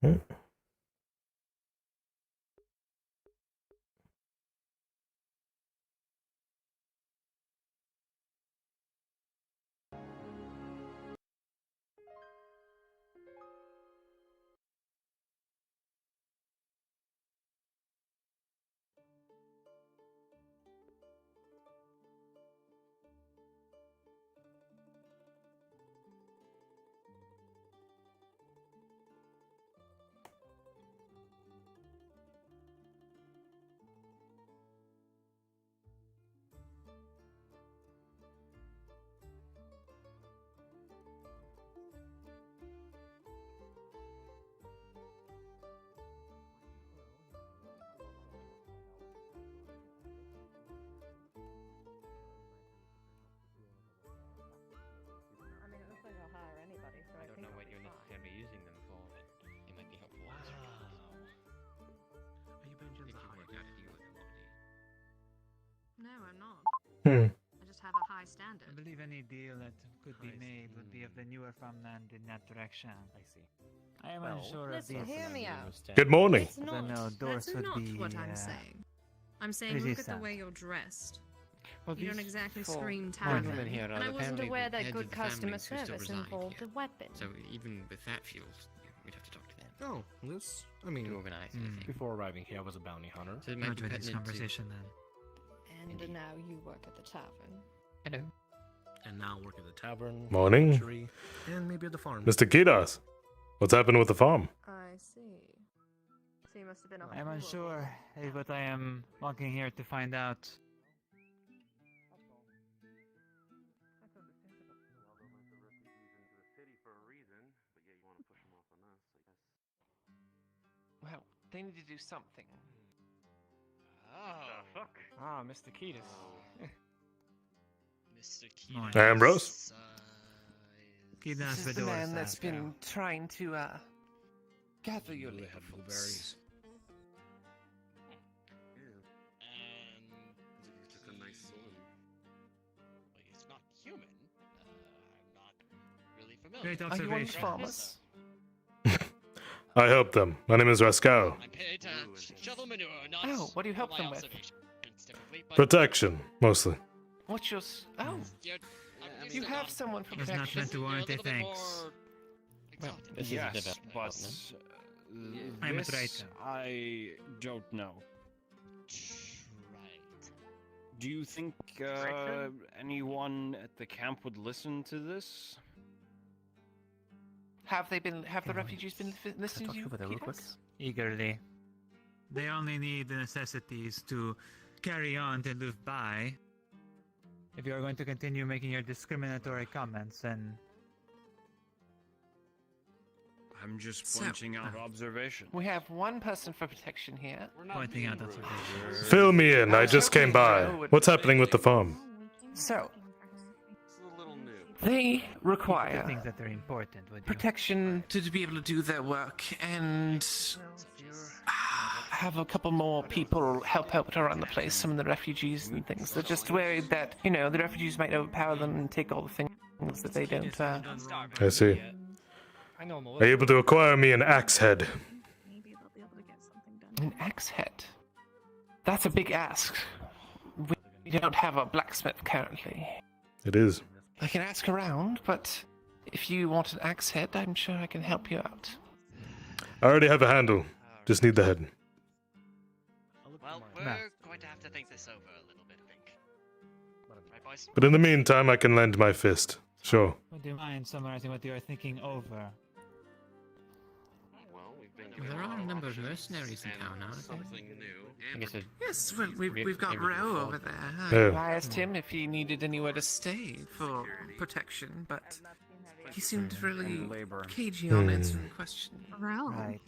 Hmm. I don't know what you're necessarily using them for, but it might be helpful. Wow. Are you Benjamin If the you High? work out a deal with them already. No, I'm not. Hmm. I just have a high standard. I believe any deal that could be made would be of the newer farmland in that direction. I see. I am Well, unsure of Listen, these. hear me out. Good morning. It's I not. don't know, Doris That's would not be. what I'm saying. I'm saying look at the way you're dressed. Well, You don't exactly four scream gentlemen tavern. here are And I wasn't apparently aware the that heads good of the customer families who still service reside involved here. a weapon. So even with that fuel, we'd have to talk to them Oh, this. I mean, to organize anything. before arriving here, I was a bounty hunter. So it Not might be with this pertinent to... conversation then. And Indeed. now you work at the tavern. Hello. And now work at the tavern, Morning. butchery, and maybe at the farm. Mr. Kidas, what's happened with the farm? I see. So you must have been a I am unsure, but I am walking here to find out. Well, they need to do something. Oh. Ah, Mr. Kiedis. Mr. Morning. I am Rose. Kidas This is the Vedoris man that's asked. been trying to, gather your They little have folks. blueberries. And He took a nice sword. well, he's not human. I'm not really familiar. Great Are you one of observation. the farmers? I help them. My name is Rascal. I'm paid to shovel manure, not Oh, what do you help for my them with? observations typically, but Protection, mostly. What's your... Oh, you're- I'm used you to have that. someone for It's not protection. meant to You're a warrant a little bit thanks. more Well, exalted. Yes, Development. but I'm a this traitor. I don't know. Right. Do you think anyone at the camp would listen to this? Have the refugees been listening to you, Kiedis? Eagerly. They only need the necessities to carry on to live by. If you are going to continue making your discriminatory comments, then I'm just So- pointing out observation. We have one person for protection here. pointing out observations. Fill me in. I just came by. What's happening with the farm? So, It's a little new. they The require things that are important, would you? protection to be able to do their work and have a couple more people help out around the place, some of the refugees and things. They're just worried that, the refugees might overpower them and take all the things that they don't. I see. I know I'm a Are little you able to acquire me an axe head? Maybe they'll be able to get something done. An axe head. That's a big ask. We don't have a blacksmith currently. It is. I can ask around, but if you want an axe head, I'm sure I can help you out. I already have a handle. Just need the head. Well, we're No. going to have to think this over a little bit, I think. Right, boys? But in the meantime, I can lend my fist. Sure. Would you mind summarizing what you are thinking over? Well, we've been There are a number of mercenaries in town, aren't there? something new. I guess it, Yes, well, we've Maybe got we can Ro fall over for there. Oh. I asked him if he needed anywhere to stay for protection, but he seemed really labor. cagey on answering the question. Ro. Right.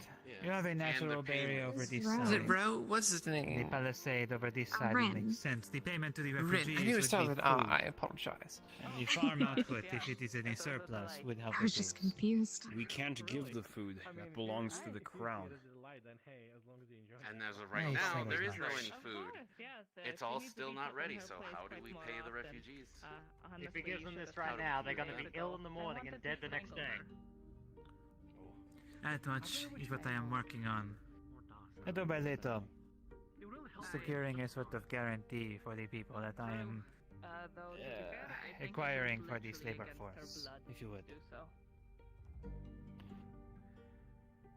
You have a natural barrier over this Ro. Is it side. Ro? What's his The name? palisade over this side would Ren. make sense. The payment to the Rin. refugees I knew it would started be with food. I apologize. And the farm output, if it is in a surplus, would help I with was just this. confused. We can't give the food. That belongs to the crown. And as of right Nice, now, that there was is no nice. any food. It's all still not ready, so how do we pay the refugees? If we give them this right now, they're going to be ill in the morning and dead the next day. That much is what I am working on. Little by little, securing a sort of guarantee for the people that I am acquiring for the labor force, if you would.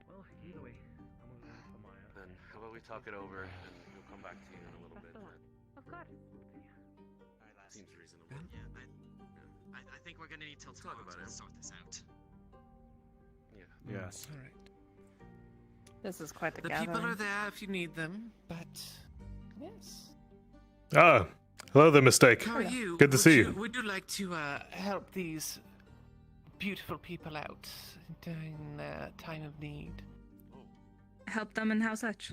Well, either way, I'm gonna go to Maya. Then how about we talk it over and we'll come back to you in a little bit. Of course. Alright, lads. Seems reasonable. Yeah, I think we're gonna need till Talk tomorrow about to it. sort this out. Yeah. Yes. All right. This is quite the The gathering. people are there if you need them, but yes. Ah, hello there, Mistake. How are you? Good to see you. Would you like to help these beautiful people out during their time of need? Help them in how such?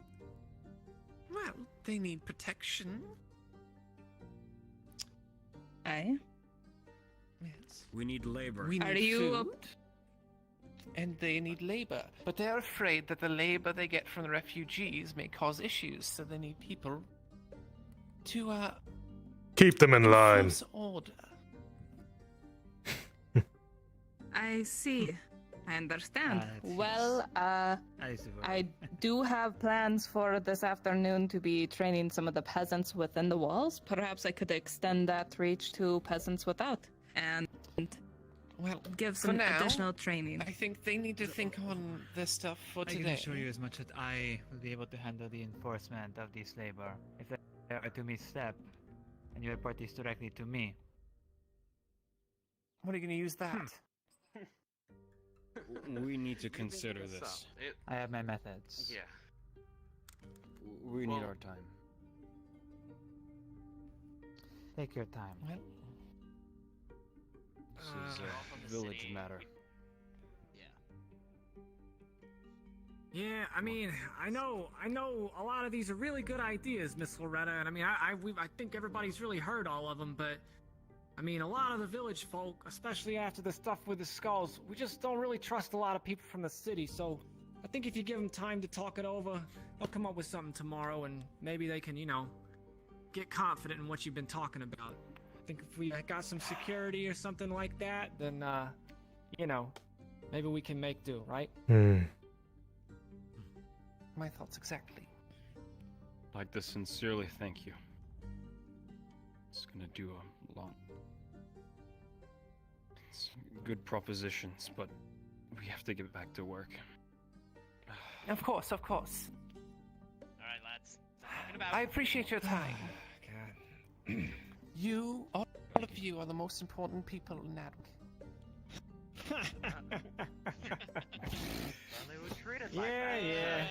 Well, they need protection. Aye. Yes. We need labor. We Are need you food, and they need labor. But they're afraid that the labor they get from the refugees may cause issues, so they need people to Keep them in line. enforce order. I see. I understand. Well, I see what- I do have plans for this afternoon to be training some of the peasants within the walls. Perhaps I could extend that reach to peasants without. And Well, give for some now, additional training. I think they need to think on this stuff for I can today. assure you as much that I will be able to handle the enforcement of this labor. If they are to misstep, and you report this directly to me. What are you going to use that? We need to You can consider pick this. up. It, I have my methods. yeah. We need Well- our time. Take your time. Well, This is We're all from a the village city. matter. Yeah. Yeah, I mean, I know a lot of these are really good ideas, Miss Loretta, and I mean, I think everybody's really heard all of them, but I mean, a lot of the village folk, especially after the stuff with the skulls, we just don't really trust a lot of people from the city, so I think if you give them time to talk it over, they'll come up with something tomorrow, and maybe they can, get confident in what you've been talking about. I think if we got some security or something like that, then, maybe we can make do, right? my thoughts exactly. I'd like to sincerely thank you. It's gonna do a lot. It's good propositions, but we have to get back to work. Of course, of course. Alright, lads. Talking about I appreciate your time. God. You, all of you, are the most important people in Nadwick. they would treat us Yeah.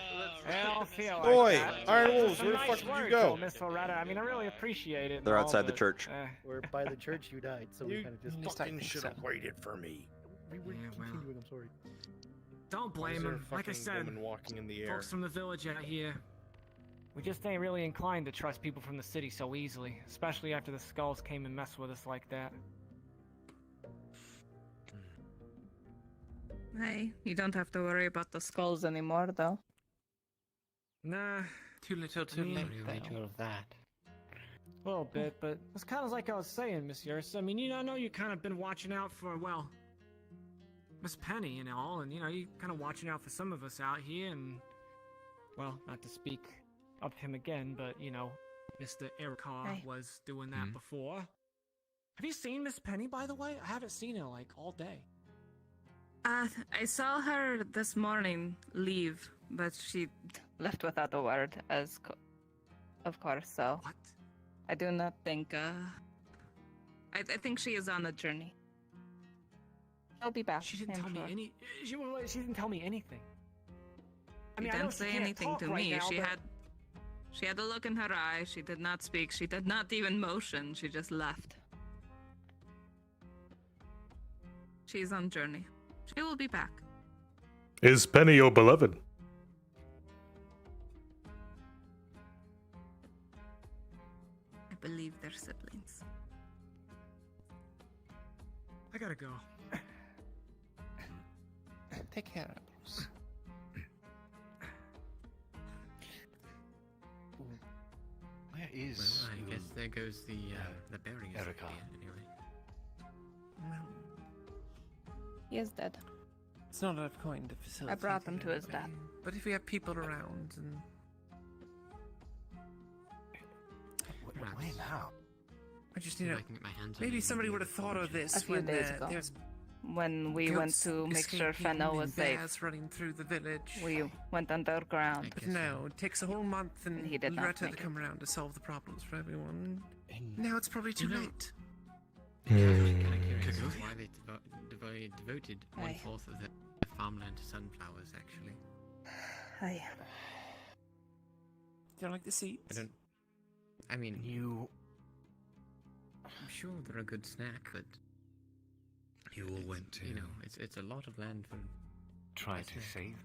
I don't feel like Oi, that. Iron It's Wolves, a where the nice fuck did you word, go? though, Miss Loretta. I mean, I really appreciate it. and They're all, outside the but, church. Where by the church you died, so we You kind of just At least I fucking think should so. have waited for me. we were Yeah, well. continuing. I'm sorry. Don't Why is blame there a him. Like I fucking said, woman walking in the air. folks from the village out here, we just ain't really inclined to trust people from the city so easily, especially after the skulls came and messed with us like that. Hey, you don't have to worry about the skulls anymore, though. Nah, Too little, too Mm. late. Though. of that. a little bit, but it's kind of like I was saying, Miss Yursa. I mean, I know you kind of been watching out for, well, Miss Penny and all, and, you kind of watching out for some of us out here, and, well, not to speak of him again, but, Mr. Erikar Hey. was doing that before. Have you seen Miss Penny, by the way? I haven't seen her, all day. I saw her this morning leave, but she left without a word, of course, so What? I do not think, I think she is on a journey. She'll be back. She didn't I'm tell me sure. she didn't tell me anything. I She mean, I know didn't she say can't anything talk to right me. now, She but- had a look in her eye. She did not speak. She did not even motion. She just left. She's on journey. She will be back. Is Penny your beloved? I believe they're siblings. I gotta go. Take care, Apples. Where is? I guess there goes the bearing Erika. anyway. He is dead. It's not enough coin to facilitate. I brought them it to his anyway. death. But if we have people around and Wait now. I just I you know, can get my hands on maybe it, somebody maybe would have thought of this A few when days ago. there's When we went goats to make sure escaping Fennel and was safe, bears running through the village. we went underground. But no, it takes a whole month and He did not Loretta to make come around to solve the problems for everyone. Now it's probably too late. Kind of curious why they devoted Aye. 1/4 of the farmland to sunflowers, actually. Aye. Do you like the seeds? I mean, You. I'm sure they're a good snack, but You all went to. you know, it's a lot of land for. Try a to snack. save.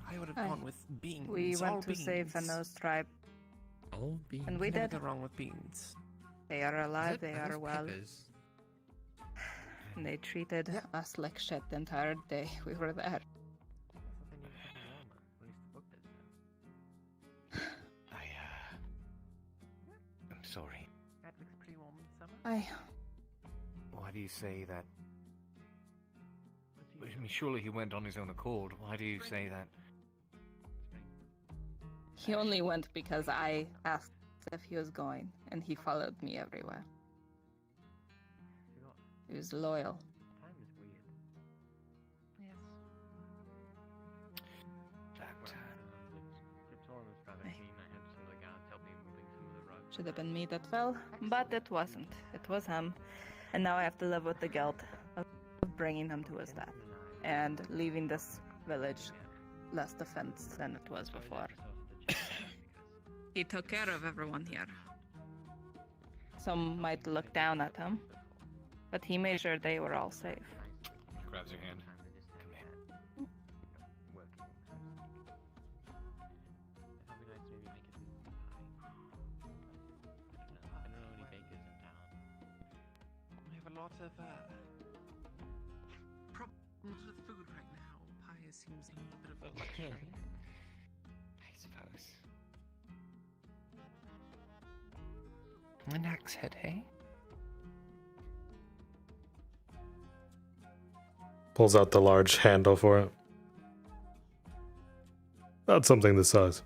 I would have Aye. gone with beans. We all went to save beans. Fennel's tribe, All beans. and we Never did. go wrong with beans. They are alive, they Are are those well. peppers? And they treated us like shit the entire day we were there. I'm sorry. That looks pretty warm in summer. Aye. Why do you say that? I mean, surely he went on his own accord. Why do you say that? He only went because I asked if he was going, and he followed me everywhere. He was loyal. Should have been me that fell, but it wasn't. It was him. And now I have to live with the guilt of bringing him to his death and leaving this village less defense than it was before. He took care of everyone here. Some might look down at him, but he made sure they were all safe. Grabs your hand. Come here. We have a lot of problems with food right now. Pie seems a little bit of a luxury. I suppose. An axe head, hey? Pulls out the large handle for it. Not something this size.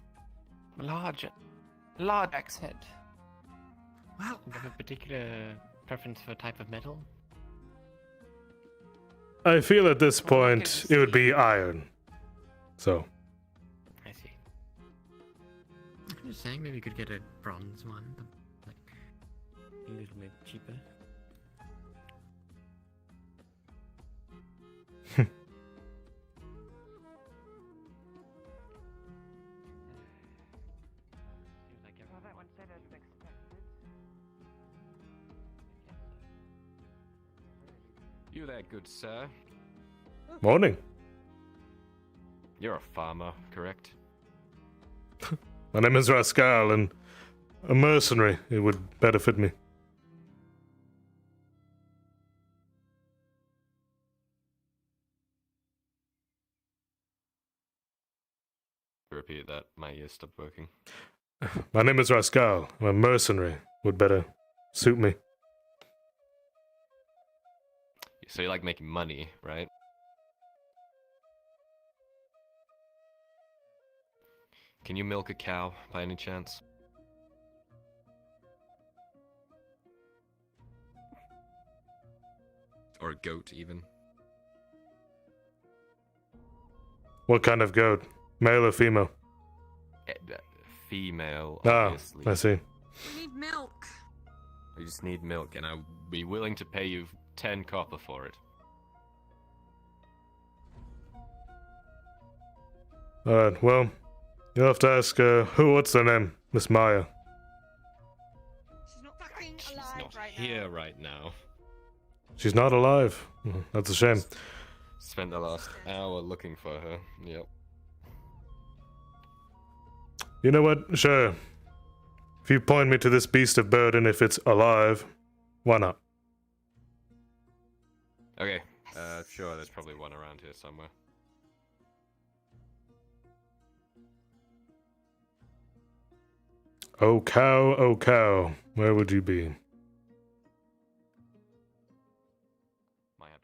Large axe head. Well, Do you have a particular preference for type of metal? I feel at this point it would be iron. So, I see. I'm just saying, maybe you could get a bronze one, but like a little bit cheaper. You there, good sir. morning. You're a farmer, correct? My name is Rascal, and a mercenary. It would better fit me. Repeat that. My ears stopped working. My name is Rascal. I'm a mercenary. Would better suit me. So you like making money, right? Can you milk a cow by any chance? Or a goat, even? What kind of goat? Male or female? Female, Ah, obviously. I see. We need milk. I just need milk, and I'll be willing to pay you 10 copper for it. Alright, well, you'll have to ask, what's their name? Miss Maya. She's not fucking She's alive not right here now. right now. She's not alive. That's a shame. Spent the last hour looking for her. Yep. You know what? Sure. If you point me to this beast of burden, if it's alive, why not? Okay, sure, there's probably one around here somewhere. Oh cow, where would you be? Might have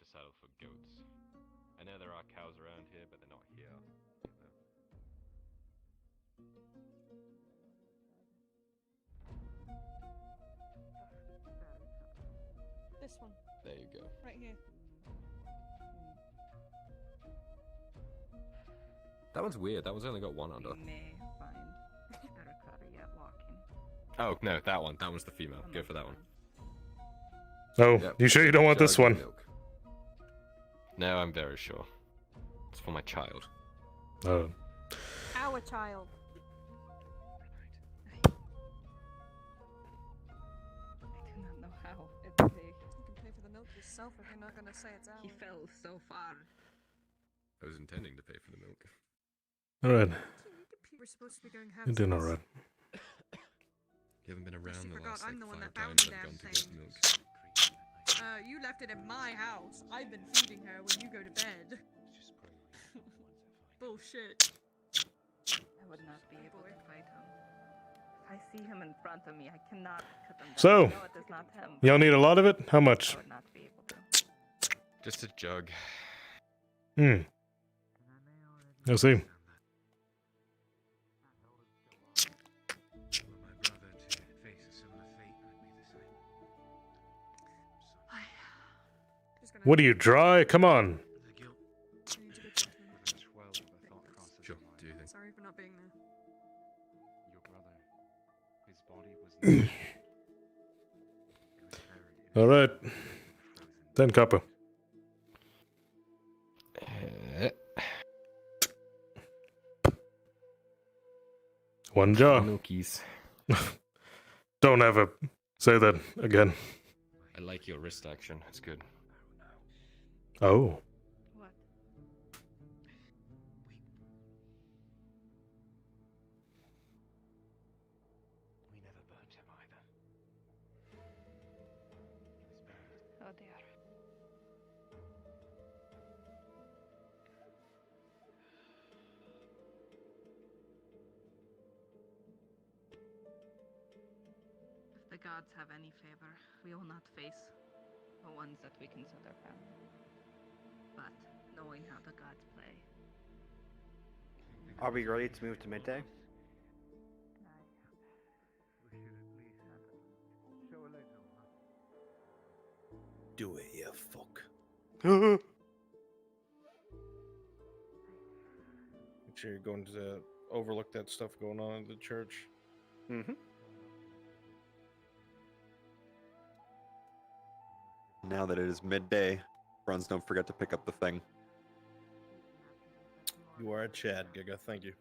This one. There you go. Right here. That one's weird. That one's only got one under. You may find Erica yet walking. Oh no, that one. That one's the female. Go for that one. Oh, Yep. you sure you don't want this Jug of one? milk. No, I'm very sure. It's for my child. Oh. Our child. I do not know how. It's a... You can pay for the milk yourself if you're not gonna say it's ours. He fell so far. I was intending to pay for the milk. Alright. We're supposed to be going You're doing alright. You haven't been around the forgot last I'm the one 5 that found times the I've damn gone to thing. get milk. You left it in my house. I've been feeding her when you go to bed. Bullshit. I would not be able to fight him. If I see him in front of me, I cannot cut him down. So, I know it is not him. y'all need a lot of it? How much? I would not be able to. Just a jug. I see. What are you, dry? Come on. Sure, do you think? Sorry for not being there. Your brother, his body was Alright. 10 copper. One jar. Milkies. Don't ever say that again. I like your wrist action. It's good. Oh. What? We never burnt him either. Oh dear. If the gods have any favor, we will not face the ones that we consider family. But knowing how the gods play, Are we ready to move to midday? Do it, you fuck. Make sure you're going to overlook that stuff going on at the church. Mm-hmm. Now that it is midday, friends, don't forget to pick up the thing. You are a Chad, Giga. Thank you.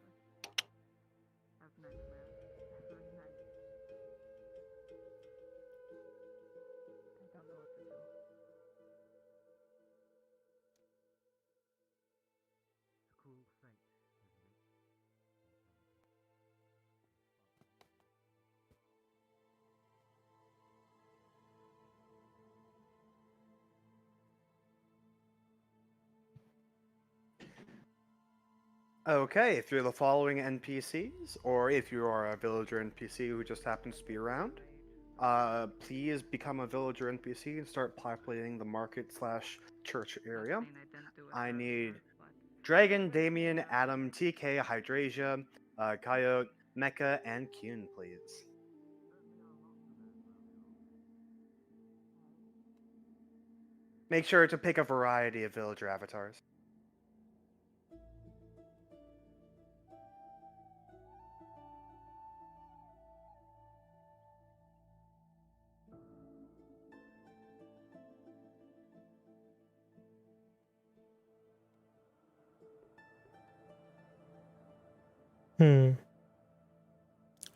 Okay, if you're the following NPCs, or if you are a villager NPC who just happens to be around, please become a villager NPC and start populating the market/church area. I need Dragon, Damien, Adam, TK, Hydrasia, Coyote, Mecha, and Kyun, please. Make sure to pick a variety of villager avatars.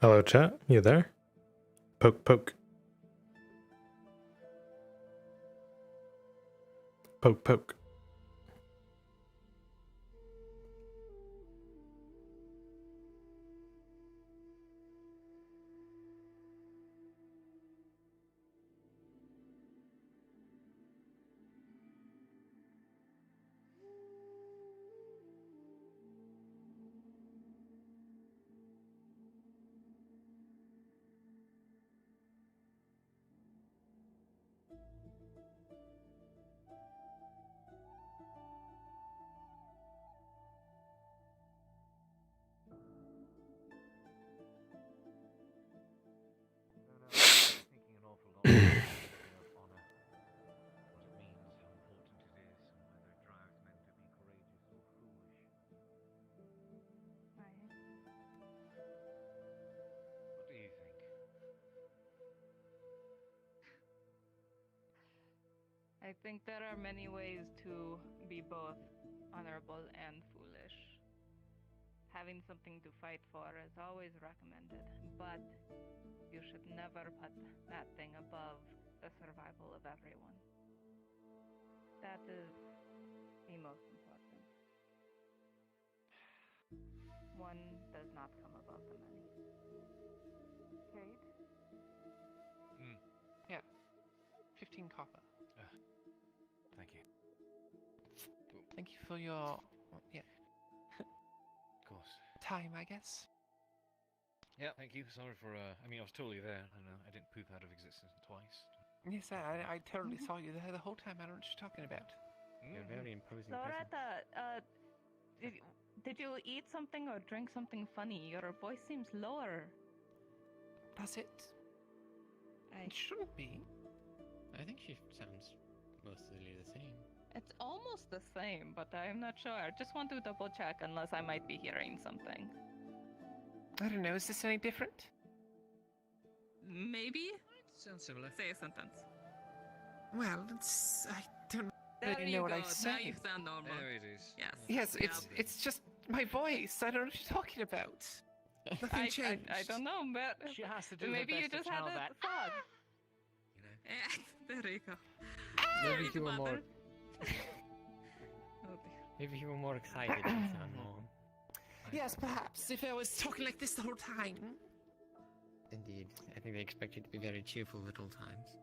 Hello, chat. You there? Poke, poke. Poke, poke. I think there are many ways to be both honorable and foolish. Having something to fight for is always recommended, but you should never put that thing above the survival of everyone. That is the most important. One does not come above the many. Kate? Yeah. 15 copper. Thank you. Thank you for your Of course. time, I guess. Yeah, thank you. Sorry for, I mean, I was totally there. I know I didn't poop out of existence twice. Yes, I totally saw you there the whole time. I don't know what you're talking about. You're a very imposing So, person. Rata, did you eat something or drink something funny? Your voice seems lower. Does it? It shouldn't be. I think she sounds mostly the same. It's almost the same, but I'm not sure. I just want to double check unless I might be hearing something. I don't know. Is this any different? Maybe? Sounds similar. Say a sentence. Well, I don't There really you know what go. I Now say. you sound normal. There it is. Yes. Yes, it's just my voice. I don't know what you're talking about. Nothing changed. I don't know, but She has to do maybe her you best just to had channel a that. frog. There you go. Maybe if you were more. Mother. Oh, Maybe if you were more excited, you'd sound more. Yes, perhaps if I was talking like this the whole time. Indeed, I think they expect you to be very cheerful at all times.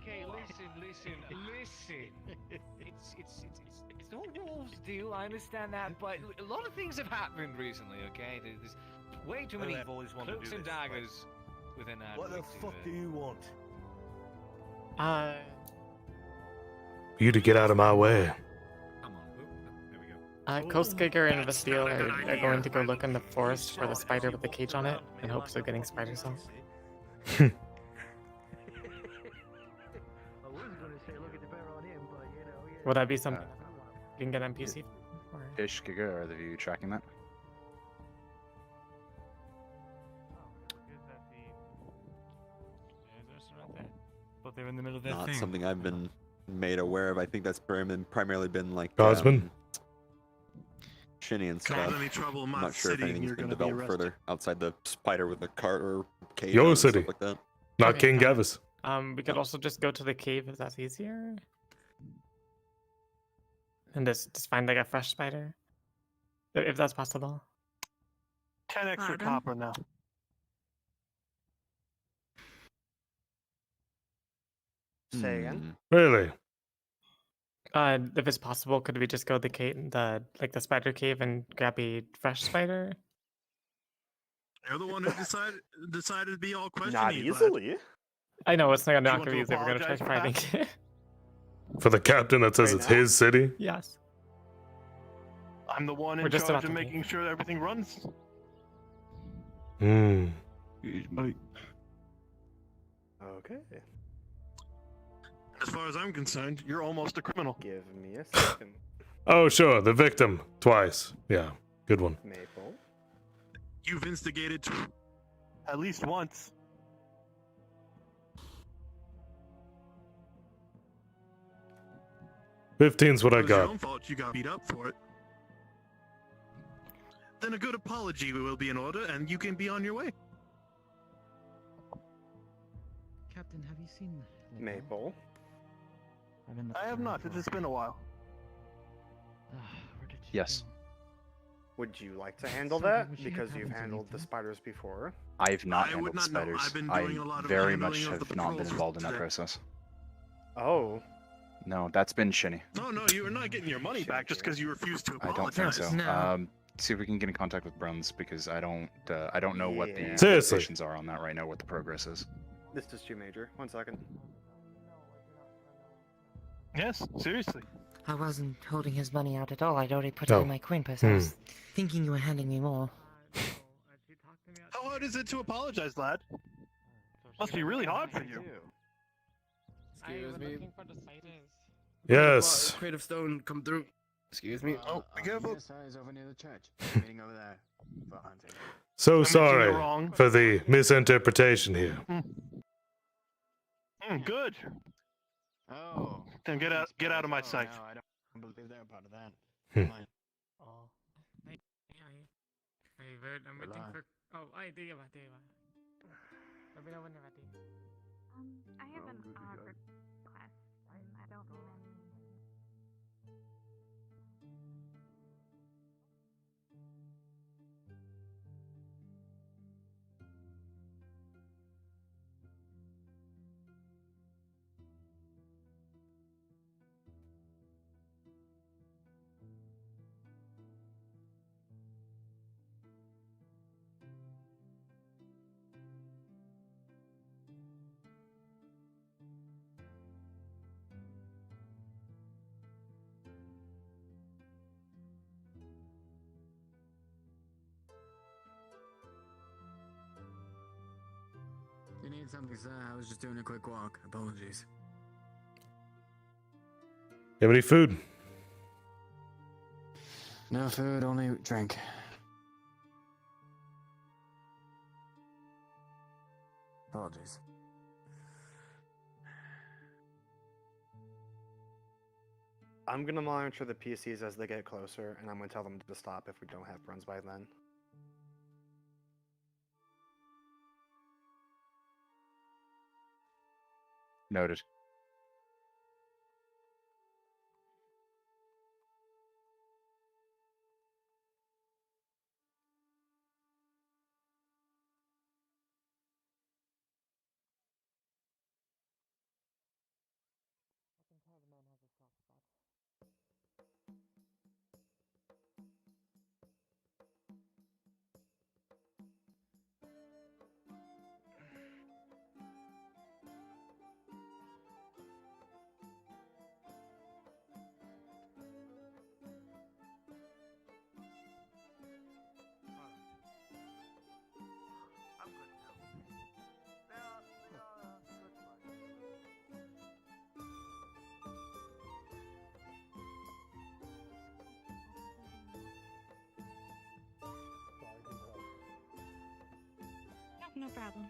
Okay, listen. It's no wolves deal, I understand that, but a lot of things have happened recently, okay? There's way too many I've always wanted to cloaks do and this, daggers within that. What the fuck do you want? For you to get out of my way. Kostgiger and Vestiel are going to go look in the forest for the spider with the cage on it in hopes of getting spider cells. Would that be something you can get NPC? Ish Giga, are you tracking that? But they're in the middle of their Not thing. something I've been made aware of. I think that's primarily been like Gosman? Shinny and Cause stuff. any trouble in my I'm not sure if city, anything's you're been gonna be developed further outside the spider with the cart or cage Your and city. stuff like that. Not Okay, King Gavis. We could also just go to the cave if that's easier. And just find like a fresh spider. If that's possible. 10 extra Pardon? copper now. Say again? Really? If it's possible, could we just go the the spider cave and grab a fresh spider? You're the one who decided to be all questioning. Not easily. I know it's not Do you want gonna be to easy. We're gonna try apologize for finding it. For the captain that says Right it's now? his city? Yes. I'm the one We're in just charge about of to making sure everything runs. Hmm. Okay. As far as I'm concerned, you're almost a criminal. Give me a second. Oh, sure. The victim. Twice. Yeah. Good one. Maple. You've instigated at least once. $15's what I It was your got. own fault you got beat up for it. Then a good apology will be in order, and you can be on your way. Captain, have you seen Maple. I have not. It's been a while. Yes. Would you like to handle that? Because you've handled the spiders before. I've not I would handled not know. spiders. I've been I doing a lot of very handling much of have the not been patrols involved in that today. process. Oh. No, that's been shinny. No, no, you are not getting your money back just because you refused to I apologize. don't think so. No. See if we can get in contact with Bruns because I don't know what the Seriously. limitations are on that right now. What the progress is. This is too major. 1 second. Yes, seriously. I wasn't holding his money out at all. I'd already put Oh. it in my coin purse. I was thinking you were handing me more. How hard is it to apologize, lad? Must be really hard for you. Excuse me. Yes. Crate of stone, come through. Excuse me. Oh, be careful. Is over near the church. Meeting over there for hunting. So admit you're sorry wrong. for the misinterpretation here. Good. Oh. Then get out of my sight. No, I don't believe they're part of that. Oh. Hey, Bert, I'm waiting for. Oh, ay, di ba, di ba? Sabi naman na natin. I have an odd request. I don't remember. You need something, sir? I was just doing a quick walk. Apologies. You have any food? No food, only drink. Apologies. I'm gonna monitor the PCs as they get closer, and I'm gonna tell them to stop if we don't have runs by then. Noted. No problem.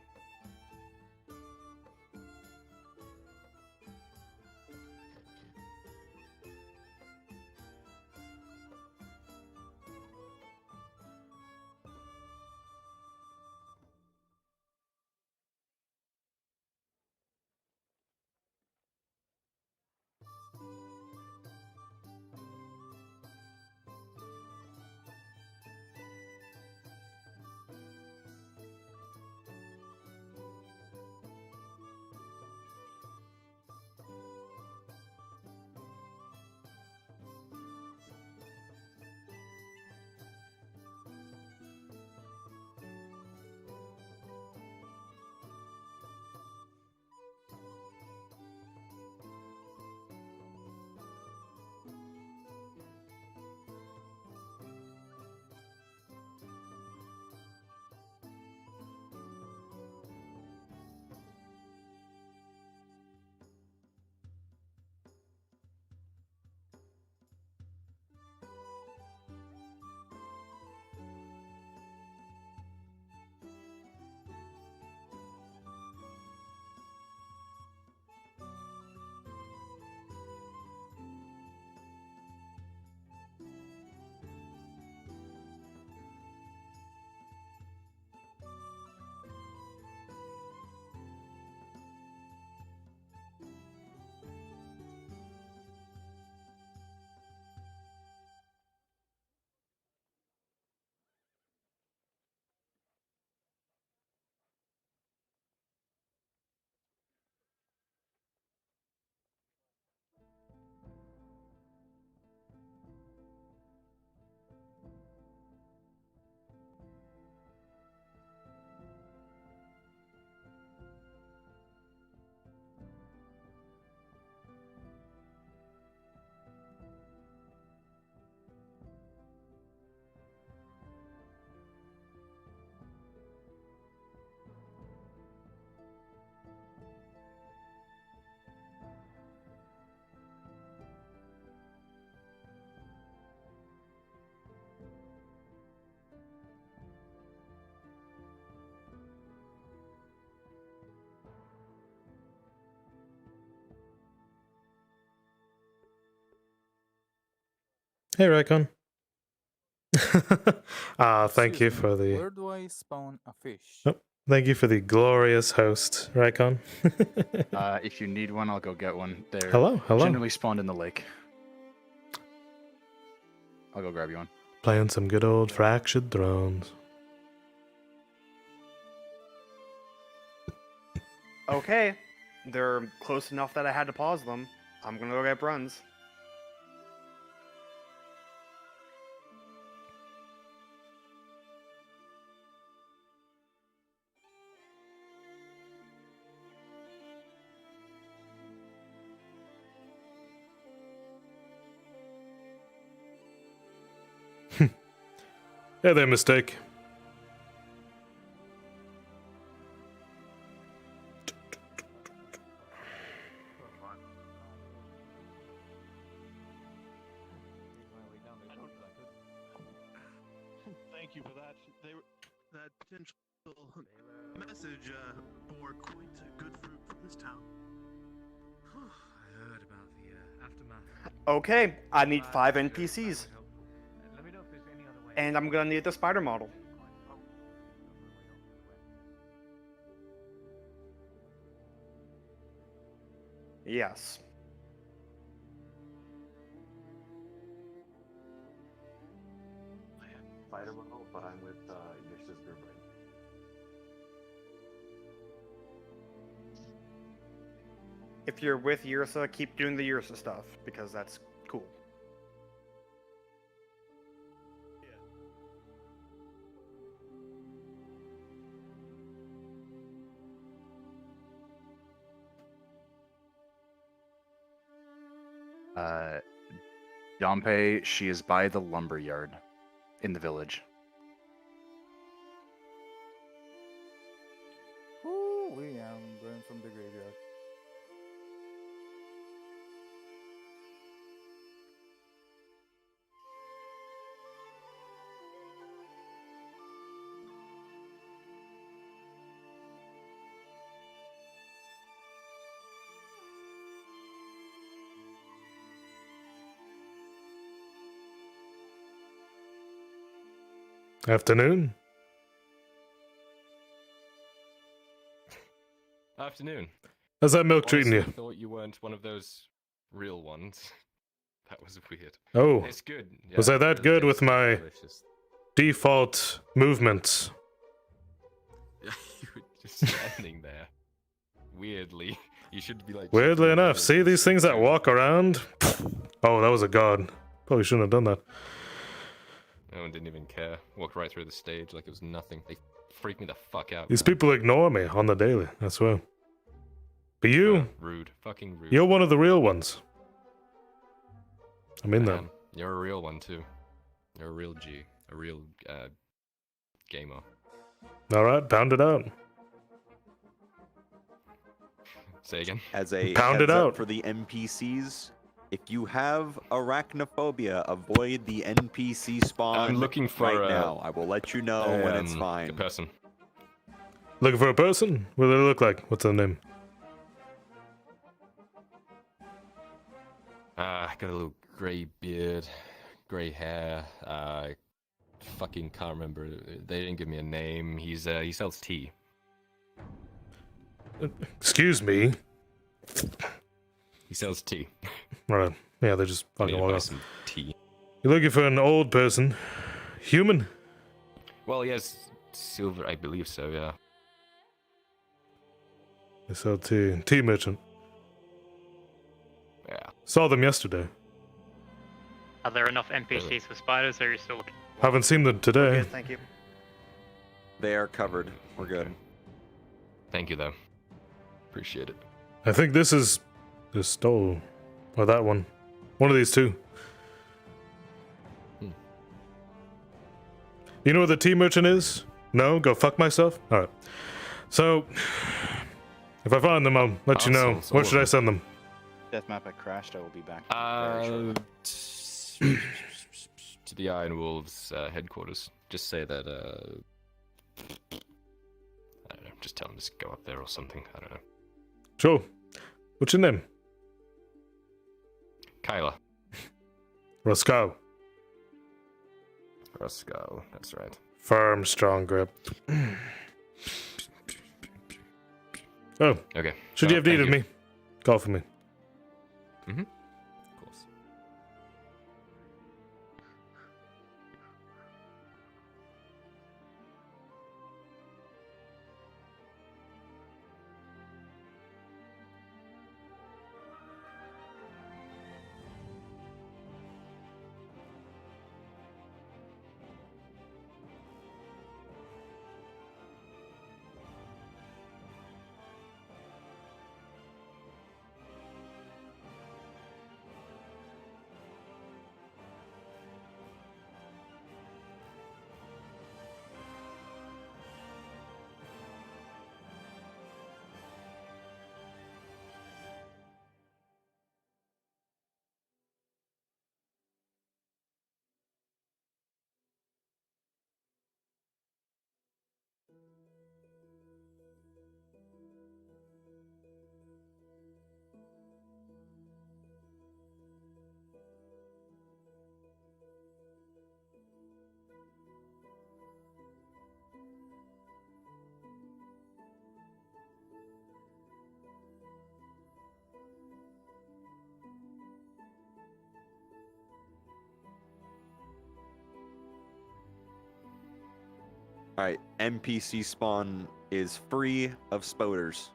Hey, Raikon. Thank you for the. Where do I spawn a fish? Oh, thank you for the glorious host, Raikon. If you need one, I'll go get one. They're Hello. generally spawned in the lake. I'll go grab you one. Playing some good old Fractured Thrones. Okay, they're close enough that I had to pause them. I'm gonna go get Bruns. Yeah, their mistake. Thank you for that. That potential message bore quite good fruit for this town. I heard about the aftermath. Okay, I need 5 NPCs. And I'm gonna need the spider model. Yes. Spider model, but I'm with your sister, right? If you're with Ursa, keep doing the Ursa stuff, because that's cool. Yampe, she is by the lumber yard in the village. Ooh, we am going from the graveyard. Afternoon. Afternoon. How's that milk treating Honestly, you? thought you weren't one of those real ones. That was weird. Oh, It's good. was I Yeah, that it good is with my delicious. default movements? You were just standing there. Weirdly. You should be like... Weirdly checking enough, the see these things that walk around? Oh, that was a god. Probably shouldn't have done that. No one didn't even care. Walked right through the stage like it was nothing. They freaked me the fuck out. These man. people ignore me on the daily, I swear. But you, Rude. Fucking rude. you're one of the real ones. I'm in there. Man, you're a real one too. You're a real G. A real gamer. Alright, pound it out. Say again. As a Pound it heads up out. for the NPCs, if you have arachnophobia, avoid the NPC spawn. I'm looking for right now. I will let you know when it's fine. A person. Looking for a person? What do they look like? What's their name? Got a little grey beard, grey hair. Fucking can't remember. They didn't give me a name. He sells tea. Excuse me. He sells tea. Alright. Yeah, they're just I need fucking to walk buy off. some tea. You're looking for an old person. Human? Well, he has silver, I believe so. Yeah. They sell tea. Tea merchant. Yeah. Saw them yesterday. Are there enough NPCs for spiders, or are you still looking? Haven't seen them today. Good, thank you. They are covered. We're good. Thank you, though. Appreciate it. I think this is the stole. Or that one. One of these two. You know where the tea merchant is? No? Go fuck myself? Alright. So, if I find them, I'll let you know. Where should I send them? Death map I crashed. I will be back. very shortly. To the Iron Wolves headquarters. Just say that. I don't know. Just tell them to go up there or something. I don't know. Sure. What's your name? Kyla. Roscoe. Roscoe, that's right. Firm, strong grip. Oh. Okay. Should you have needed me, call for me. Mm-hmm. Of course. Alright, NPC spawn is free of spoders.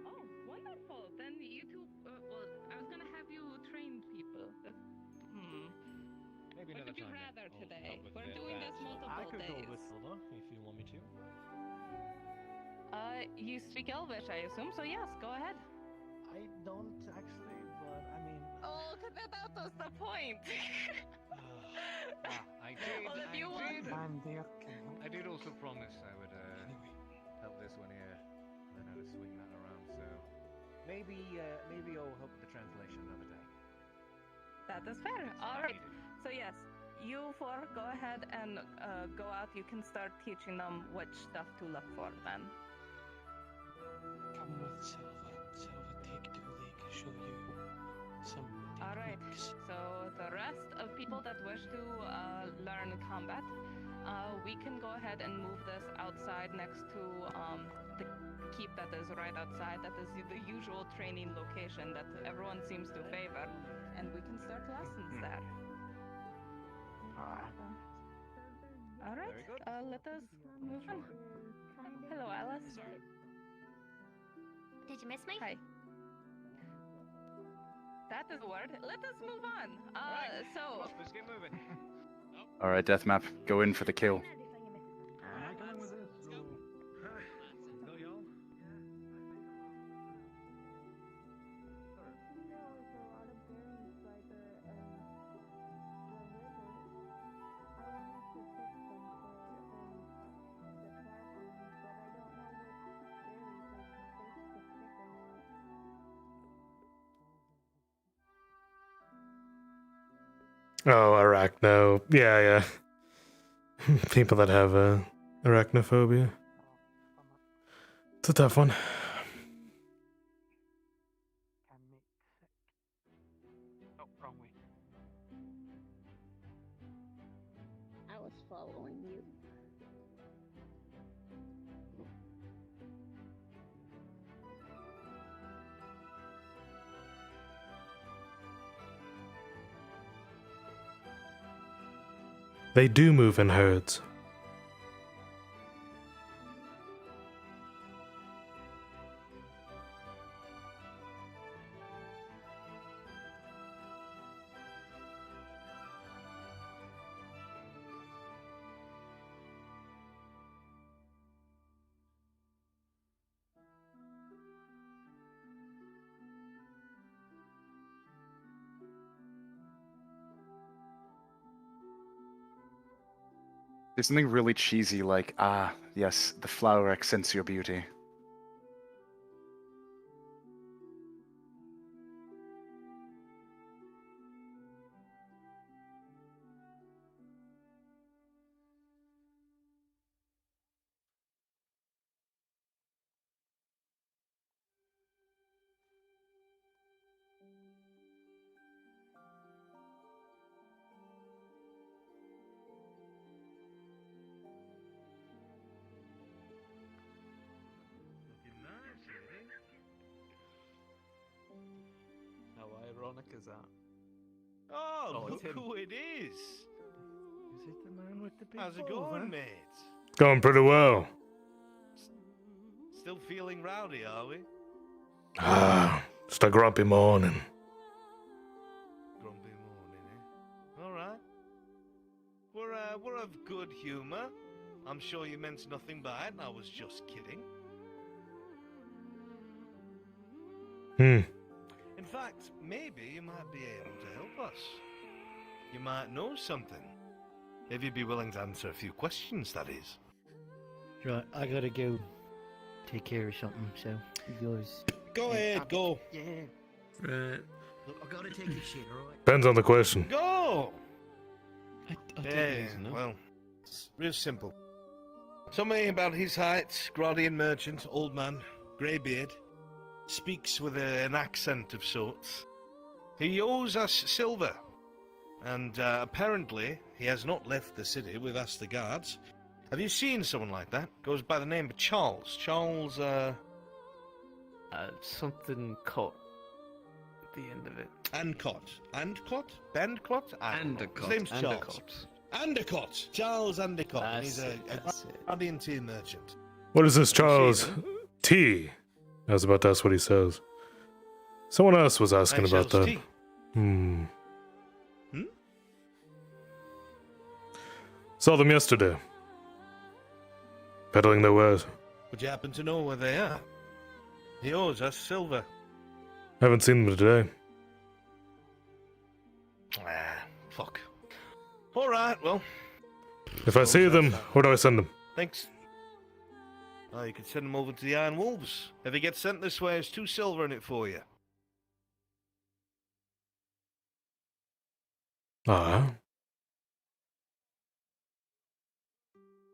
Oh, wonderful. Then you two, well, I was gonna have you train people. Maybe What another would you time. rather I'll today? help with We're the doing this advanced multiple level. I could days. go with Hilda if you want me to. You speak Elvish, I assume, so yes, go ahead. I don't actually, but I mean. Oh, that was the point. I did. Well, if you want. I did also promise I would help this one here. I know how to swing that around, so maybe I'll help with the translation another day. That is fair. All right. So yes, you four go ahead and go out. You can start teaching them which stuff to look for then. Come with Silva. Silva, take Dooley to show you some All right. techniques. So the rest of people that wish to learn combat, we can go ahead and move this outside next to the keep that is right outside. That is the usual training location that everyone seems to favor, and we can start lessons there. All right. Let us move on. Hello, Alice. Did you miss me? Hi. That is a word. Let us move on. So. Let's get moving. All right, Deathmap, go in for the kill. Oh, arachno. Yeah. People that have arachnophobia. It's a tough one. Oh, wrong way. I was following you. They do move in herds. There's something really cheesy like, ah, yes, the flower accents your beauty. Veronica's at. Oh, Oh, look it's him. who it is. Is it the man with the big How's it balls, going, huh? mate? It's going pretty well. Still feeling rowdy, are we? Just a grumpy morning. Grumpy morning, eh? All right. We're of good humor. I'm sure you meant nothing by it, and I was just kidding. In fact, maybe you might be able to help us. You might know something. If you'd be willing to answer a few questions, that is. Right, I gotta go take care of something, so you guys... Go ahead, go. Yeah. Right. Look, I gotta take your shit, alright? Depends on the question. Go! I Yeah, think it's enough. well, it's real simple. Something about his height, Grodian merchant, old man, grey beard, speaks with an accent of sorts. He owes us silver, and apparently he has not left the city. We've asked the guards. Have you seen someone like that? Goes by the name of Charles. Charles, Something cut at the end of it. Andcott. Andcott? Bandcott? Andicott. His name's Charles. Andicott. Andicott. Charles Andicott. And he's a That's it. Guardian tea merchant. What is this, Charles T? I was about to ask what he says. Someone else was asking about Charles that. T. Saw them yesterday. Peddling their wares. Would you happen to know where they are? He owes us silver. Haven't seen them today. Fuck. Alright, well. If I see them, where do I send them? Thanks. Oh, you could send them over to the Iron Wolves. If he gets sent this way, there's 2 silver in it for you.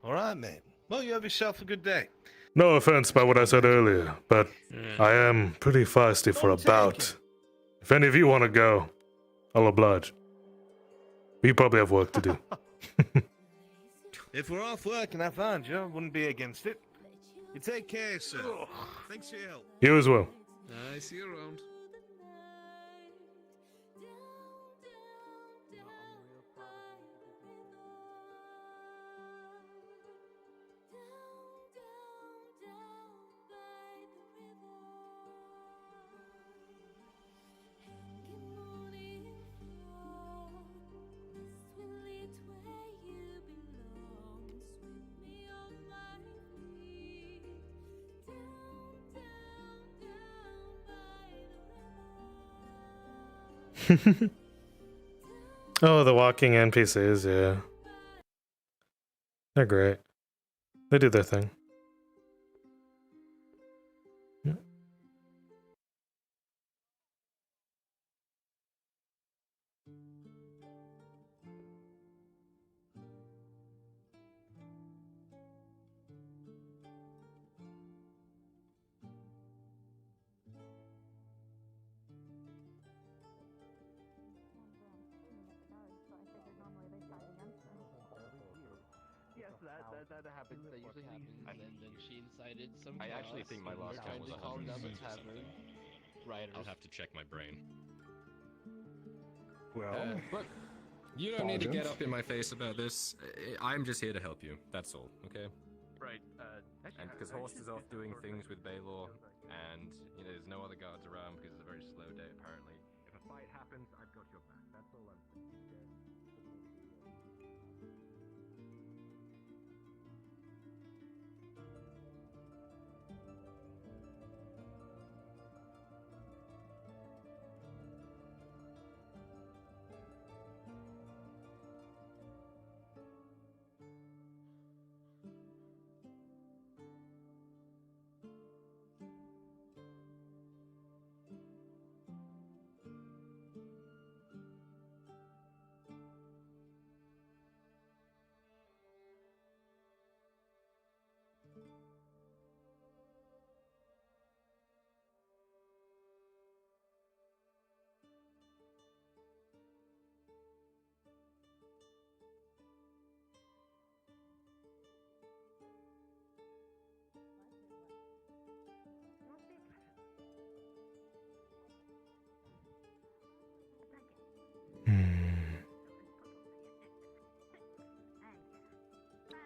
Alright, mate. Well, you have yourself a good day. No offense by what I said earlier, but I am pretty feisty for a bout. If any of you want to go, I'll oblige. You probably have work to do. If we're off work and I find you, I wouldn't be against it. You take care, sir. Thanks for your help. You as well. I see you around. Oh, the walking NPCs, yeah. They're great. They do their thing. Yeah. Yes, that happens. That usually happens. And then she incited some. I actually think my last count was to calm down the 160 tavern. Riders. I'll have to check my brain. Well, Look, you don't need to get Sergeant? up in my face about this. I'm just here to help you. That's all, okay? Right. And because Horst is off doing things with Baylor, and there's no other guards around because it's a very slow day apparently. If a fight happens, I've got your back. That's all I'm saying.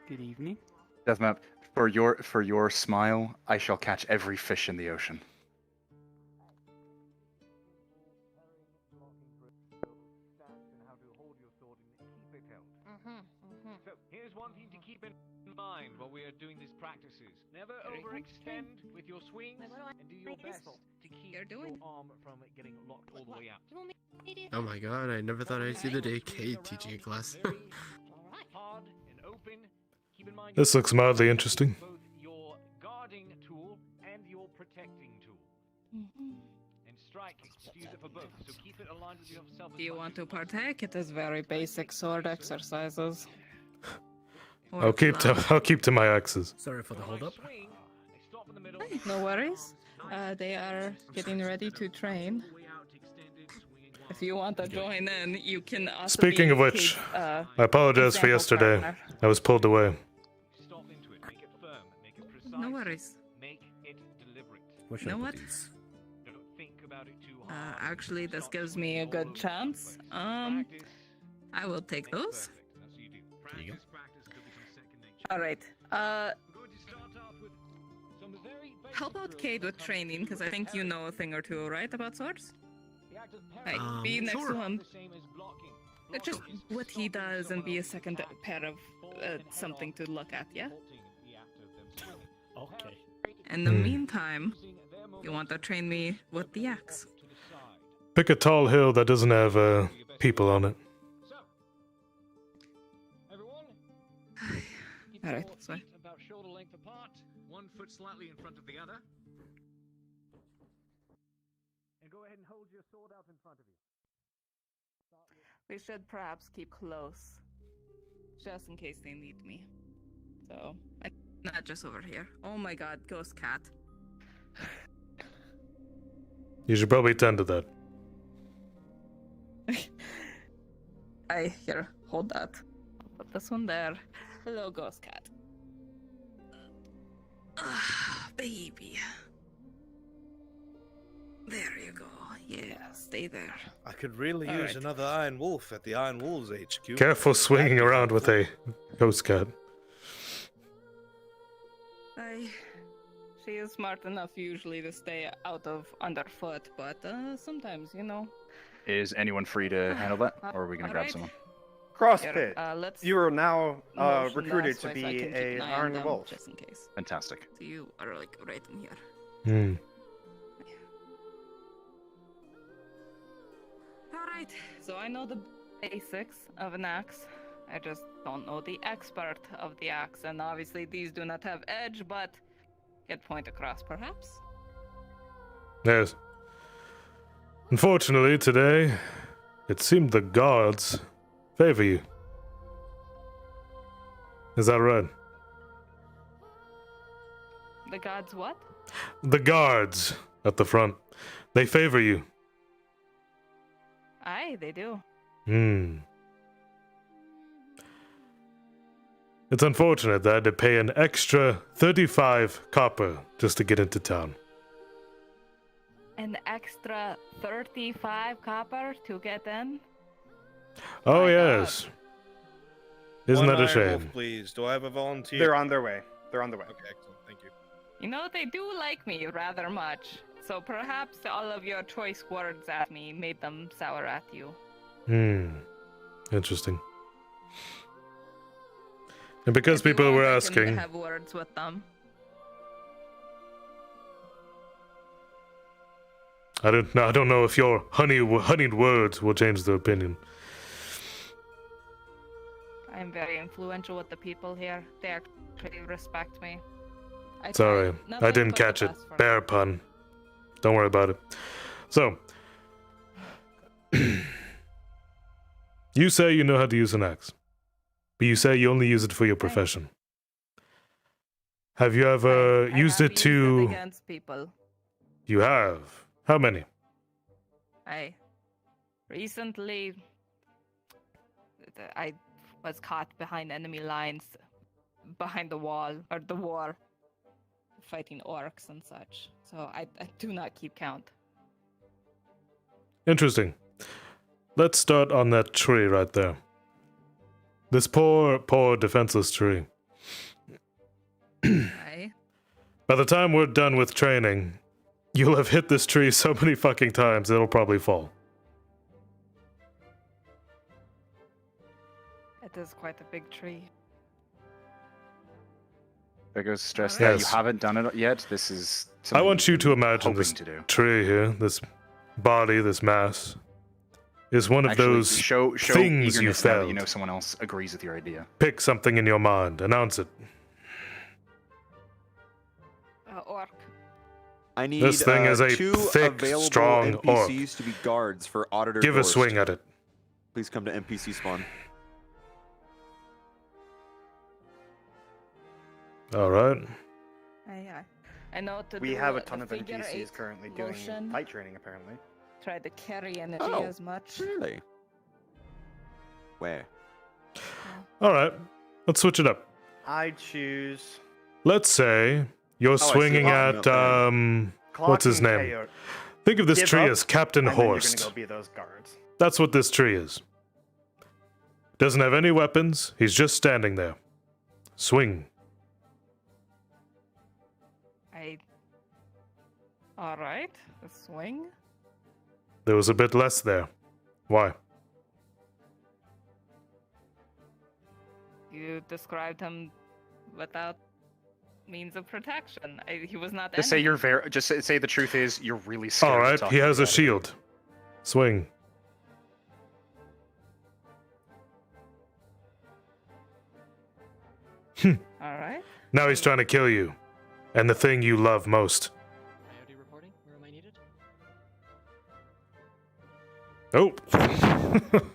Good evening. Deathmap, for your smile, I shall catch every fish in the ocean. So here's one thing to keep in mind while we are doing these practices. Never overextend with your swings and do your best to keep your arm from getting locked all the way out. Oh my god, I never thought I'd see the day Kate teaching a class. Hard and open. Keep in mind This looks mildly interesting. both your guarding tool and your protecting tool. And strike, use it for both. So keep it aligned with yourself. Do you want to partake? It is very basic sword exercises. I'll keep to my axes. Sorry for the hold up. No worries. They are getting ready to train. If you want to join in, you can also Speaking be of which, Kate's, I apologize for example yesterday. partner. I was pulled away. No worries. What You know what? Actually, this gives me a good chance. I will take those. All right. Help out Kate with training, because I think you know a thing or two, right, about swords? Like, be next to him. Just what he does and be a second pair of something to look at, yeah? Okay. In the meantime, you want to train me with the axe. Pick a tall hill that doesn't have people on it. All right, so About shoulder length apart, 1 foot slightly in front of the other. And go ahead and hold your sword out in front of you. we should perhaps keep close, just in case they need me. So, not just over here. Oh my god, ghost cat. You should probably tend to that. Here, hold that. I'll put this one there. Hello, ghost cat. Baby. There you go. Yeah, stay there. I could really All use right. another Iron Wolf at the Iron Wolves HQ. Careful swinging around with a ghost cat. She is smart enough usually to stay out of underfoot, but sometimes, you know. Is anyone free to handle that, or are we gonna grab Alright. someone? CrossFit. Let's You are now motion recruited this to way be so I can keep an an eye on Iron them, Wolf. just in case. Fantastic. So you are like right in here. Hmm. Alright, so I know the basics of an axe. I just don't know the expert of the axe, and obviously these do not have edge, but get point across perhaps. Yes. Unfortunately, today, it seemed the gods favor you. Is that right? The gods what? The guards at the front. They favor you. Aye, they do. Hmm. It's unfortunate that I had to pay an extra 35 copper just to get into town. An extra 35 copper to get in? Oh, yes. Isn't One that a Iron Wolf, shame? please. Do I have a volunteer? They're on their way. They're on their way. Okay, excellent. Thank you. You know, they do like me rather much. So perhaps all of your choice words at me made them sour at you. Hmm. Interesting. And because If you people want, were I can asking, have words with them. I don't know if your honeyed words will change their opinion. I am very influential with the people here. They actually respect me. I Sorry, try I nothing didn't but the catch it. best for Bear pun. Don't worry about it. So, you say you know how to use an axe, but you say you only use it for your profession. Have you ever used it to... against people. You have. How many? I recently I was caught behind enemy lines, behind the wall or the war, fighting orcs and such. So I do not keep count. Interesting. Let's start on that tree right there. This poor defenseless tree. Aye. By the time we're done with training, you'll have hit this tree so many fucking times it'll probably fall. It is quite a big tree. There goes stress Alright. that you Yes. haven't done it yet. This is I something want you to imagine hoping this to do. tree here, this body, this mass, is one of Actually, those show things you eagerness now that felt. you know someone else agrees with your idea. Pick something in your mind, announce it. Orc. I need This thing is a two thick, available strong orc. NPCs to be guards for Auditor Give a Dorst. swing at it. Please come to NPC spawn. Alright. Aye. I know to We do have a the ton of figure NPCs eight currently doing motion. fight training, apparently. Try to carry energy Oh, as much. Really? Where? Alright. Let's switch it up. I choose. Let's say you're I see. swinging Oh, at, what's his Clocking name? Coyote. Think of this Give tree up, as Captain and then Horst. You're gonna go be those guards. That's what this tree is. Doesn't have any weapons, he's just standing there. Swing. Alright, a swing. There was a bit less there. Why? You described him without means of protection. He was not. Just say enemy. you're very. Just say the truth is you're really scared. of Alright, talking he has a about it. shield. Swing. Alright. Now he's trying to kill you. And the thing you love most. Coyote reporting? Where am I needed? Oh!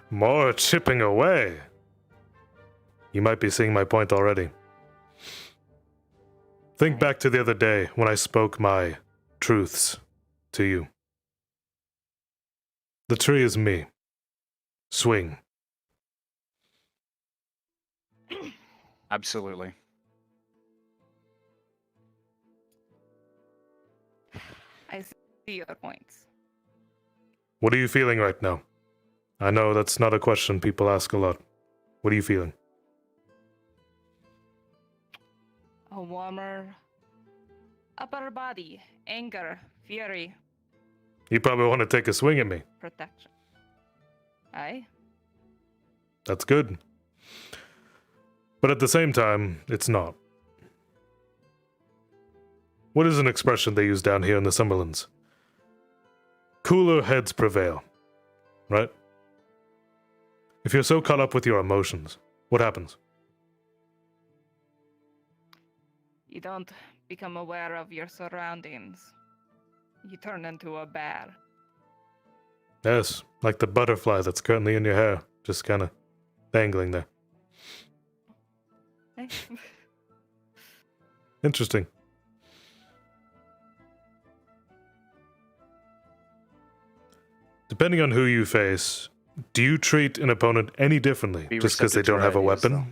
More chipping away. You might be seeing my point already. Think back to the other day when I spoke my truths to you. The tree is me. Swing. Absolutely. I see your points. What are you feeling right now? I know that's not a question people ask a lot. What are you feeling? A warmer upper body, anger, fury, You probably want to take a swing at me. protection. Aye. That's good. But at the same time, it's not. What is an expression they use down here in the Summerlands? Cooler heads prevail, right? If you're so caught up with your emotions, what happens? You don't become aware of your surroundings. You turn into a bear. Yes, like the butterfly that's currently in your hair, just kind of dangling there. Eh? Interesting. Depending on who you face, do you treat an opponent any differently Be just because they receptive to don't our have a ideas, weapon? though.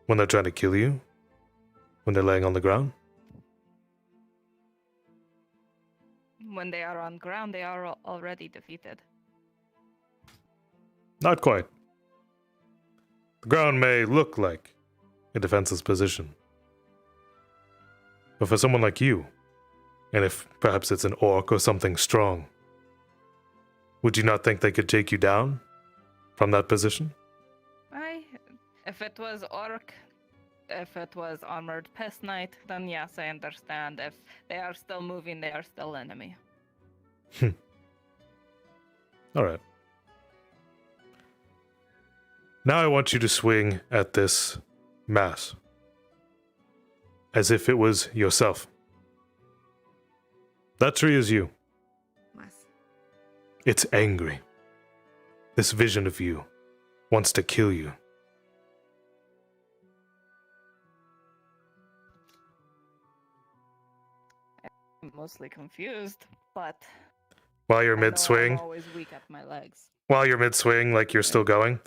When they're trying to kill you? When they're laying on the ground? When they are on ground, they are already defeated. Not quite. The ground may look like a defenseless position. But for someone like you, and if perhaps it's an orc or something strong, would you not think they could take you down from that position? Aye. If it was orc, if it was armored pest knight, then yes, I understand. If they are still moving, they are still enemy. Alright. Now I want you to swing at this mass. As if it was yourself. That tree is you. It's angry. This vision of you wants to kill you. I'm mostly confused, but While you're I know mid-swing, I'm always weak at my legs. like you're still going.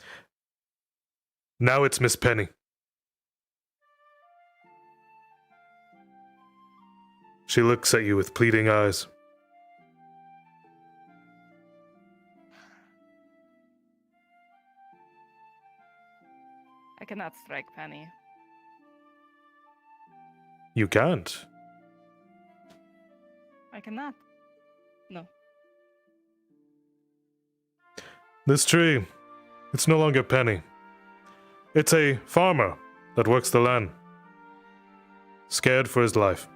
Now it's Miss Penny. She looks at you with pleading eyes. I cannot strike Penny. You can't. I cannot. No. This tree, it's no longer Penny. It's a farmer that works the land. Scared for his life.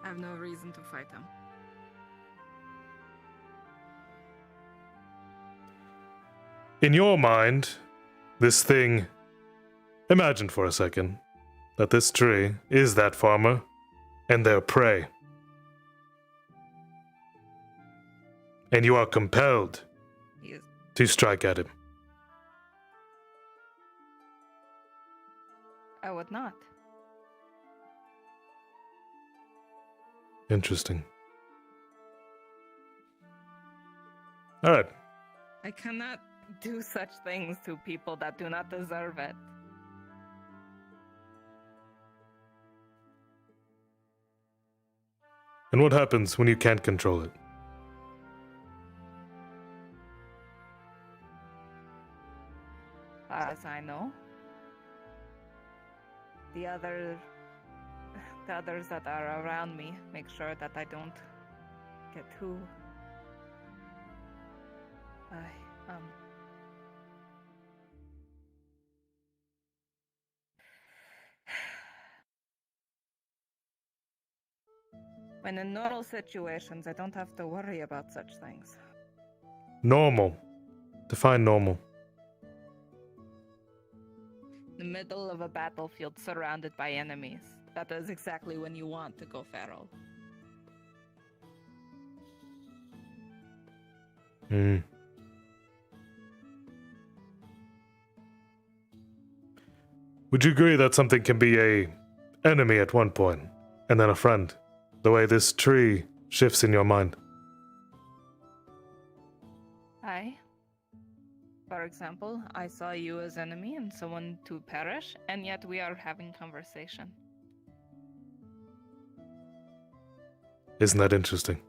I have no reason to fight him. In your mind, this thing, imagine for a second that this tree is that farmer and their prey. And you are compelled to strike at him. I would not. Interesting. All right. I cannot do such things to people that do not deserve it. And what happens when you can't control it? As I know. The others that are around me make sure that I don't get too when in normal situations I don't have to worry about such things. Normal. Define normal. The middle of a battlefield surrounded by enemies. That is exactly when you want to go feral. Would you agree that something can be a enemy at one point and then a friend? The way this tree shifts in your mind. Aye. For example, I saw you as enemy and someone to perish, and yet we are having conversation. Isn't that interesting?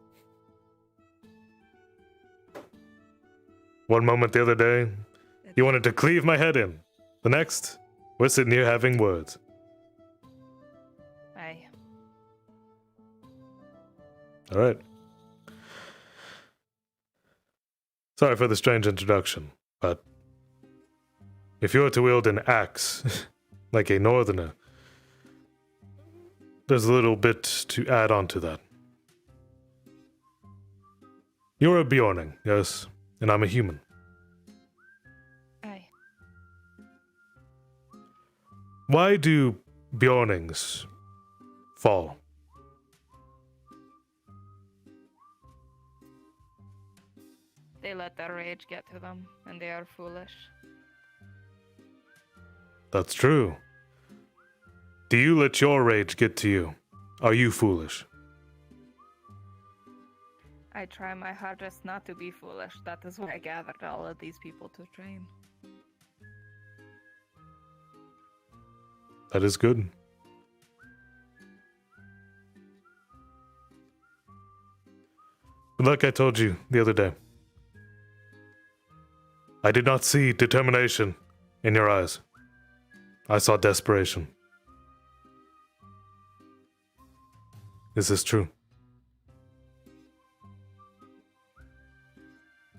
One moment the other day, you wanted to cleave my head in. The next, we're sitting here having words. Aye. All right. Sorry for the strange introduction, but if you were to wield an axe, like a northerner, there's a little bit to add on to that. You're a Bjorning, yes, and I'm a human. Aye. Why do Bjornings fall? They let their rage get to them, and they are foolish. That's true. Do you let your rage get to you? Are you foolish? I try my hardest not to be foolish. That is why I gathered all of these people to train. That is good. But like I told you the other day, I did not see determination in your eyes. I saw desperation. Is this true?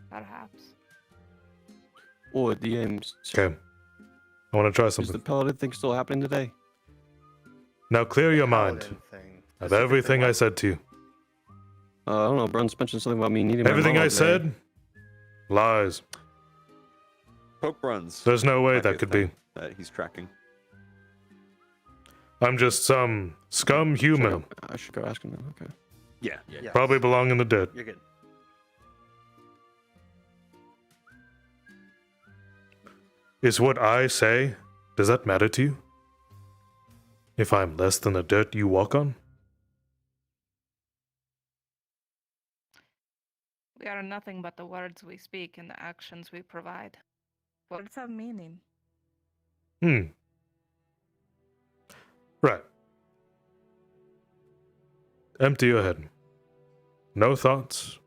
Perhaps. Or DMs. Okay. I want to try Is something. the paladin thing still happening today? Now clear your mind of everything I said to you. I don't know. Brun's mentioned something about me needing Everything my I mom today. said? Lies. Poke runs. There's no way Might that a could thing be. that he's tracking. I'm just some scum human. I should go ask him then. Okay. Yeah. Probably belong in the dirt. You're good. Is what I say, does that matter to you? If I'm less than the dirt you walk on? We are nothing but the words we speak and the actions we provide. Words have meaning. Right. Empty your head. No thoughts.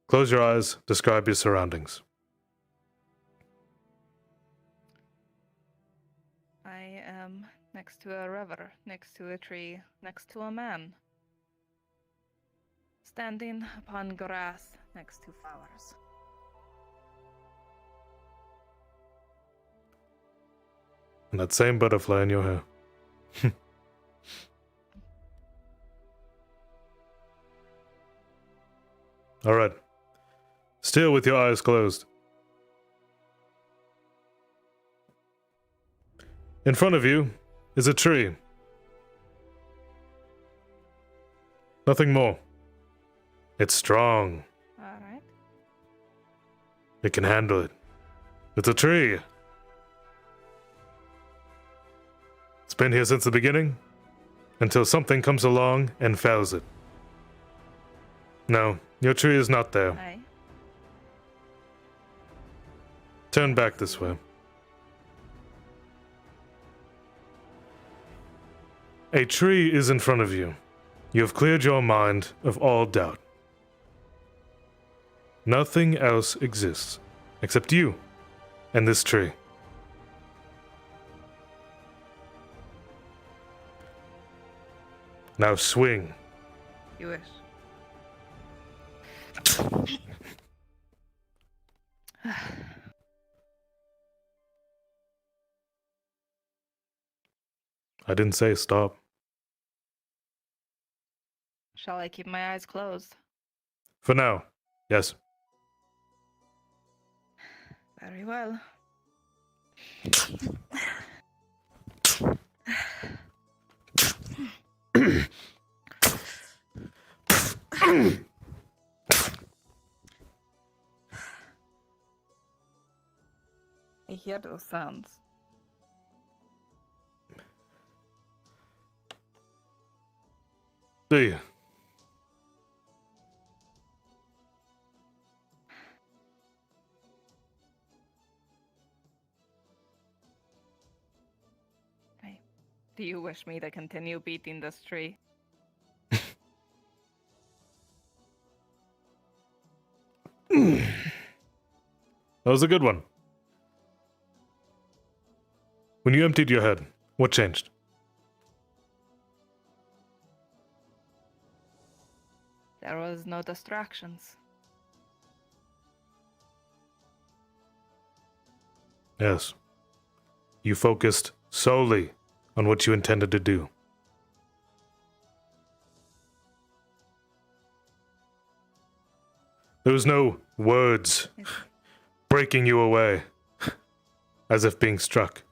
Close your eyes, describe your surroundings. next to a river, next to a tree, next to a man. Standing upon grass next to flowers. And that same butterfly in your hair. Alright. Still with your eyes closed. In front of you is a tree. Nothing more. It's strong. Alright. It can handle it. It's a tree. It's been here since the beginning, until something comes along and fells it. No, your tree is not there. Aye. Turn back this way. A tree is in front of you. You have cleared your mind of all doubt. Nothing else exists except you and this tree. Now swing. You wish. I didn't say stop. Shall I keep my eyes closed? For now, yes. Very well. I hear those sounds. Do you? Do you wish me to continue beating this tree? That was a good one. When you emptied your head, what changed? There was no distractions. Yes. You focused solely on what you intended to do. There was no words breaking you away, as if being struck.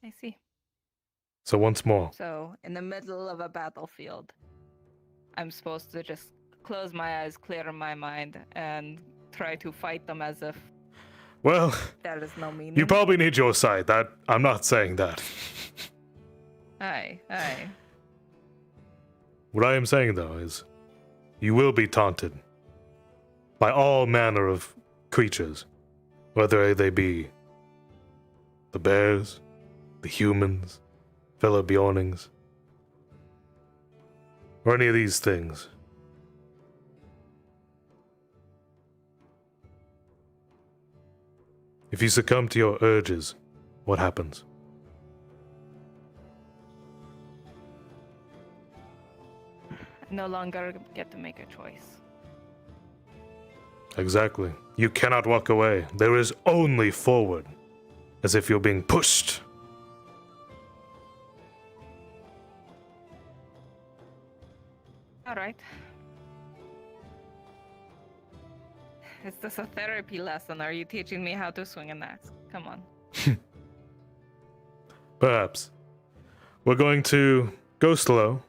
I see. So once more, So, in the middle of a battlefield, I'm supposed to just close my eyes, clear my mind, and try to fight them as if well, there is no meaning. you probably need your sight. That I'm not saying that. Aye, aye. What I am saying, though, is you will be taunted by all manner of creatures, whether they be the bears, the humans, fellow Bjornings, or any of these things. If you succumb to your urges, what happens? I no longer get to make a choice. Exactly. You cannot walk away. There is only forward, as if you're being pushed. All right. Is this a therapy lesson? Are you teaching me how to swing an axe? Come on. Perhaps. We're going to go slow.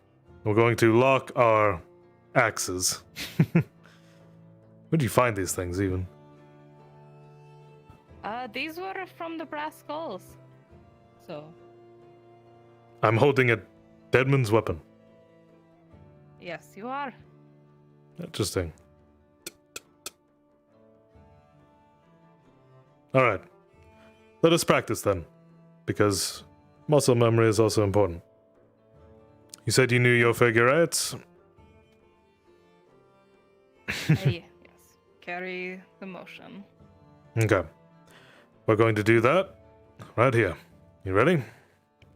We're going to lock our axes. Where'd you find these things, even? These were from the brass skulls. So. I'm holding a deadman's weapon. Yes, you are. Interesting. Alright. Let us practice then. Because muscle memory is also important. You said you knew your figure eights? Hey, carry the motion. Okay. We're going to do that right here. You ready?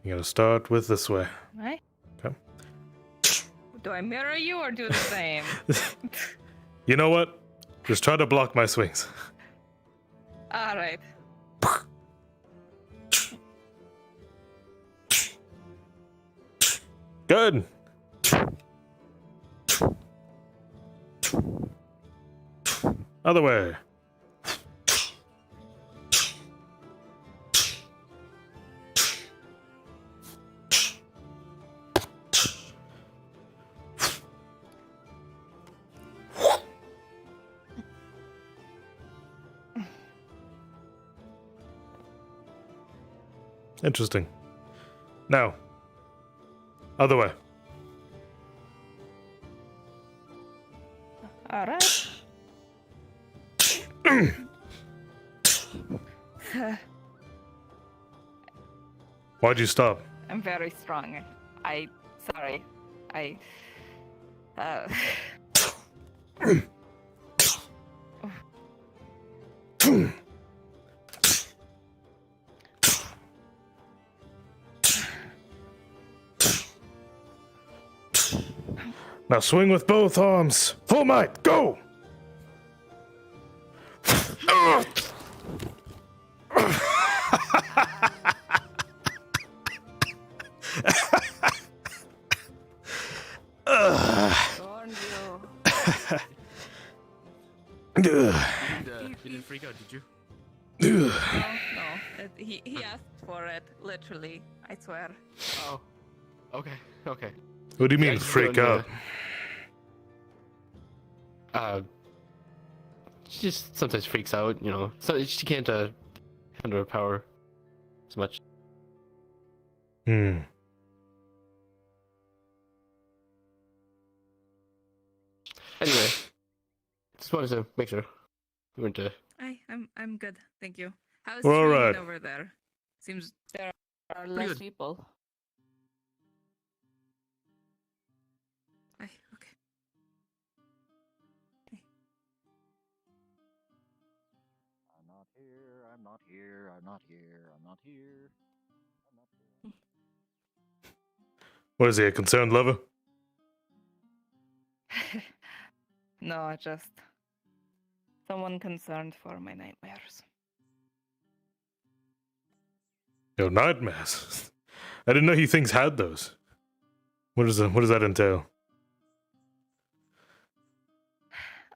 You're gonna start with this way. Right? Okay. Do I mirror you or do the same? You know what? Just try to block my swings. All right. Good. Other way. Interesting. Now, other way. All right. Why'd you stop? I'm very strong. Sorry. Now swing with both arms. Full might, go! You didn't freak out, did you? No. He asked for it, literally. I swear. Oh. Okay. What do you Yeah, mean just freak doing out? She just sometimes freaks out, you know. So she can't handle her power as much. Hmm. Anyway, just wanted to make sure we weren't I'm good, thank you. How's We're all streaming right. over there? Seems there are Pretty less good. people. Okay. I'm not here, I'm not here, I'm not here, I'm not here. What is he, a concerned lover? No, just someone concerned for my nightmares. Yo, nightmares. I didn't know he thinks had those. What does that entail?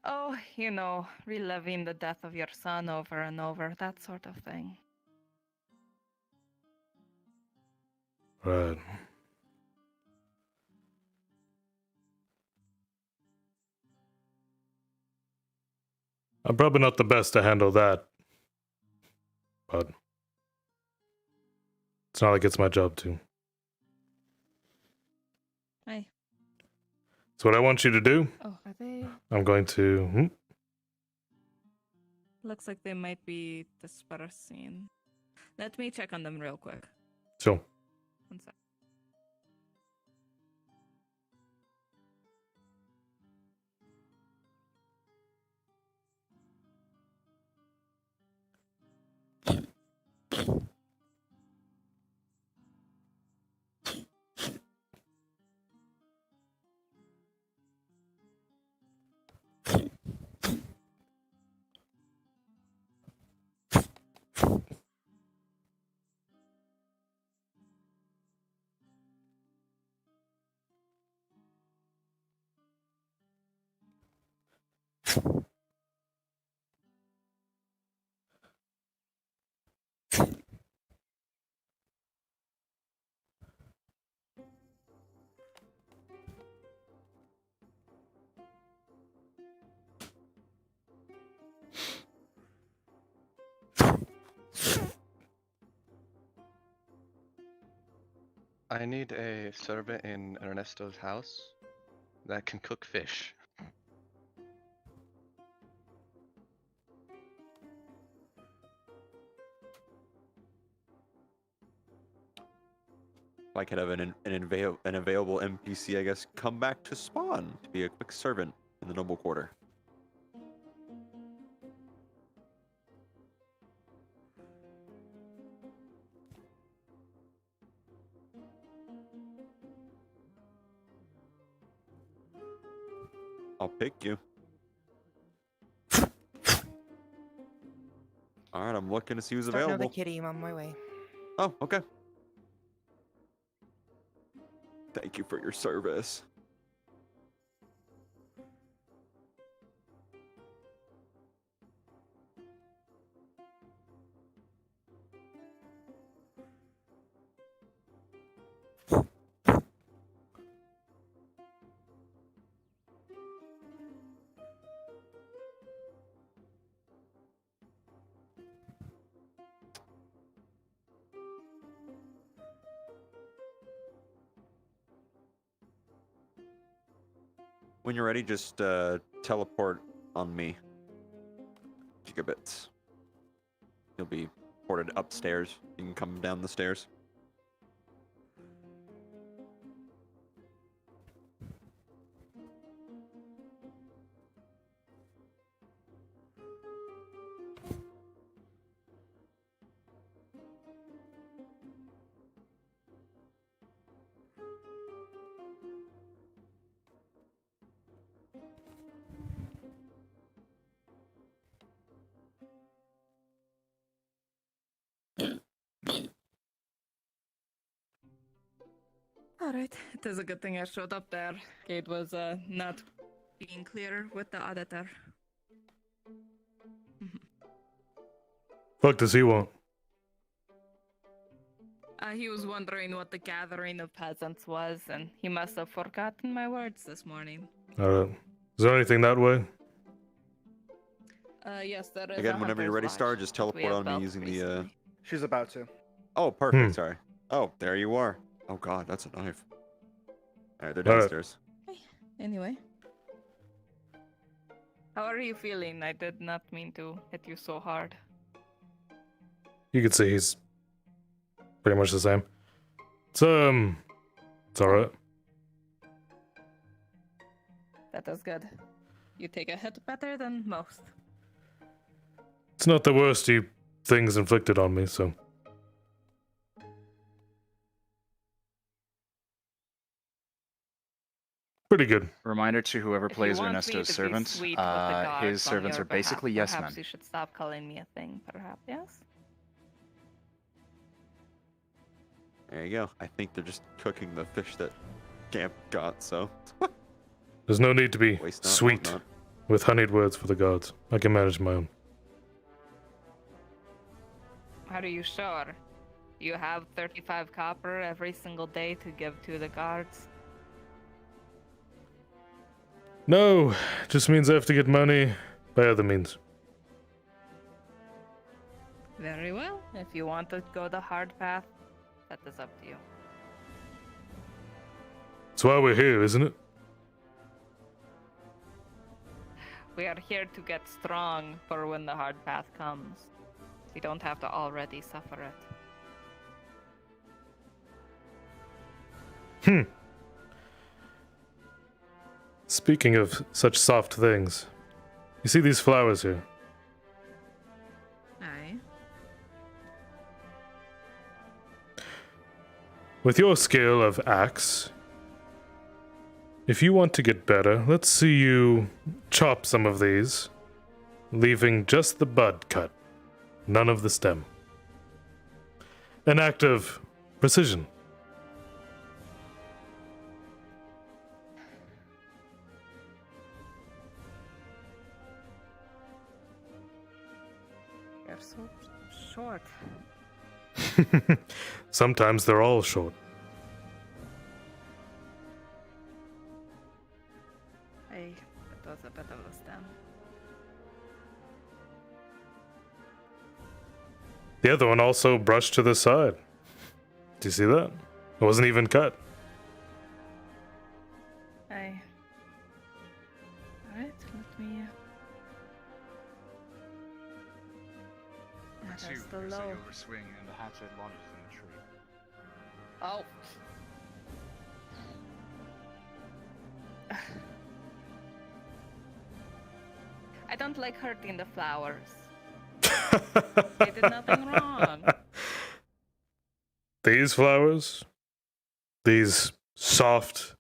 Oh, you know, reliving the death of your son over and over, that sort of thing. Right. I'm probably not the best to handle that. But it's not like it's my job to. Hey. So what I want you to do, Oh, are they? I'm going to... Looks like they might be dispersing. Let me check on them real quick. So, 1 sec. I need a servant in Ernesto's house that can cook fish. If I could have an available NPC, I guess, come back to spawn to be a quick servant in the noble quarter. I'll pick you. All right, I'm looking to see who's Starting available. with a kitty. I'm on my way. Oh, okay. Thank you for your service. When you're ready, just teleport on me. Gigabits. You'll be ported upstairs. You can come down the stairs. Alright, it is a good thing I showed up there. Gate was not being clear with the auditor. Fuck does he want? He was wondering what the gathering of peasants was, and he must have forgotten my words this morning. Alright. Is there anything that way? Yes, there is. Again, whenever you're ready, Star, just teleport on me using the. She's about to. Oh, perfect. Sorry. Oh, there you are. Oh God, that's a knife. All right, they're downstairs. Anyway. How are you feeling? I did not mean to hit you so hard. You can see he's pretty much the same. It's alright. That is good. You take a hit better than most. It's not the worst things inflicted on me, so. Pretty good. Reminder to whoever If plays you want me Ernesto's to be servant, sweet with the guards his on servants your are basically behalf, yes men. perhaps you should stop calling me a thing, perhaps, yes? There you go. I think they're just cooking the fish that Gamp got, so. There's no need to be Waste not, sweet want not. with honeyed words for the gods. I can manage my own. Are you sure? You have 35 copper every single day to give to the guards? No, just means I have to get money by other means. Very well. If you want to go the hard path, that is up to you. That's why we're here, isn't it? We are here to get strong for when the hard path comes. We don't have to already suffer it. Speaking of such soft things, you see these flowers here? Aye. With your skill of axe, if you want to get better, let's see you chop some of these, leaving just the bud cut, none of the stem. An act of precision. You're so short. Sometimes they're all short. Hey, that was a bit of a stem. The other one also brushed to the side. Do you see that? It wasn't even cut. Hey. Alright, let me... Two, That's the there's low. a over swing and the hatchet launches in the tree. Oh. I don't like hurting the flowers. They did nothing wrong. These flowers? These soft,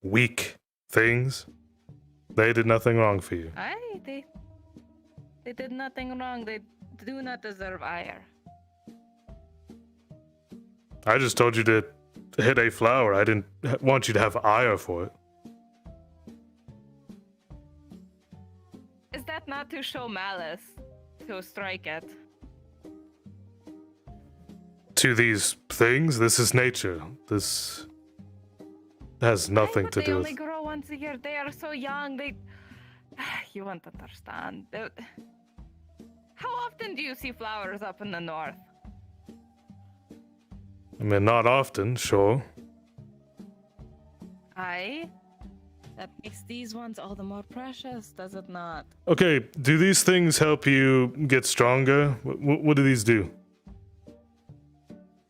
weak things? They did nothing wrong for you. They did nothing wrong. They do not deserve ire. I just told you to hit a flower. I didn't want you to have ire for it. Is that not to show malice? To strike it? To these things, this is nature. This has nothing to They do only with. grow once a year. They are so young. They. You won't understand. How often do you see flowers up in the north? I mean, not often, sure. Aye. That makes these ones all the more precious, does it not? Okay, do these things help you get stronger? What do these do?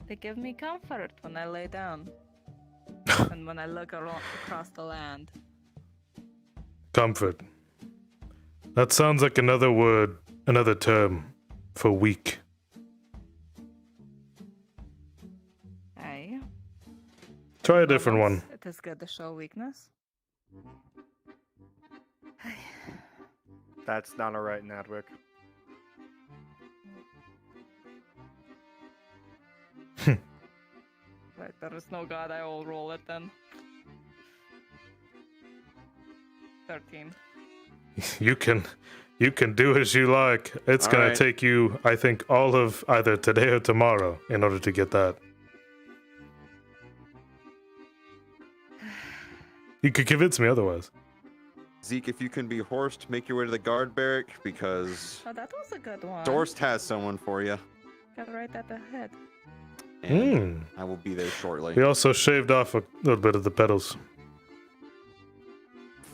They give me comfort when I lay down. And when I look across the land. Comfort. That sounds like another word, another term for weak. Aye. Try a different one. It is good to show weakness. That's not alright, Nadwick. Right, there is no god, I will roll it then. 13. You can do as you like. It's All gonna right. take you, I think, all of either today or tomorrow in order to get that. You could convince me otherwise. Zeke, if you can be horsed, make your way to the guard barrack because Oh, that was a good one. Dorst has someone for you. Got right at the head. And I will be there shortly. We also shaved off a little bit of the petals.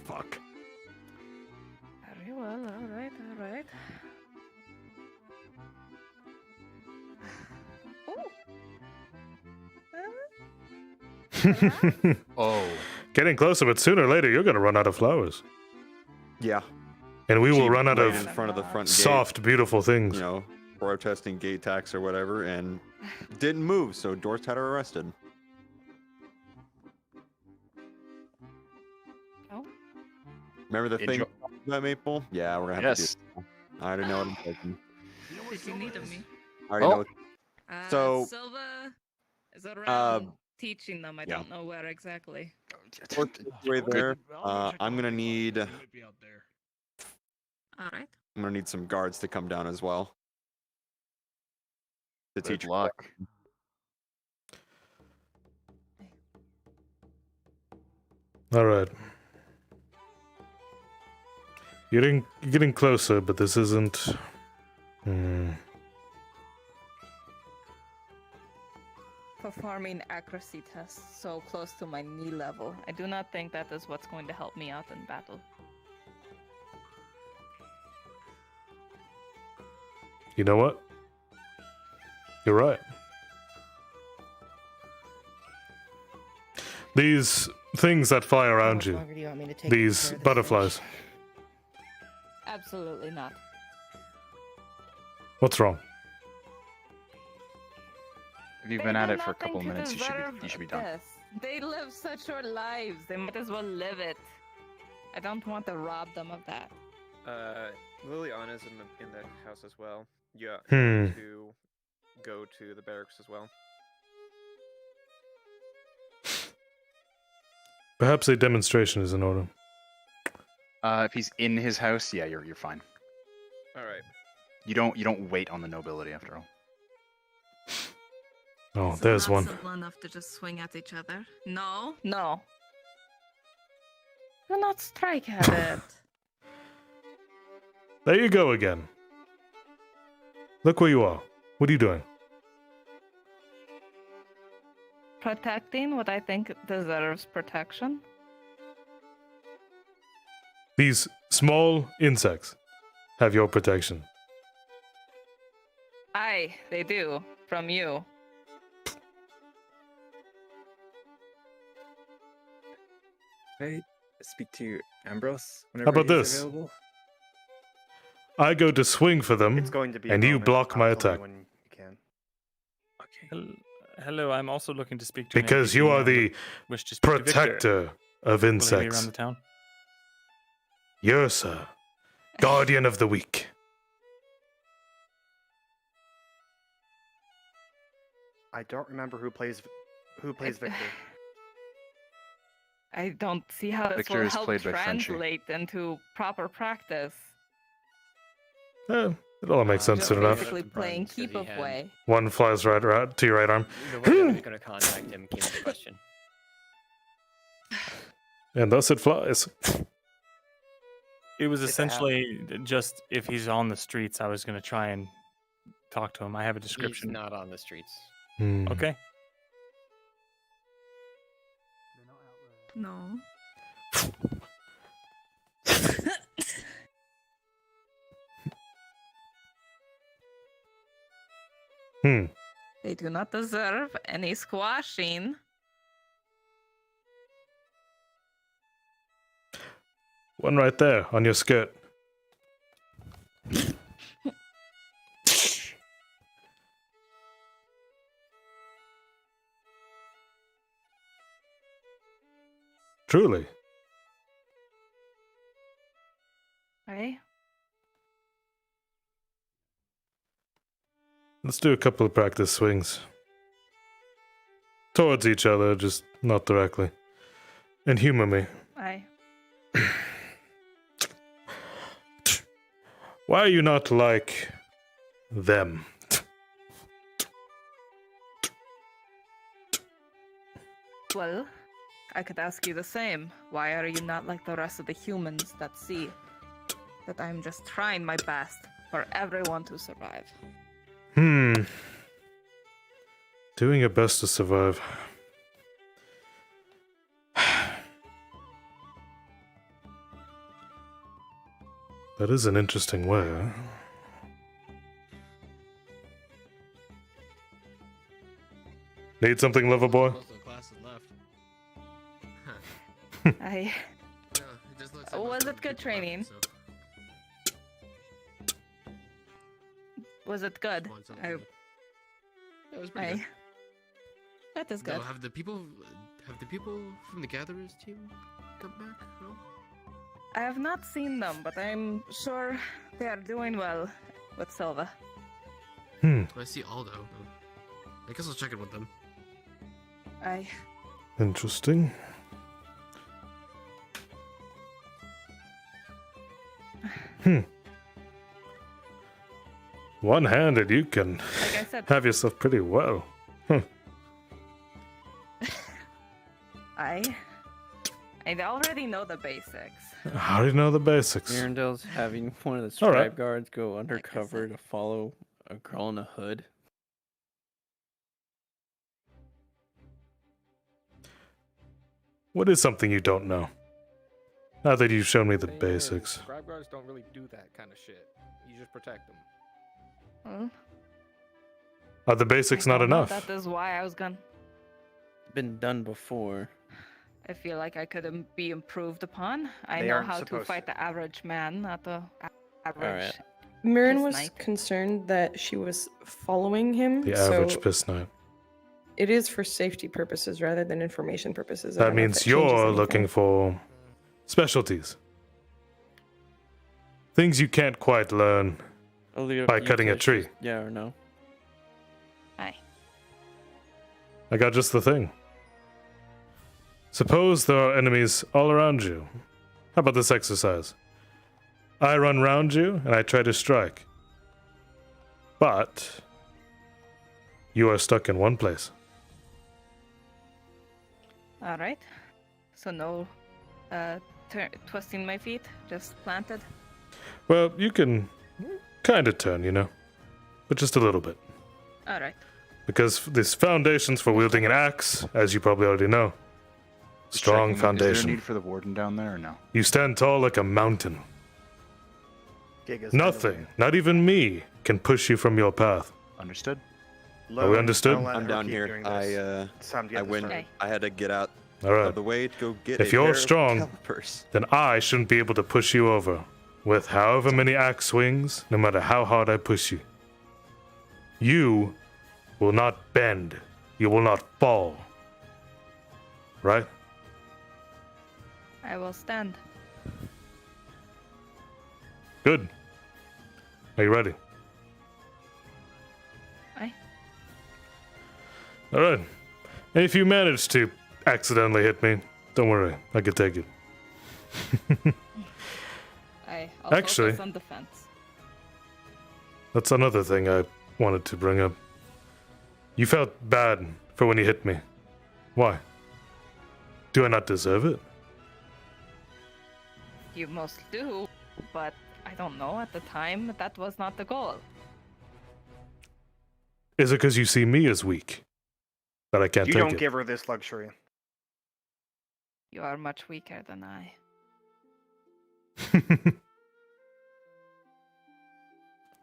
Fuck. Very well, alright, alright. Oh. Getting closer, but sooner or later you're gonna run out of flowers. Yeah. And we will She run out waited of in front of the front gate, soft, beautiful things. you know, protesting gate tax or whatever, and didn't move, so Dorst had her arrested. Oh. Remember the thing Enjoy- about Maple? Yeah, we're gonna have Yes. to do it. I already know what I'm taking. Did you need of me? I already know. So, Silva is around uh, teaching them. I yeah. don't know where exactly. Dorst is right there. I'm gonna need. All right. I'm gonna need some guards to come down as well. To Good teach luck. All right. You're getting closer, but this isn't. Performing accuracy tests so close to my knee level. I do not think that is what's going to help me out in battle. You know what? You're right. These things that fly around you, longer do you want me to take these care of this butterflies. Absolutely not. What's wrong? If you've They been at do it for a couple nothing to minutes, you should be done. deserve this. They live such short lives. They might as well live it. I don't want to rob them of that. Liliana's in the house as well. Yeah. To go to the barracks as well. Perhaps a demonstration is in order. If he's in his house, yeah, you're fine. All right. You don't wait on the nobility after all. Oh, there's one. Simple enough to just swing at each other. No. No. Do not strike at it. There you go again. Look where you are. What are you doing? Protecting what I think deserves protection. These small insects have your protection. Aye, they do. From you. I speak to Ambrose How whenever about he's this? available. I go to swing for them, It's going to be a and you moment, block my Thompson, attack. when you can. Hello, I'm also looking to speak to an Because NPC you are and the wish to speak to Victor. protector of Will he be insects. around the town? Ursa, Guardian of the Weak. I don't remember who plays Victor. I don't see how this Victor will is help played by Frenchie. translate into proper practice. It all makes sense Just soon enough. basically playing keep up way. One flies right to your right arm. The way I was going to contact him came into question. And thus it flies. It was essentially just if he's on the streets, I was going to try and talk to him. I have a description. He's not on the streets. Okay. No. They do not deserve any squashing. One right there on your skirt. Truly. Hey. Let's do a couple of practice swings. Towards each other, just not directly. And humor me. Aye. Why are you not like them? Well, I could ask you the same. Why are you not like the rest of the humans that see that I'm just trying my best for everyone to survive? Doing your best to survive. That is an interesting way, huh? Need something, lover boy? Most of the class is left. I. Was it good training? Was it good? It was pretty good. That is good. No, have the people from the Gatherers team come back? No? I have not seen them, but I'm sure they are doing well with Silva. I see Aldo. I guess I'll check in with them. I. Interesting. One-handed, you can Like I said, have yourself pretty well. I already know the basics. How do you know the basics? Mirandel's having one of the All stripe right. guards go undercover to follow a girl in a hood. What is something you don't know? Now that you've shown me the basics. Scribe guards don't really do that kind of shit. You just protect them. Hmm? Are the basics not enough? That is why I was gone. Been done before. I feel like I could be improved upon. I They know aren't how to supposed fight the average man, not the average. Alright. Mirren piss was knight. concerned that she was following him. The average so piss knight. it is for safety purposes rather than information purposes. I That don't know if means that changes you're anything. looking for specialties. Things you can't quite learn I'll leave it up by to you cutting to a tree. choose Yeah or no. Aye. I got just the thing. Suppose there are enemies all around you. How about this exercise? I run round you and I try to strike. But you are stuck in one place. All right. So no twisting my feet, just planted. Well, you can kind of turn, you know, but just a little bit. All right. Because there's foundations for wielding an axe, as you probably already know. Strong Checking, Is there a foundation. need for the warden down there or no? You stand tall like a mountain. Gigas Nothing, not even me, can push you from your path. Understood. Are we understood? I'm down here. I went. Okay. I had to get out All right. of the way to go get. If a you're pair of strong, calipers. then I shouldn't be able to push you over with however many axe swings, no matter how hard I push you. You will not bend. You will not fall. Right? I will stand. Good. Are you ready? Aye. All right. And if you manage to accidentally hit me, don't worry. I can take it. I'll Actually- focus on defense. That's another thing I wanted to bring up. You felt bad for when you hit me. Why? Do I not deserve it? You most do, but I don't know. At the time, that was not the goal. Is it because you see me as weak that I can't You take don't it? give her this luxury. You are much weaker than I.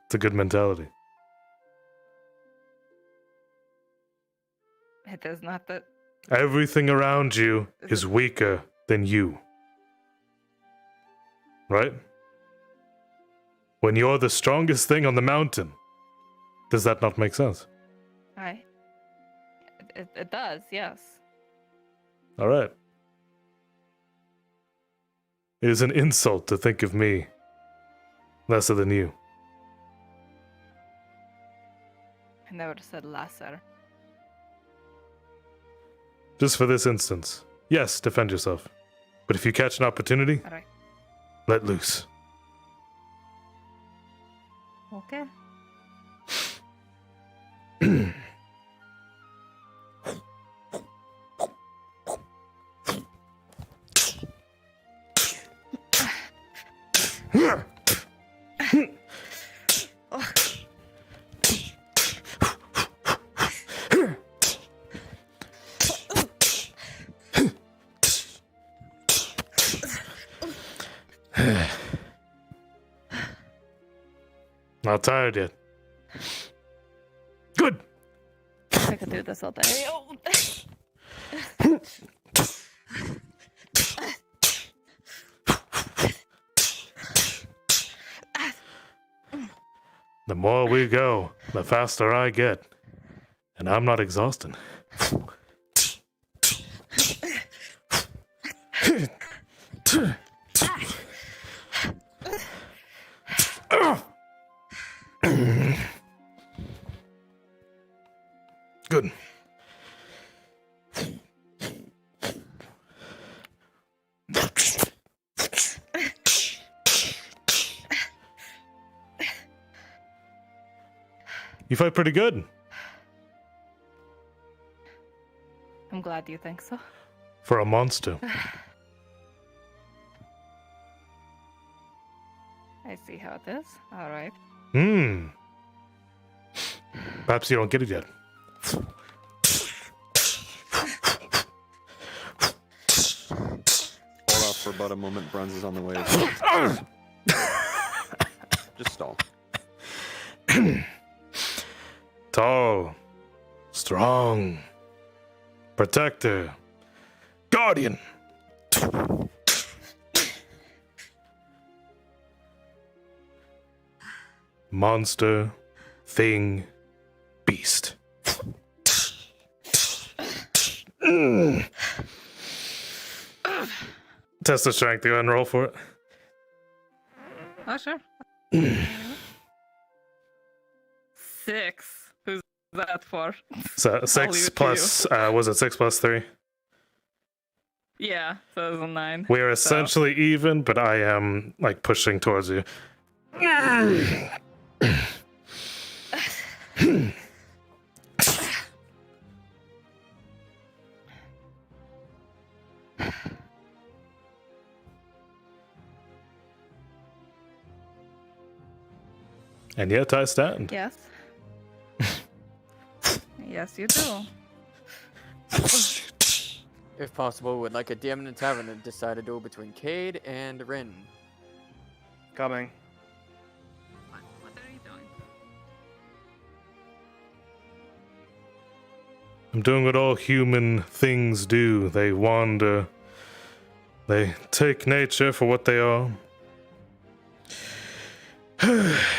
It's a good mentality. It is not that. Everything around you is weaker than you. Right? When you're the strongest thing on the mountain, does that not make sense? It does, yes. All right. It is an insult to think of me lesser than you. I never said lesser. Just for this instance, yes, defend yourself. But if you catch an opportunity, Alright. let loose. Okay. Not tired yet. Good. I could do this all day. The more we go, the faster I get. And I'm not exhausted. Good. You fight pretty good. I'm glad you think so. For a monster. I see how it is. Alright. Perhaps you don't get it yet. Hold off for about a moment. Bruns is on the way. Just stall. Tall, strong, protector, guardian. Monster, thing, beast. Test the strength, go ahead and roll for it. Oh, sure. 6. Who's that for? So I'll leave 6 it to plus, was it 6 plus 3? Yeah, so it was a 9. We are essentially even, but I am like pushing towards you. And yet I stand. Yes. Yes, you do. If possible, would like a DM in a tavern to decide a duel between Cade and Rin. Coming. What are you doing? I'm doing what all human things do. They wander. They take nature for what they are.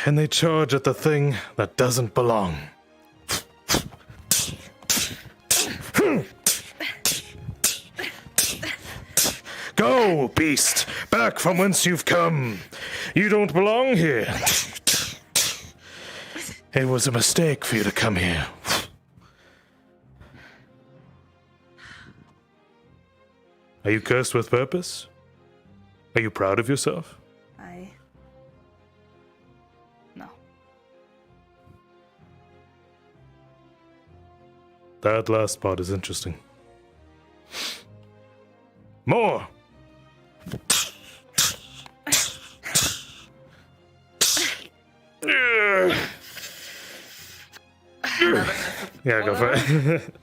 And they charge at the thing that doesn't belong. Go, beast, back from whence you've come. You don't belong here. It was a mistake for you to come here. Are you cursed with purpose? Are you proud of yourself? No. That last part is interesting. More! Yeah, go for it.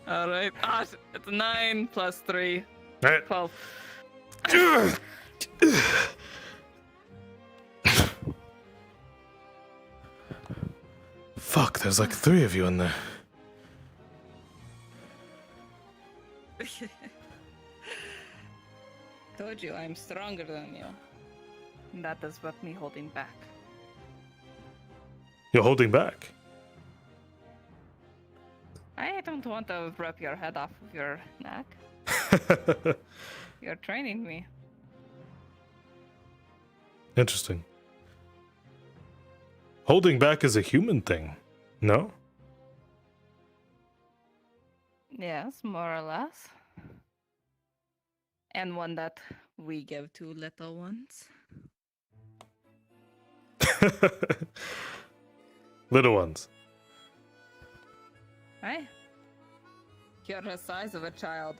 Alright. It's 9 plus 3. Right. 12. Fuck, there's like 3 of you in there. Told you I'm stronger than you. That is what me holding back. You're holding back. I don't want to rip your head off of your neck. You're training me. Interesting. Holding back is a human thing, no? Yes, more or less. And one that we give to little ones. Little ones. Right? You're the size of a child.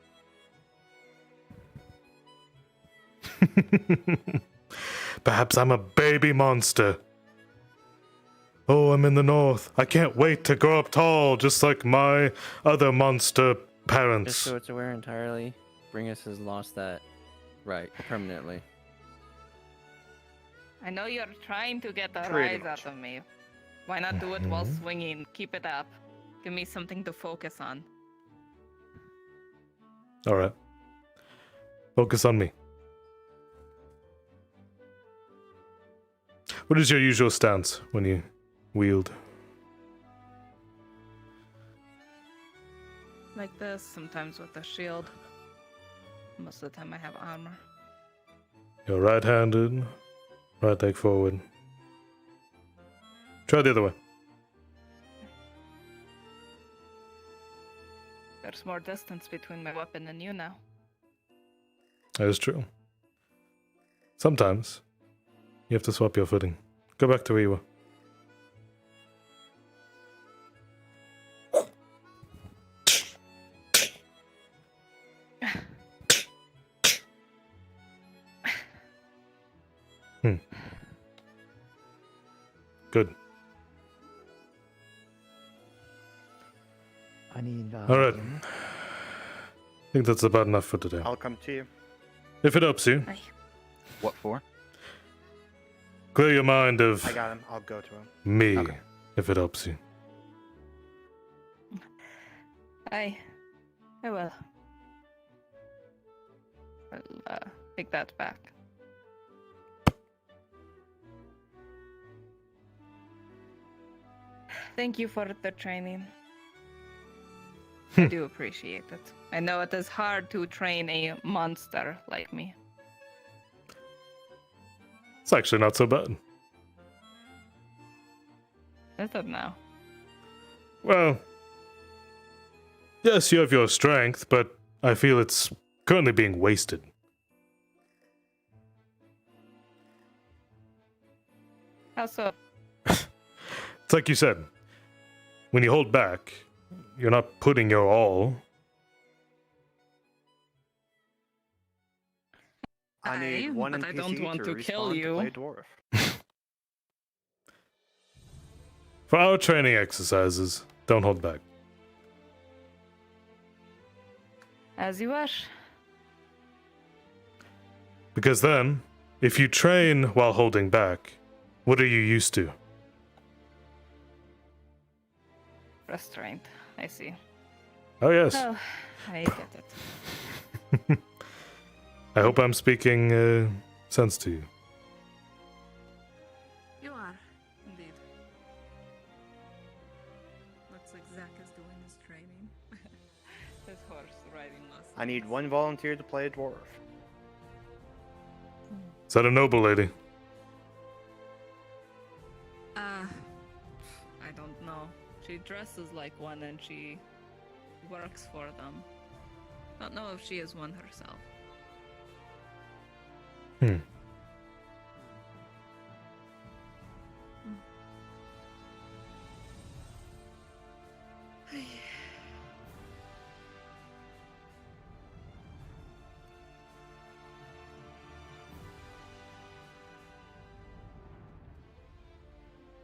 Perhaps I'm a baby monster. Oh, I'm in the north. I can't wait to grow up tall, just like my other monster Just parents. so it's aware entirely, Bringus has lost that right permanently. I know you're trying to get a Pretty rise out of me. Why not do it while swinging? Keep it up. Give me something to focus on. Alright. Focus on me. What is your usual stance when you wield? Like this, sometimes with a shield. Most of the time I have armor. You're right-handed. Right leg forward. Try the other way. There's more distance between my weapon and you now. That is true. Sometimes you have to swap your footing. Go back to where you were. Good. I need. All right. I think that's about enough for today. I'll come to you. If it helps you, What for? clear your mind of I got him. I'll go to him. me. Okay. If it helps you. I will. I'll take that back. Thank you for the training. I do appreciate it. I know it is hard to train a monster like me. It's actually not so bad. Is it now? Well, yes, you have your strength, but I feel it's currently being wasted. How so? It's like you said. When you hold back, you're not putting your all. I need one but NPC I don't want to respawn kill you. play dwarf. For our training exercises, don't hold back. As you wish. Because then, if you train while holding back, what are you used to? Restraint. I see. Oh, yes. Oh, I get it. I hope I'm speaking sense to you. You are, indeed. Looks like Zach is doing his training. His horse riding lessons. I need one volunteer to play a dwarf. Is that a noble lady? She dresses like one and she works for them. Don't know if she is one herself. Hmm.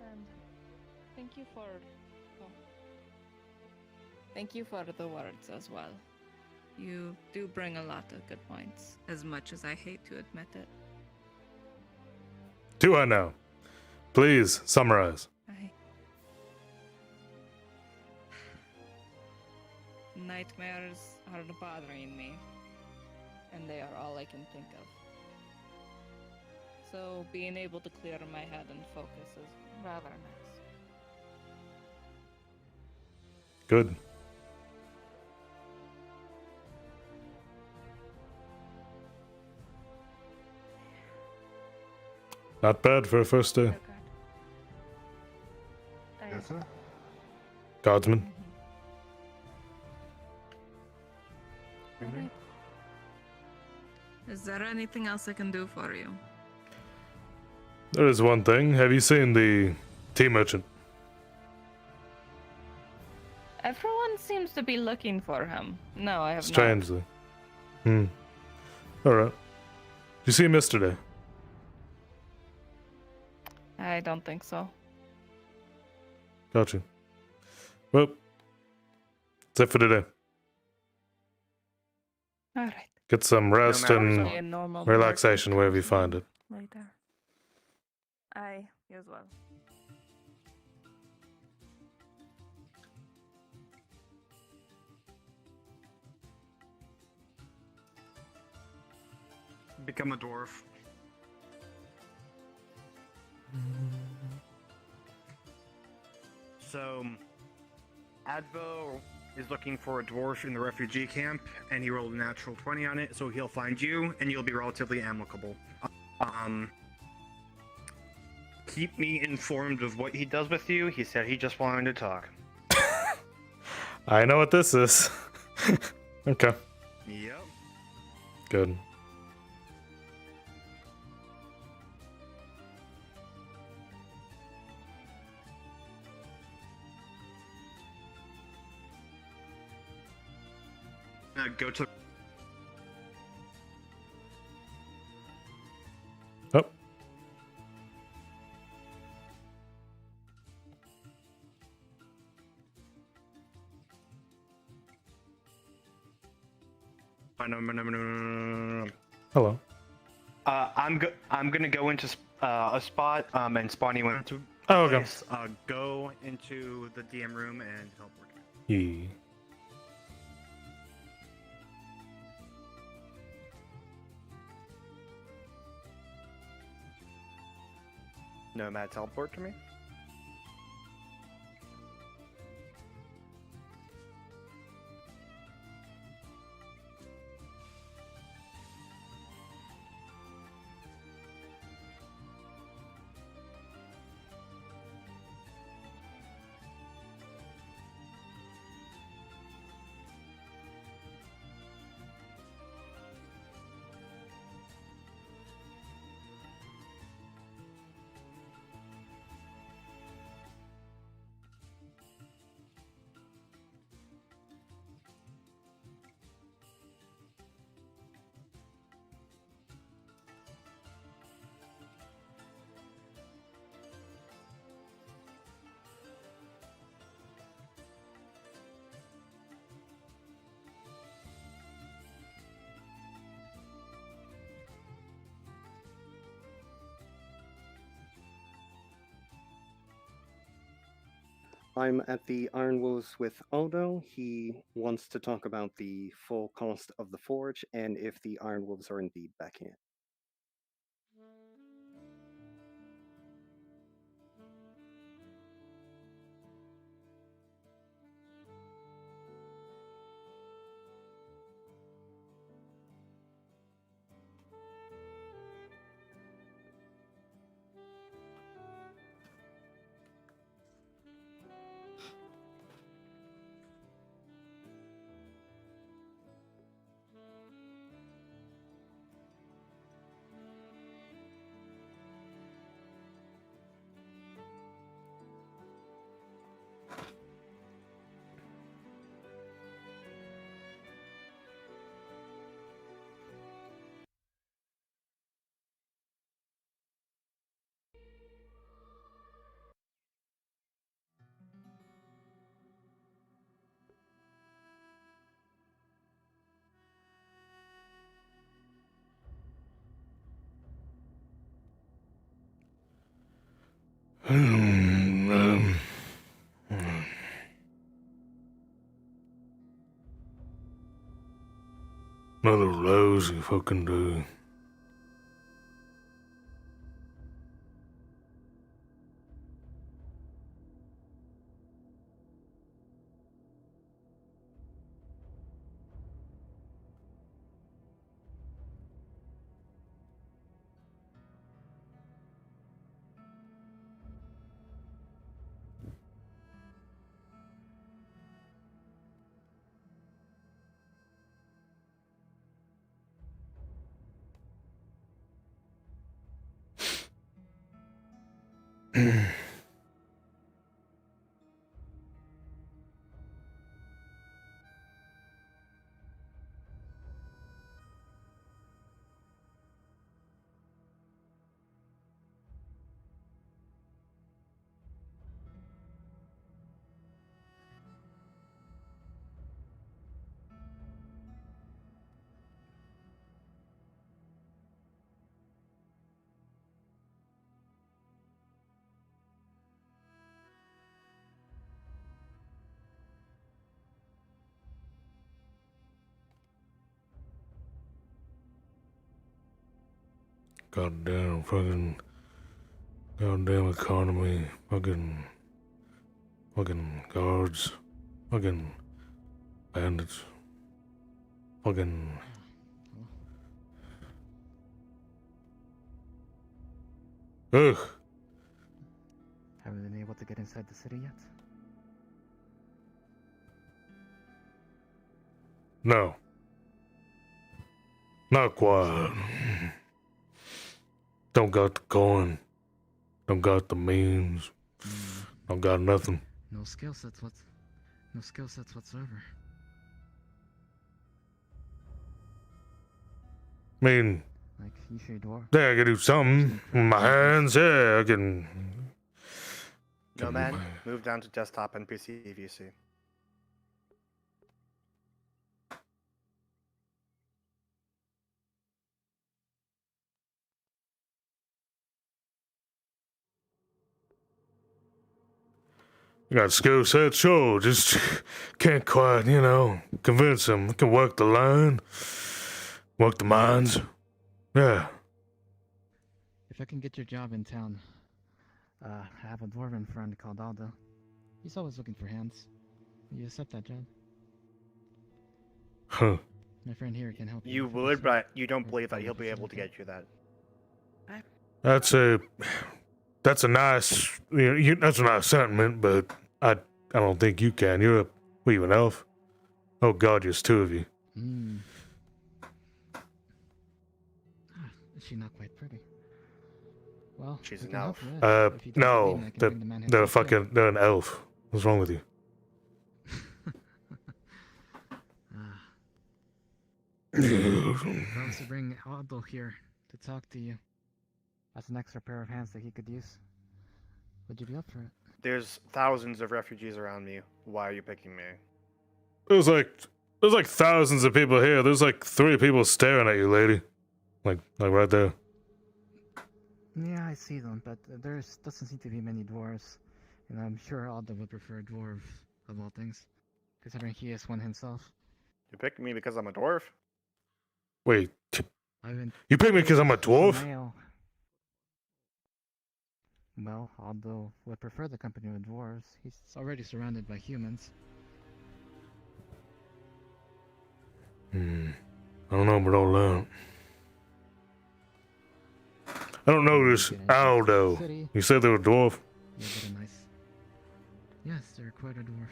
And thank you for thank you for the words as well. You do bring a lot of good points, as much as I hate to admit it. Do I know? Please summarize. Nightmares are bothering me, and they are all I can think of. So being able to clear my head and focus is rather nice. Good. Not bad for a first day. Yes, sir. Guardsman. Alright. Is there anything else I can do for you? There is one thing. Have you seen the tea merchant? Everyone seems to be looking for him. No, I have Strangely. Alright. Did you see him yesterday? not. I don't think so. Gotcha. Well, that's it for today. Alright. Get some rest matter and what. A normal relaxation wherever you find it. Later. You as well. Become a dwarf. So, Advo is looking for a dwarf in the refugee camp, and he rolled a natural 20 on it, so he'll find you, and you'll be relatively amicable. Keep me informed of what he does with you. He said he just wanted to talk. I know what this is. Okay. Yep. Good. Go to. Oh. No. Hello. I'm gonna go into a spot and spawn you into. Oh, okay. Place. Go into the DM room and teleport. Yeah. Nomad teleport to me. I'm at the Iron Wolves with Aldo. He wants to talk about the full cost of the forge and if the Iron Wolves are indeed back in. Another lousy fucking day. Goddamn goddamn economy, fucking guards, fucking bandits, fucking. Ugh. Haven't been able to get inside the city yet? No. Not quite. Don't got the coin. Don't got the means. Don't got nothing. No skill sets whatsoever. I mean, Like, you sure dwarf? yeah, I can do something with my hands. Yeah, I can. No man, move down to desktop NPC VC. I got skill set, sure. Just can't quite, convince them. I can work the line, work the minds. Yeah. If I can get your job in town, I have a dwarven friend called Aldo. He's always looking for hands. You accept that job? Huh. My friend here can help you. You would, but you don't believe that he'll be able to get you that. That's a nice, that's a nice sentiment, but I don't think you can. You're an elf? Oh God, there's two of you. Is she not quite pretty? Well, she's we an can elf. help you out. If you don't No, believe me, I can bring the man they're himself here. they're an elf. What's wrong with you? I was to bring Aldo here to talk to you. That's an extra pair of hands that he could use. Would you be up for it? There's thousands of refugees around me. Why are you picking me? There's like thousands of people here. There's like 3 people staring at you, lady. Like right there. Yeah, I see them, but there doesn't seem to be many dwarves. And I'm sure Aldo would prefer a dwarf of all things, considering he is one himself. You picked me because I'm a dwarf? Wait, you picked me because I'm a dwarf? Male. Well, Aldo would prefer the company of dwarves. He's already surrounded by humans. I don't know about all that. I don't know this Aldo. You said they were a dwarf? Yeah, they're nice. Yes, they're quite a dwarf.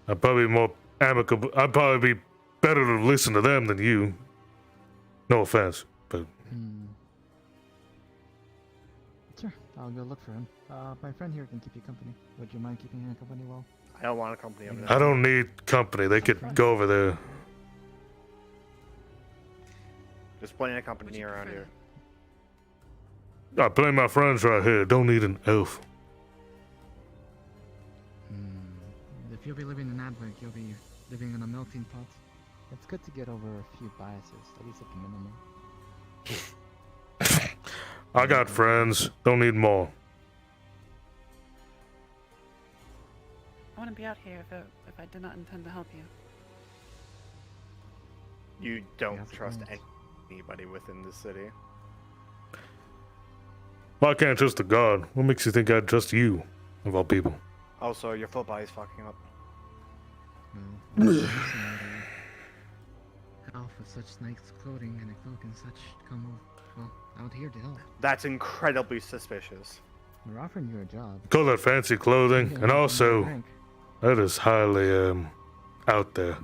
I'd probably be more amicable. I'd probably be better to listen to them than you. No offense, but. Sure, I'll go look for him. My friend here can keep you company. Would you mind keeping him company well? I don't want a company of I don't need company. They could go over there. There's plenty of company around here. I blame my friends right here. Don't need an elf. If you'll be living in Adwick, you'll be living in a melting pot. It's good to get over a few biases, at least at the minimum. I got friends. Don't need more. I wouldn't be out here if I did not intend to help you. You don't Yes, trust right. anybody within the city. Well, I can't trust a god. What makes you think I'd trust you, of all people? Also, your foot body's fucking up. Elf with such nice clothing and a cloak and such come out here to help. That's incredibly suspicious. We're offering you a job. Call that fancy clothing, Yeah, and also, drink. that is highly, out there.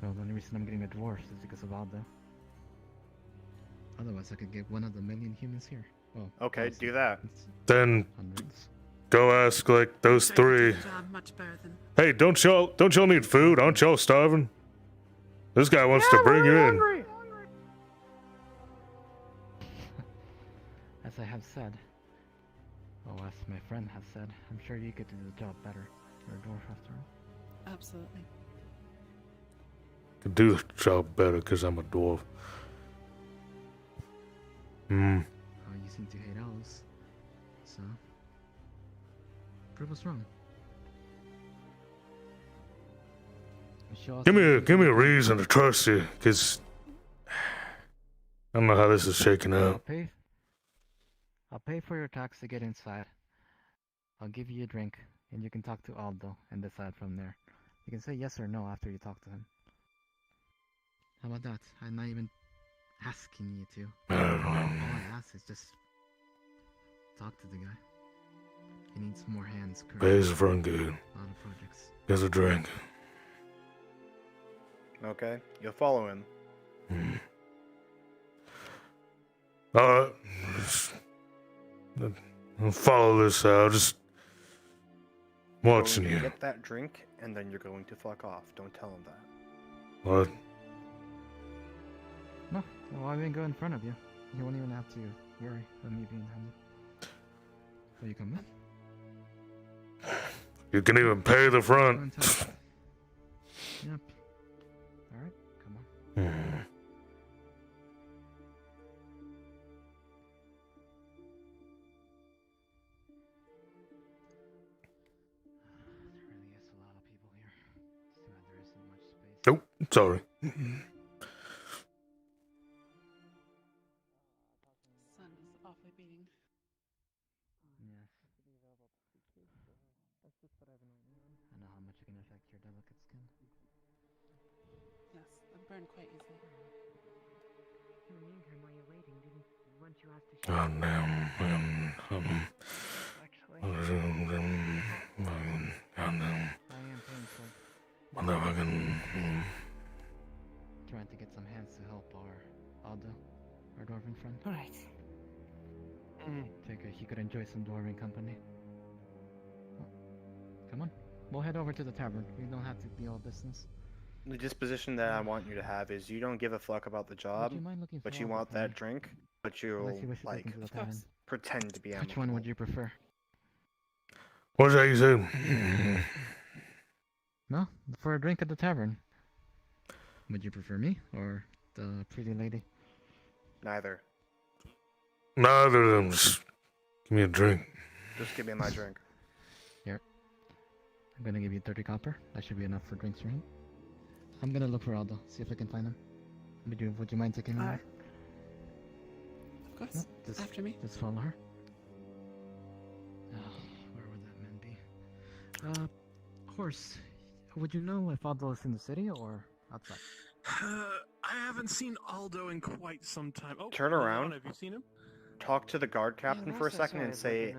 Well, the only reason I'm getting a dwarf is because of Aldo. Otherwise, I could get one of the million humans here. Oh, Okay, honestly, do that. it's Then hundreds. go ask like those I'm trying to three. do the job much better than. Hey, don't y'all need food? Aren't y'all starving? This guy wants to bring you in. As I have said, as my friend has said, I'm sure you could do the job better. You're a dwarf after all. Absolutely. Could do the job better because I'm a dwarf. Oh, you seem to hate elves. So, prove us wrong. Give me a reason to trust you, because I don't know how this is shaking out. I'll pay for your tax to get inside. I'll give you a drink, and you can talk to Aldo and decide from there. You can say yes or no after you talk to him. How about that? I'm not even asking you to. All I ask is just talk to the guy. He needs more hands currently. Pays the front good. A lot of projects. Gets a drink. Okay, you'll follow him. Alright. I'll follow this out. Just watching Going to you. Get that drink, and then you're going to fuck off. Don't tell him that. What? No, well, I didn't go in front of you. You won't even have to worry about me being handy. Will you come with? You can even pay the front. Yep. Alright, come on. There really is a lot of people here. It's too bad there isn't much space. Nope, sorry. Sun is awfully beating. Yes. I know how much it can affect your delicate skin. Yes, I'm burned quite easily. In the meantime, while you're waiting, weren't you asked to Oh, damn. I am painful. Motherfucking. Trying to get some hands to help our Aldo, our dwarven friend. Alright. Figure he could enjoy some dwarven company. Oh, come on, we'll head over to the tavern. We don't have to be all business. The disposition that I want you to have is you don't give a fuck about the job, you mind looking but for you Aldo want for that me? drink, but you'll, Unless you wish to take like, him to the tavern. pretend to be Which one would you prefer? What's that you said? No, for a drink at the tavern. Would you prefer me or the pretty lady? Neither. Neither of them. Just give me a drink. Just give me my drink. Here. I'm gonna give you 30 copper. That should be enough for drinks, right? I'm gonna look for Aldo, see if I can find him. Would you mind taking me there? Of course. No, just, After me. Just follow her. Oh, where would that man be? Horse. Would you know if Aldo is in the city or outside? I haven't seen Aldo in quite some time. Oh, Turn hold on, around. Have you seen him? Talk to the guard captain for a second and say,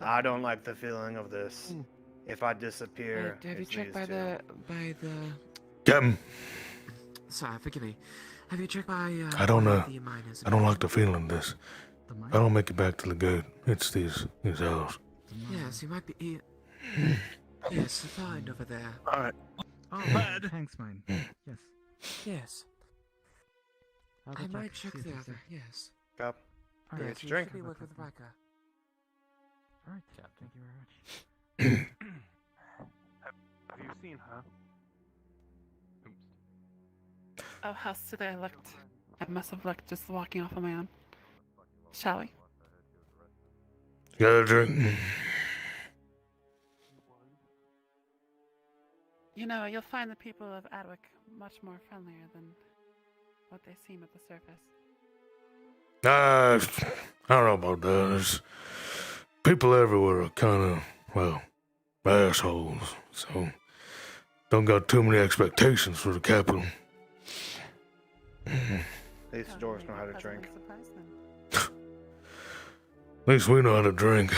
I don't like the feeling of this. If I disappear, Have you it's checked these by two." the Get him. Sorry, forgive me. Have you checked by I don't know. the miners? I don't like the feeling of this. I don't make it back to the good. It's these elves. Yes, you might be. Yes, the far end over there. Alright. Oh, thanks, mine. Yes. Yes. I'll go I check, might check see if the he's other. there. Yes. Go. Alright, Yes, you you drink. should be work with Riker. Alright, thank you very much. Have you seen her? Oh, how silly I looked. I must have looked just walking off on my own. Shall we? Got a drink? You know, you'll find the people of Adwick much more friendlier than what they seem at the surface. I don't know about that. There's people everywhere are kind of, well, assholes. So, don't got too many expectations for the capital. At least the dwarves know how to drink. At least we know how to drink.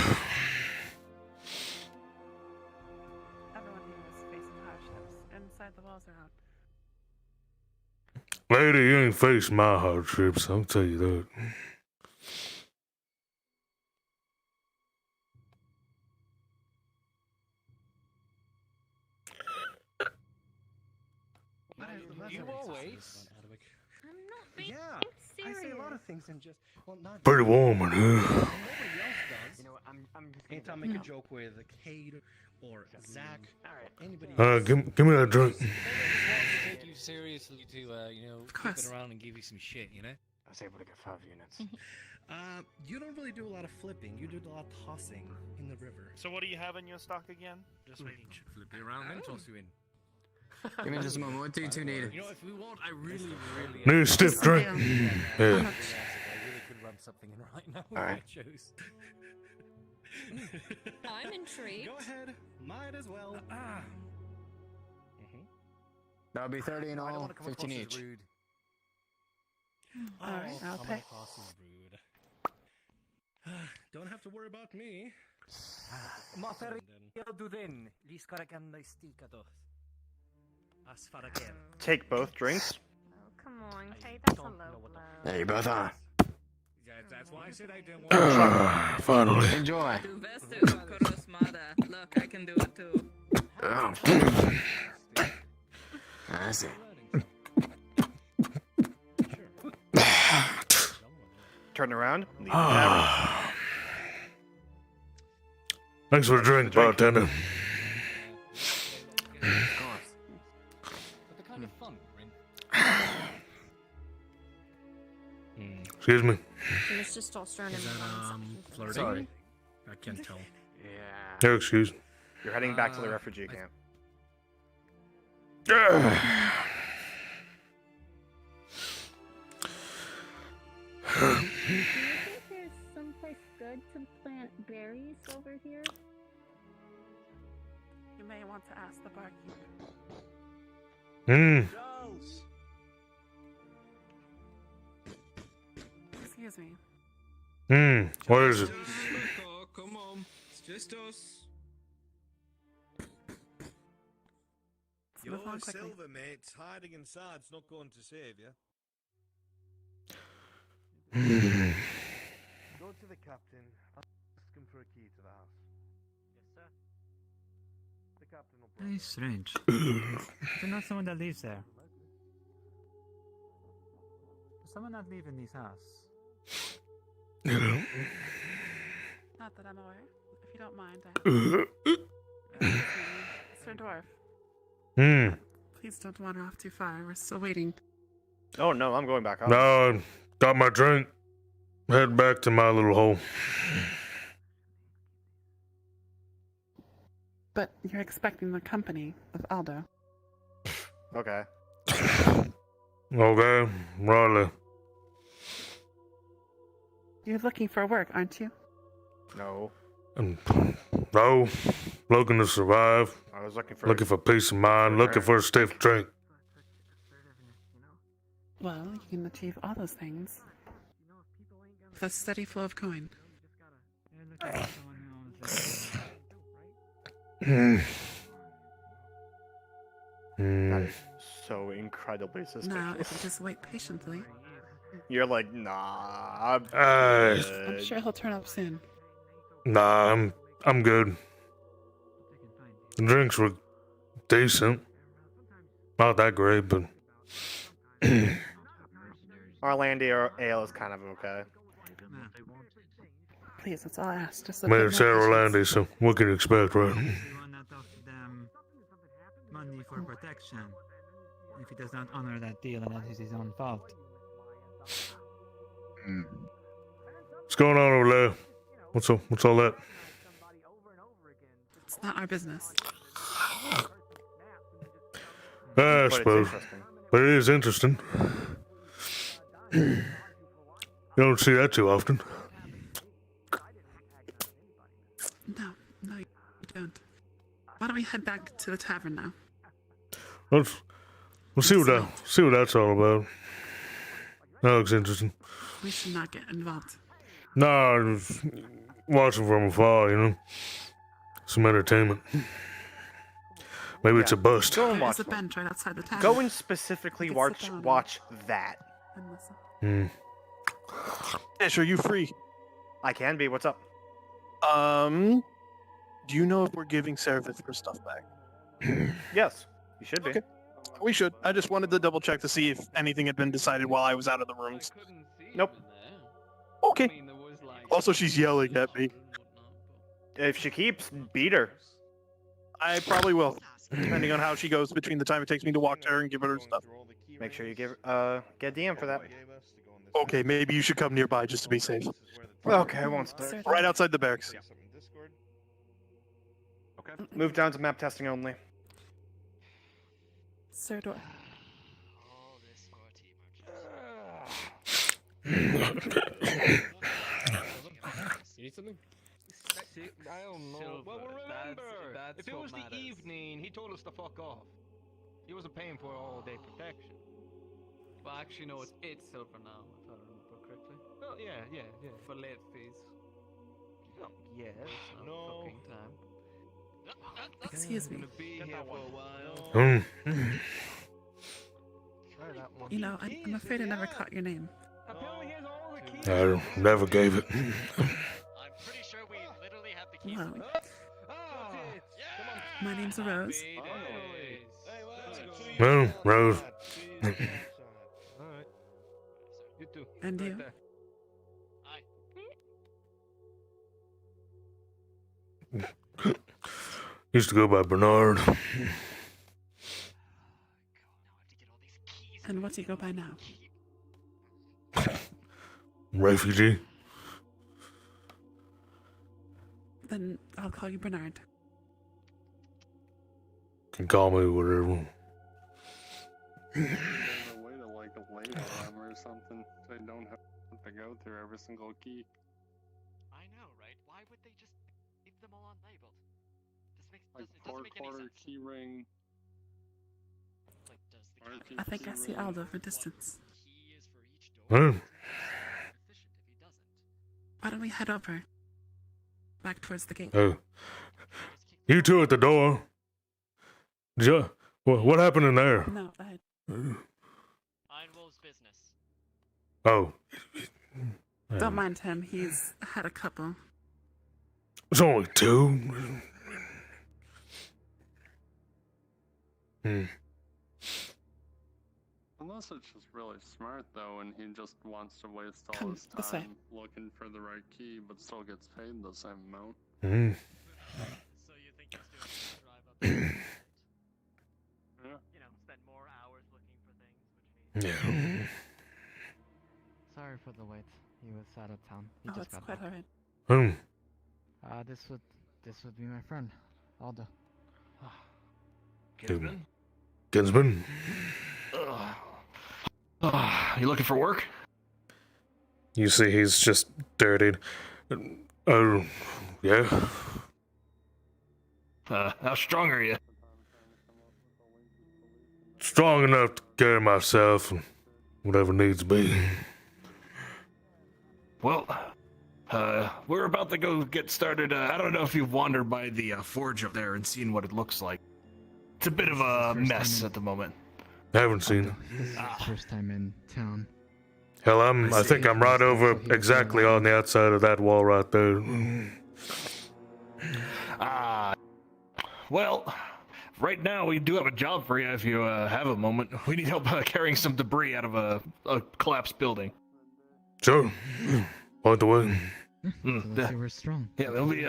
Everyone here is facing hardships, inside the walls or out. Lady, you ain't faced my hardships, I'll tell you that. You always. Yeah, I say a lot of things and just not. Pretty warm in here. Nobody else does. You know, I'm just. Anytime I make a joke with Cade or Zach or anybody. Give me that drink. Take you seriously to keep it around and give you some shit, you know. I was able to get 5 units. You don't really do a lot of flipping. You do a lot of tossing in the river. So what do you have in your stock again? Just waiting. Flip it around and toss you in. Give me just a moment. What do you need? You know, if we want, I really. Need a stiff drink. Yeah. I really could rub something in right now. All right. I chose. I'm intrigued. Go ahead. Might as well. That'll be 30 in all, 15 each. All right, I'll pay. Don't have to worry about me. Take both drinks. Oh, come on, Kate, that's a low blow. There you both are. That's why I said I didn't want Finally. Enjoy. Look, I can do it too. Oh. I see. Turn around. Leave Thanks for the drink, bartender. Excuse me. He was just all stern and flirting? Sorry. I can't tell. No excuse. You're heading back to the refugee camp. Do you think there's someplace good to plant berries over here? You may want to ask the barkeeper. Excuse me. What is it? Oh, come on. It's just us. Your silver mate's hiding inside. It's not going to save you. Go to the captain. Ask him for a key to the house. Yes, sir. The captain will. Very strange. There's not someone that lives there. Does someone not live in this house? Not that I'm aware. If you don't mind, Sir Dwarf. Please don't wander off too far. We're still waiting. Oh no, I'm going back up. No, got my drink. Head back to my little hole. But you're expecting the company of Aldo. Okay. Okay, Riley. You're looking for work, aren't you? No. No, looking to survive. I was looking for peace of mind. Looking for a stiff drink. Well, you can achieve all those things with a steady flow of coin. That is so incredibly suspicious. Now, if you just wait patiently, You're like, nah. I'm sure he'll turn up soon. Nah, I'm good. The drinks were decent. Not that great, but Orlando ale is kind of okay. Please, that's all I ask. Just made it Sarah Landy, so what can you expect, right? Money for protection. If he does not honor that deal, and that is his own fault. What's going on over there? What's all that? It's not our business. I But it's suppose. interesting. But it is interesting. You don't see that too often. No, you don't. Why don't we head back to the tavern now? We'll see what that's all about. That looks interesting. We should not get involved. No, just watching from afar, you know. Some entertainment. Maybe it's a bust. Go and watch There's a them. bench right outside the tavern. Go and specifically You can watch sit down and- watch that. and listen. Hmm. Ish, are you free? I can be. What's up? Do you know if we're giving service for stuff back? Yes, you should be. Okay. We should. I just wanted to double check to see if anything had been decided while I was out of the rooms. Nope. Okay. Also, she's yelling at me. If she keeps, beat her. I probably will, depending on how she goes between the time it takes me to walk to her and give her stuff. Make sure you get DM for that. Okay, maybe you should come nearby just to be safe. Okay, I won't start. Right outside the barracks. Move down to map testing only. Sir Dor. You need something? I don't know. Well, remember, if it was the evening, he told us to fuck off. He wasn't paying for all-day protection. Well, actually, no, it's silver now, if I remember correctly. Oh, yeah. For late fees. Oh, yes. No. Fucking time. Excuse me. Gonna be here for a while. Try that one. You know, I'm afraid I never caught your name. I never gave it. Well, my name's Rose. Well, Rose. You too. And you? Used to go by Bernard. And what do you go by now? Refugee. Then I'll call you Bernard. Can call me whatever. way to like label them or something so they don't have to go through every single key. I know, right? Why would they just leave them all unlabeled? Like doesn't make any quarter sense. key ring. I think I see Aldo from a distance. Huh? Why don't we head over? Back towards the gate. Oh. You two at the door. What happened in there? No, go ahead. Ironwolf's business. Oh. Don't mind him. He's had a couple. It's only two. Unless it's just really smart though, and he just wants to waste all Come his this way. time looking for the right key, but still gets paid the same amount. So you think he's doing a drive up there? Yeah. You know, spend more hours looking for things, which means... Yeah. Sorry for the wait. He was out of town. He Oh, just it's got quite back. alright. This would be my friend, Aldo. Kinsman? You looking for work? You see, he's just dirtied. Oh, yeah. How strong are you? Strong enough to carry myself and whatever needs to be. Well, we're about to go get started. I don't know if you've wandered by the forge up there and seen what it looks like. It's a bit of a mess at the moment. Haven't seen it. This is his first time in town. Hell, I think I'm right over exactly on the outside of that wall right there. Well, right now we do have a job for you if you have a moment. We need help carrying some debris out of a collapsed building. Sure. Point the way. Let's see we're strong. Yeah, there'll be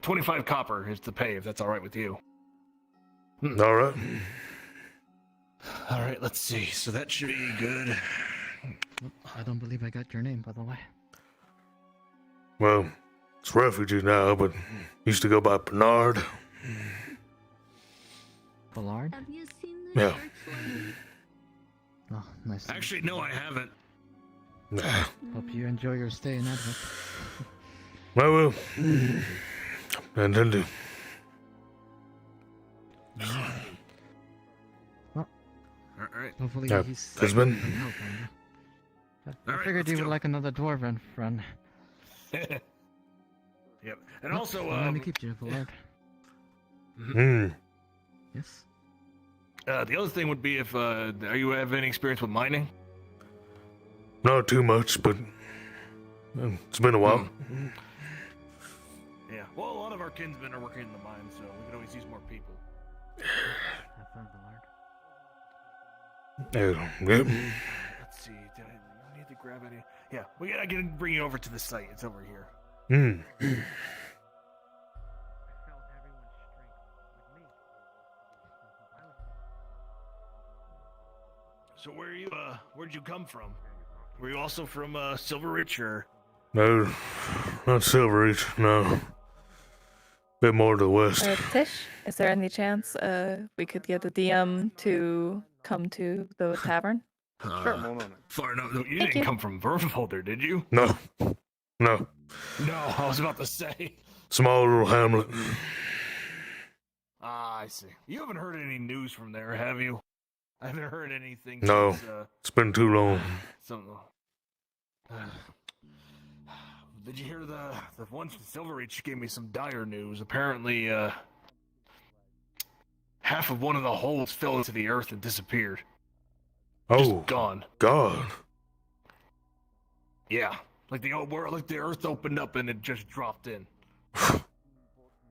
25 copper is the pay if that's all right with you. All right. All right, let's see. So that should be good. I don't believe I got your name, by the way. Well, it's refugee now, but used to go by Bernard. Ballard? Have you seen this Yeah. church lately? Oh, nice. to meet Actually, no, I haven't. you. Hope you enjoy your stay in Edward. I will. I intend to. Well, Alright. hopefully Yeah, he's there's been- some help on you. I Alright, figured let's you would go. like another dwarven friend. Yep. And Well, also, let me keep you, Ballard. Hmm. Yes. the other thing would be if, are you have any experience with mining? Not too much, but it's been a while. Yeah. Well, a lot of our kinsmen are working in the mines, so we could always use more people. Have fun, Ballard. Yep. Let's see. Did I need to grab any? Yeah. I can bring you over to the site. It's over here. Hmm. So where'd you come from? Were you also from, Silver Ridge, or? No, not Silverreach, no. Bit more to the west. Tish, is there any chance we could get the DM to come to the tavern? Sure, one moment. Far enough. You Thank didn't you. come from Verfolder, did you? No. No. No, I was about to say. Small little hamlet. Ah, I see. You haven't heard any news from there, have you? I haven't heard anything No. since, It's been too long. something. Did you hear the one from Silverreach gave me some dire news? Apparently, half of one of the holes fell into the earth and disappeared. Oh, Just gone. God. Yeah, like the earth opened up and it just dropped in.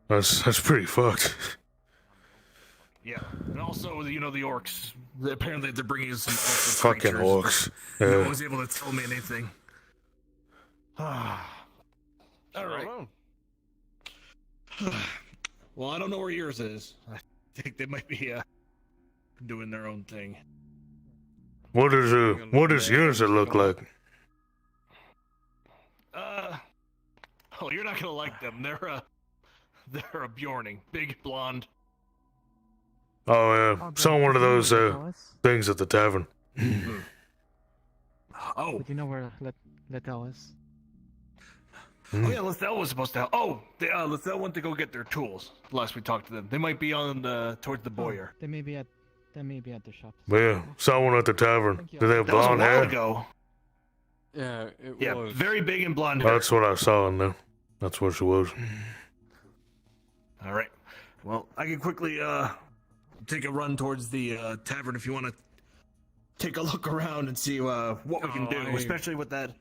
That's pretty fucked. Yeah, and also, the orcs. Apparently, they're bringing us some awesome Fucking creatures, orcs. but No Yeah. one was able to tell me anything. All right. Well, I don't know where yours is. I think they might be doing their own thing. What does yours look like? Oh, you're not gonna like them. They're a Bjorning, big blonde. Oh yeah, saw one of those things at the tavern. Oh. But you know where Littell is? Oh yeah, Lethal was supposed to. Lethal went to go get their tools. Last we talked to them, they might be on towards the Boyer. They may be at the shop. But yeah, saw one at the tavern. Did they have That was a blonde while hair? ago. Yeah, it Yeah, was. very big and blonde hair. That's what I saw in there. That's what she was. All right. Well, I can quickly take a run towards the tavern if you want to take a look around and see what we can do, especially with that.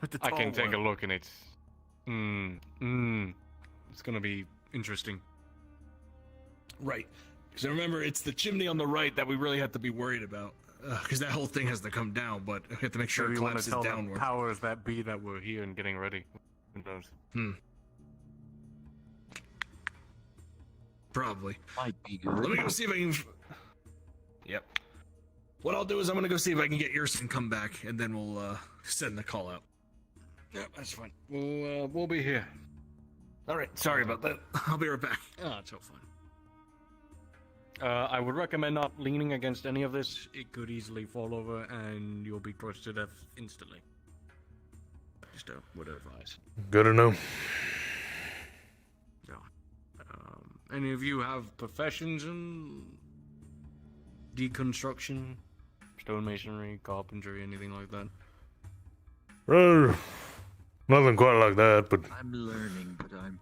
With the I can tall take a one. look and it's it's gonna be interesting. Right. Because remember, it's the chimney on the right that we really have to be worried about. Because that whole thing has to come down, but we have to make sure So it you want to collapses tell the downward. powers that be that we're here and getting ready. Who knows? Probably. Might be good. Let me go see if I can. Yep. What I'll do is I'm gonna go see if I can get yours and come back, and then we'll send the call out. Yep, that's fine. We'll be here. All right. Sorry about that. I'll be right back. Oh, it's all fine. I would recommend not leaning against any of this. It could easily fall over and you'll be crushed to death instantly. Just would advise. Good to know. Yeah. Any of you have professions in deconstruction, stonemasonry, carpentry, anything like that? Nothing quite like that, but I'm learning, but I'm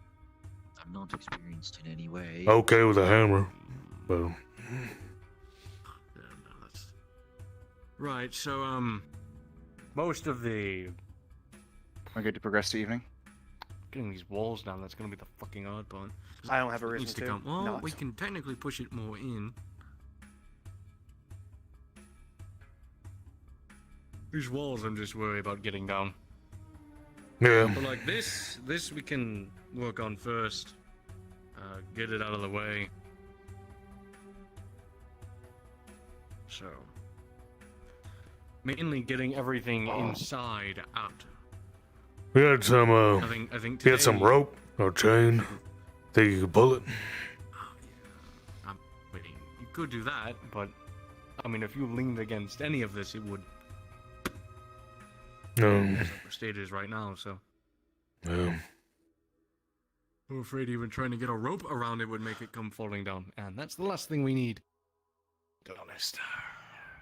not experienced in any way. okay with a hammer. But Right, so, most of the... Am I good to progress to evening? Getting these walls down, that's gonna be the fucking hard part. I don't have a It reason needs to come. Well, not. we can technically push it more in. These walls, I'm just worried about getting down. yeah, But like this we can work on first. Get it out of the way. So, mainly getting everything inside out. We had some, I think we had some today- rope or chain. Think you could pull it? Wait, you could do that, but I mean, if you leaned against any of this, it would. No. That's what the state is right now, so. Yeah. I'm afraid even trying to get a rope around it would make it come falling down, and that's the last thing we need. To be honest.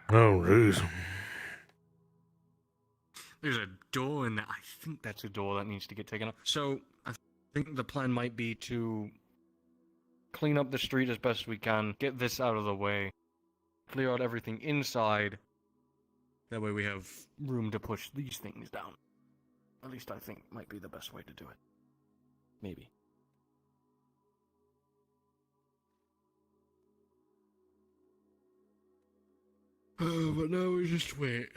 Oh, jeez. There's a door in there. I think that's a door that needs to get taken up. So, I think the plan might be to clean up the street as best we can, get this out of the way, clear out everything inside. That way we have room to push these things down. At least I think might be the best way to do it. Maybe. But now we just wait.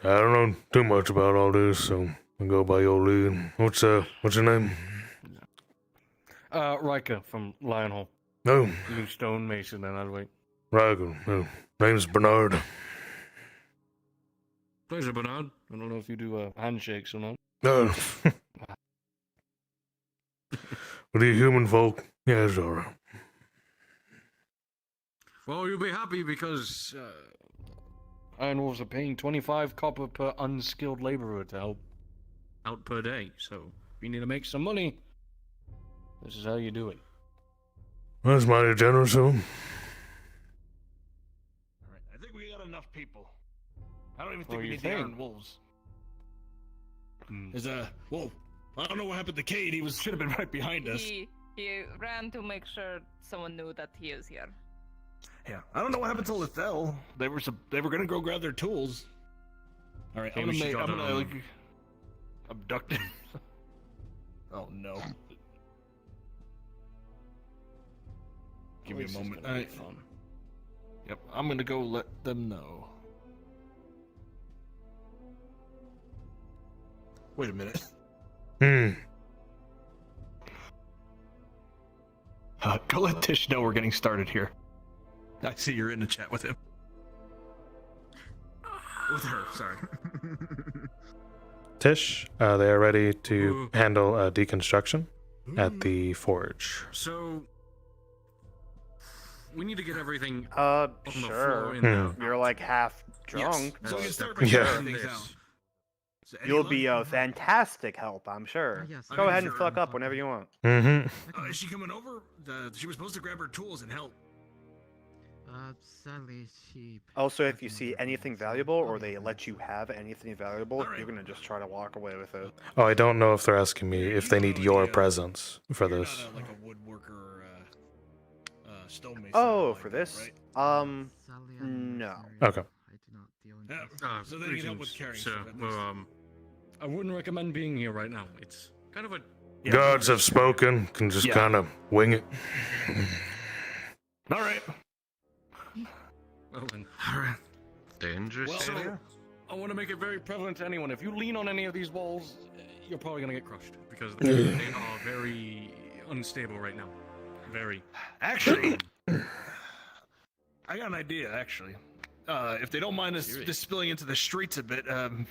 I don't know too much about all this, so I'll go by your lead. What's your name? Rika from Lionhole. No. New stonemason, and I'll wait. Riker. No. Name's Bernard. Pleasure, Bernard. I don't know if you do handshakes or not. No. With you human folk, yeah, it's alright. Well, you'll be happy because Iron Wolves are paying 25 copper per unskilled laborer to help out per day. So if you need to make some money, this is how you do it. That's mighty generous of him. Alright, I think we got enough people. I don't even What think do we you need the think? Iron Wolves. Whoa. I don't know what happened to Cade. He should have been right behind us. He ran to make sure someone knew that he is here. Yeah, I don't know what happened to Lethel. They were gonna go grab their tools. All right, Hey, I'm we should gonna go like down. abduct him. Oh no. Give me a This is moment. gonna be fun. Yep, I'm gonna go let them know. Wait a minute. Go let Tish know we're getting started here. I see you're in the chat with him. With her, sorry. Tish, they are ready to handle deconstruction at the forge. So we need to get everything on the floor Sure. in there. You're like half drunk. So we can start Yeah. breaking things out. You'll be a fantastic help, I'm sure. yes. Go ahead and fuck up whenever you want. Mm-hmm. Is she coming over? She was supposed to grab her tools and help. Sadly, she. Also, if you see anything valuable or they let you have anything valuable, you're gonna just try to walk away with it. Oh, I don't know if they're asking me if they need your presence for this. Like a woodworker or stonemason. Oh, for this? No. Okay. So they need help with carrying So, stuff, at well, I wouldn't recommend being here right now. It's kind of a Gods have spoken. Can just kind of wing it. All right. well then. Dangerous Well, so area? I want to make it very prevalent to anyone. If you lean on any of these walls, you're probably gonna get crushed because they are very unstable right now. Very. Actually, I got an idea. Actually, if they don't mind us just spilling into the streets a bit,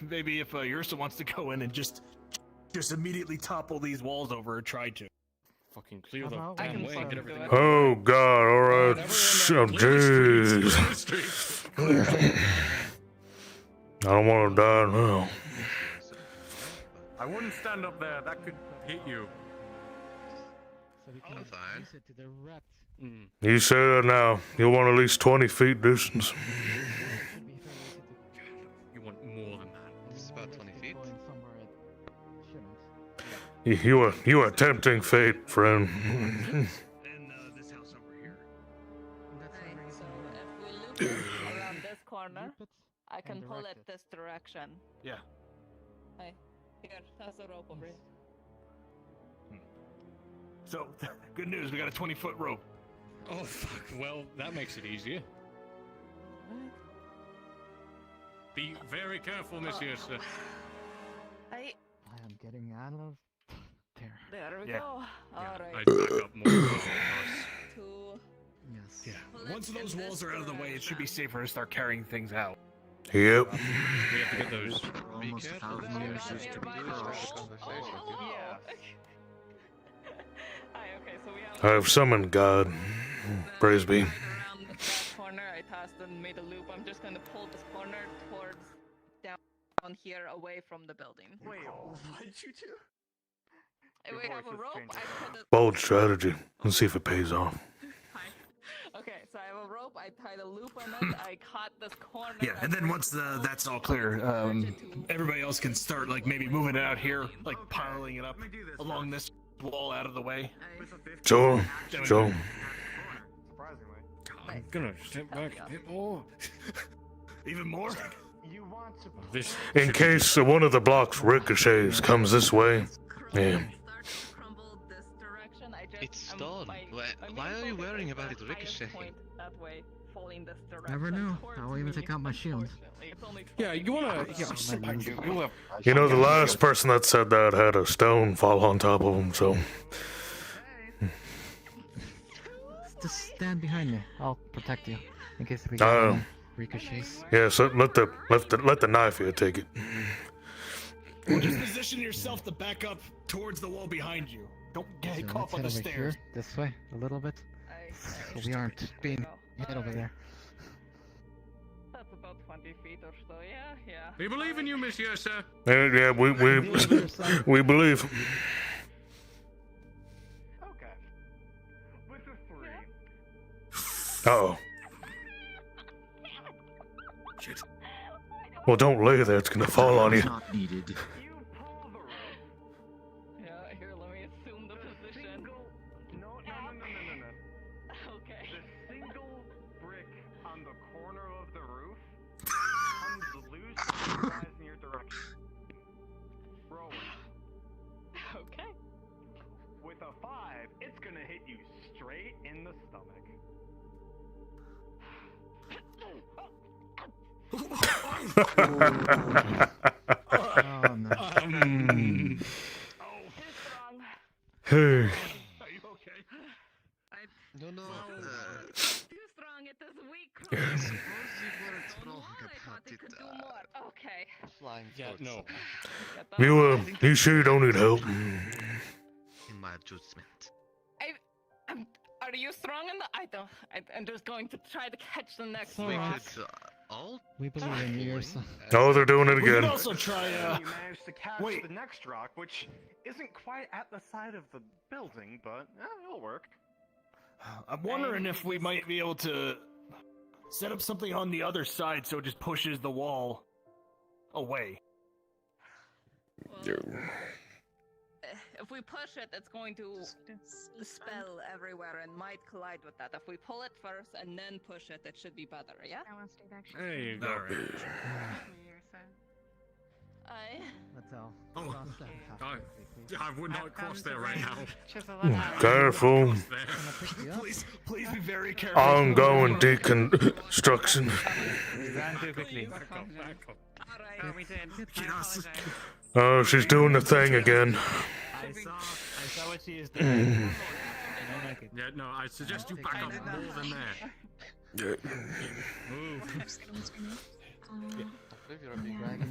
maybe if Ursa wants to go in and just immediately topple these walls over or try to. Fucking clear the I can damn way and get fucking do everything. it. Oh God! All right. Oh jeez. I don't want to die now. I wouldn't stand up there. That could hit you. So we can fine. use it to direct. You say that now. You'll want at least 20 feet distance. You want more than that. It's about 20 feet. Going somewhere it shouldn't. You are tempting fate, friend. And this house over here. So if we loop around this corner, I can pull it this direction. Yeah. Hey, here, that's a rope over here. So, good news. We got a 20-foot rope. Oh fuck. Well, that makes it easier. Be very careful, monsieur. Sir. I am getting out of there. There we Yeah. go. All right. I'd back up more. Two. Yes. Yeah. Well, Once let's those get walls this are out of the way, it should be direction. safer to start carrying things out. Yep. We have to get those almost 1,000 years just to crush. Okay, so we have I have summoned God. Praise be. around that corner. I tossed and made a loop. I'm just gonna pull this corner towards down here, away from the building. Wait, what'd you do? We have a rope. I put it. Bold strategy. Let's see if it pays off. Okay, so I have a rope. I tied a loop on it. I caught this corner. Yeah, and then once that's all clear, everybody else can start like maybe moving it out here, like piling it up along this wall out of the way. Sure, sure. I'm gonna step back a bit more. Even more? You want to This In case one of the blocks ricochets comes this way. Yeah. It's stone. Why are you worrying about it ricochet? Never know. I'll even take out my shield. Yeah, you wanna. Yeah, you have. You know, the last person that said that had a stone fall on top of him, so. Just stand behind me. I'll protect you in case we get any ricochets. Yeah, so let the knife here take it. Well, just position yourself to back up towards the wall behind you. Don't get So caught let's on head the over stairs. here, this way, a little bit. So we aren't being hit over there. That's about 20 feet or so. Yeah. We believe in you, Monsieur, sir. Yeah, we believe. Okay. With a 3. Uh-oh. Shit. Well, don't lay there. It's gonna fall on you. Not needed. Yeah, here, let me assume the position. No. Okay. The single brick on the corner of the roof comes loose and flies in your direction. Roll it. Okay. With a 5, it's gonna hit you straight in the stomach. Oh no. Hey. Are you okay? No. Too strong. It is weak. Suppose you weren't wrong about it. Okay. Flying Yeah, no. You sure you don't need help? In my judgment. Are you strong in the? I'm just going to try to catch the next We rock. could all. We believe in you, son. Oh, they're doing it We can again. also try. You managed to catch the next rock, which isn't quite at the side of the building, but it'll work. I'm wondering if we might be able to set up something on the other side so it just pushes the wall away. If we push it, it's going to spell everywhere and might collide with that. If we pull it first and then push it, it should be better, yeah? There you go. Let's all. I would not cross there right now. Careful. Please be very careful. Ongoing deconstruction. Ran too quickly. Oh, we did. I apologize. Oh, she's doing the thing again. I saw what she is doing. I don't like it. Yeah, no, I suggest you back up more than that.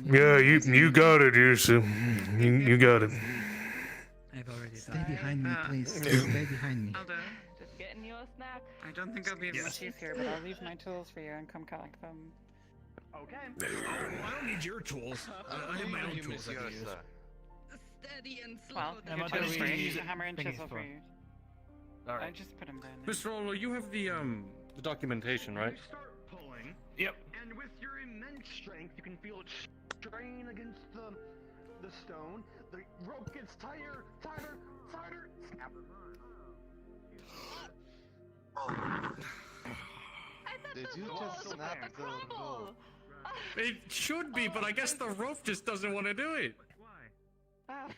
Yeah, you got it, Yusu. You got it. I've already Stay behind me, please. Stay behind me. I'll do it. Just getting you a snack. I don't think I'll be able to achieve here, but I'll leave my tools for you and come collect them. Okay. I don't need your tools. I have my own tools I can use. Steady and slow. Well, I'm I'll not just gonna use use the hammer and things chisel for- for you. I Alright. just put them down. Mr. Rolo, you have the documentation, right? You start pulling. Yep. And with your immense strength, you can feel it strain against the stone. The rope gets tighter. Snap. Did you just snap the rope? It should be, but I guess the rope just doesn't want to do it.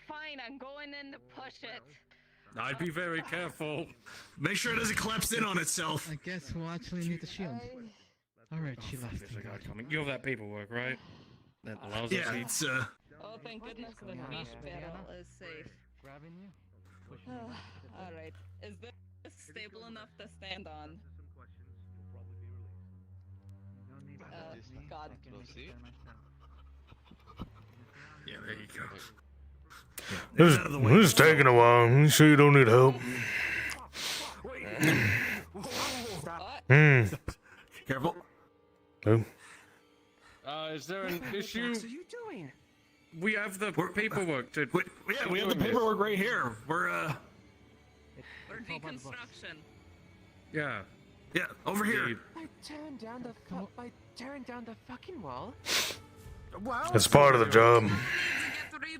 Fine, I'm going in to push it. I'd be very careful. Make sure it doesn't collapse in on itself. I guess we'll actually need the shield. Alright, she left. There's a guy coming. You have that paperwork, right? That allows Yeah, us to... it's Oh, thank goodness the fish barrel is safe. Grabbing you. Alright, is this stable enough to stand on? God. Yeah, there you go. This is taking a while. You sure you don't need help? Careful. Oh. Is there an issue? What are you doing? We have the paperwork to. Yeah, we have the paperwork right here. We're deconstruction. Yeah. Yeah, over here. By tearing down the fucking wall. Wow. It's part of the job.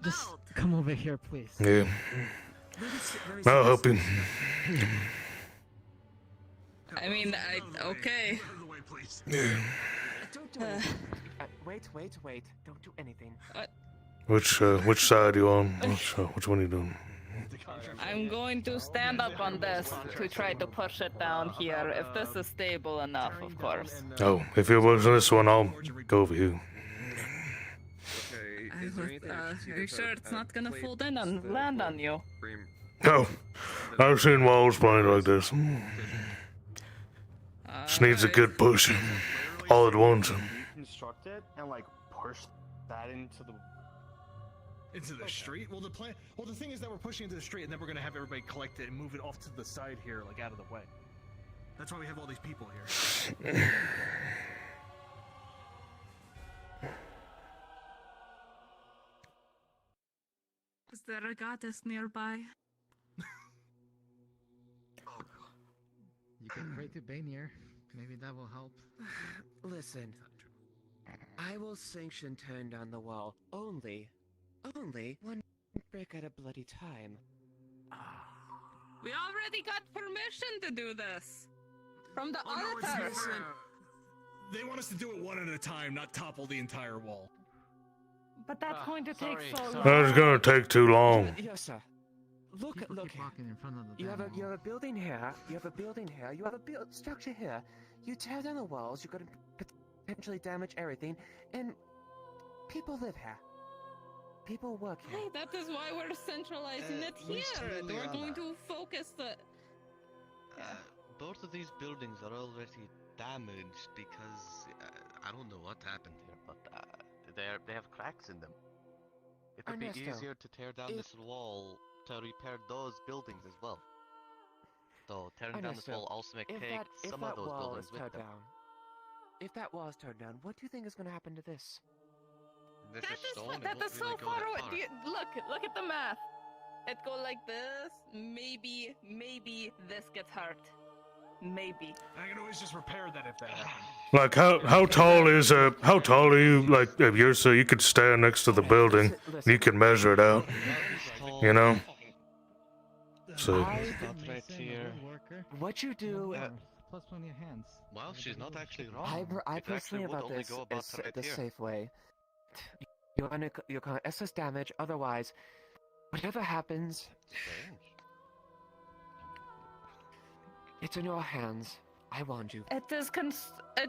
Just come over here, please. Yeah. I'll help you. I mean, okay. Yeah. Don't do anything. Wait. Don't do anything. Which side are you on? Which one are you doing? I'm going to stand up on this to try to push it down here, if this is stable enough, of course. Oh, if you're pushing this one, I'll go over here. Are you sure it's not gonna fold in and land on you? Oh, I've seen walls planted like this. Just needs a good push, all at once. Construct it and like push that into the street. Well, the thing is that we're pushing into the street, and then we're gonna have everybody collect it and move it off to the side here, like out of the way. That's why we have all these people here. Is there a goddess nearby? You can pray to Banir. Maybe that will help. Listen, I will sanction tearing down the wall only one brick at a bloody time. We already got permission to do this from the auditor. They want us to do it one at a time, not topple the entire wall. But that's going to take so long. That's gonna take too long. Yes, sir. Look here. In front of the You have a building here. You have a building here. You have a structure here. You tear down the walls. You're gonna potentially damage everything, and people live here. People work here. Hey, that is why we're centralizing it here. We're going to focus the. Both of these buildings are already damaged because I don't know what happened here, but they have cracks in them. It would be Ernesto, easier to tear down this wall to repair those buildings as well. So tearing down this Ernesto, wall also may if take that some of those wall buildings is with torn them. down, if that wall is torn down, what do you think is going to happen to this? This That is is stone. what. It That won't is really so go far that away. far. Look at the math. It go like this. Maybe this gets hurt. Maybe. I can always just repair that if that happens. Like how tall are you? Like if you're so you could stand next to the building, you can measure it out. You know. So. Right here. What you do? Plus plenty of hands. Well, she's not actually wrong. I It personally actually would about only this go about is right the here. safe way. You're gonna assess damage. Otherwise, whatever happens, it's in your hands. I warned you. It is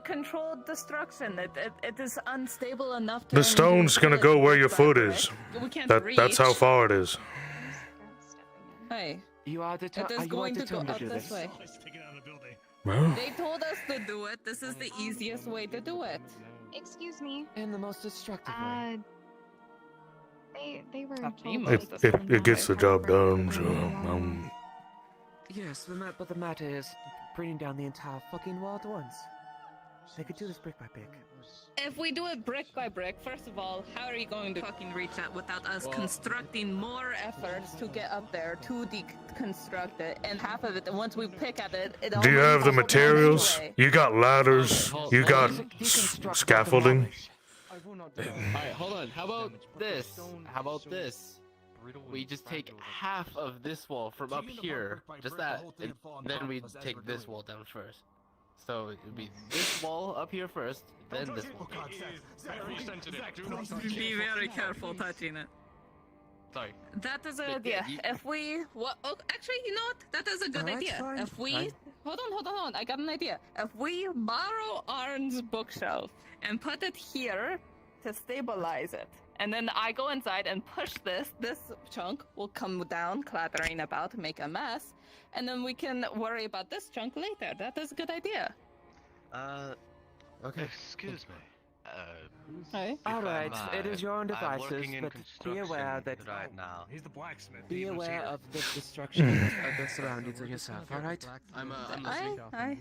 controlled destruction. It is unstable enough to. The stone's gonna go where your foot is. We can't That's how reach. far it is. Hey. You are It is going to go up this way. Well. They told us to do it. This is the easiest way to do it. Excuse me. In the most destructive way. They were. It gets the job done. So Yes, but the matter is bringing down the entire fucking wall at once. They could do this brick by brick. If we do it brick by brick, first of all, how are you going to fucking reach that without us constructing more efforts to get up there to deconstruct it? And half of it, once we pick at it, it do you have the almost materials? anyway. You got ladders. You got scaffolding. Alright, hold on. How about this? How about this? We just take half of this wall from up here, just that, and then we take this wall down first. So it would be this wall up here first, then this wall. Be very careful touching it. Sorry. That is a But good idea. yeah, If we, actually, you know what? That is a good Alright, idea. fine. If we, Fine. hold on. I got an idea. If we borrow Arn's bookshelf and put it here to stabilize it, and then I go inside and push this chunk will come down, clattering about, make a mess, and then we can worry about this chunk later. That is a good idea. Okay. Excuse me. Alright, it is your own I'm devices, working in but be aware that right now. He's the blacksmith. be aware of the destruction of the surroundings of yourself. Alright? I'm I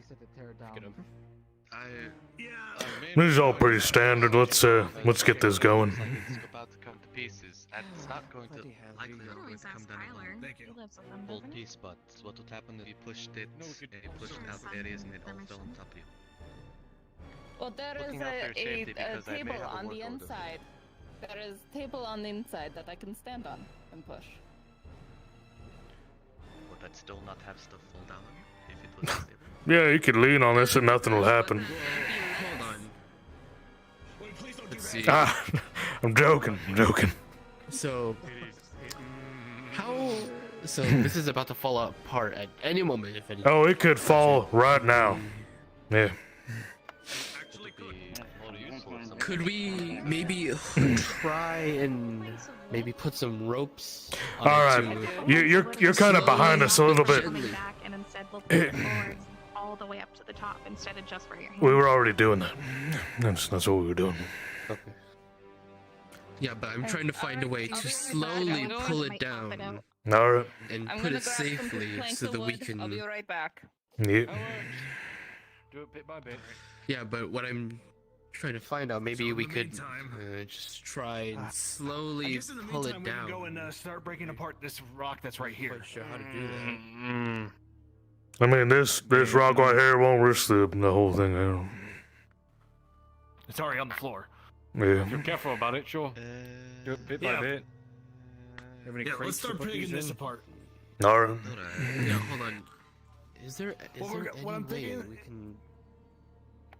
This is all pretty standard. Let's get this going. It's about to come to pieces. And it's not going to likely not going to come down in one whole piece, but what would happen if you pushed it, you pushed out areas and it all fell on top of you. Well, there is Looking out for your safety a because I may table have a on the work order. inside. There is table on the inside that I can stand on and push. Would that still not have stuff fall down on you if it was stable? Yeah, you could lean on this and nothing will happen. Hold on. Let's see. Ah, I'm joking. So, So this is about to fall apart at any moment, if anything. Oh, it could fall right now. Yeah. Could we maybe try and maybe put some ropes? All right, you're kind of behind us a little bit. Back and instead look forward all the way up to the top instead of just where your hand. We were already doing that. That's what we were doing. Okay. Yeah, but I'm trying to find a way to slowly pull it down. All right. And I'm put gonna it grab some safely planks so of that we wood. can. I'll be right back. Yeah. Do it bit by bit. Yeah, but what I'm trying to find out, maybe we could just try and slowly pull it We can down. go and start breaking apart this rock that's right here. Not sure how to do that. I mean, this rock right here won't risk the whole thing. I don't. It's already on the floor. Yeah. If you're careful about it, sure. Do it bit by bit. Have any Yeah, crates let's to start put breaking these this in? apart. All right. Yeah, hold on. Is there What any I'm way thinking- we can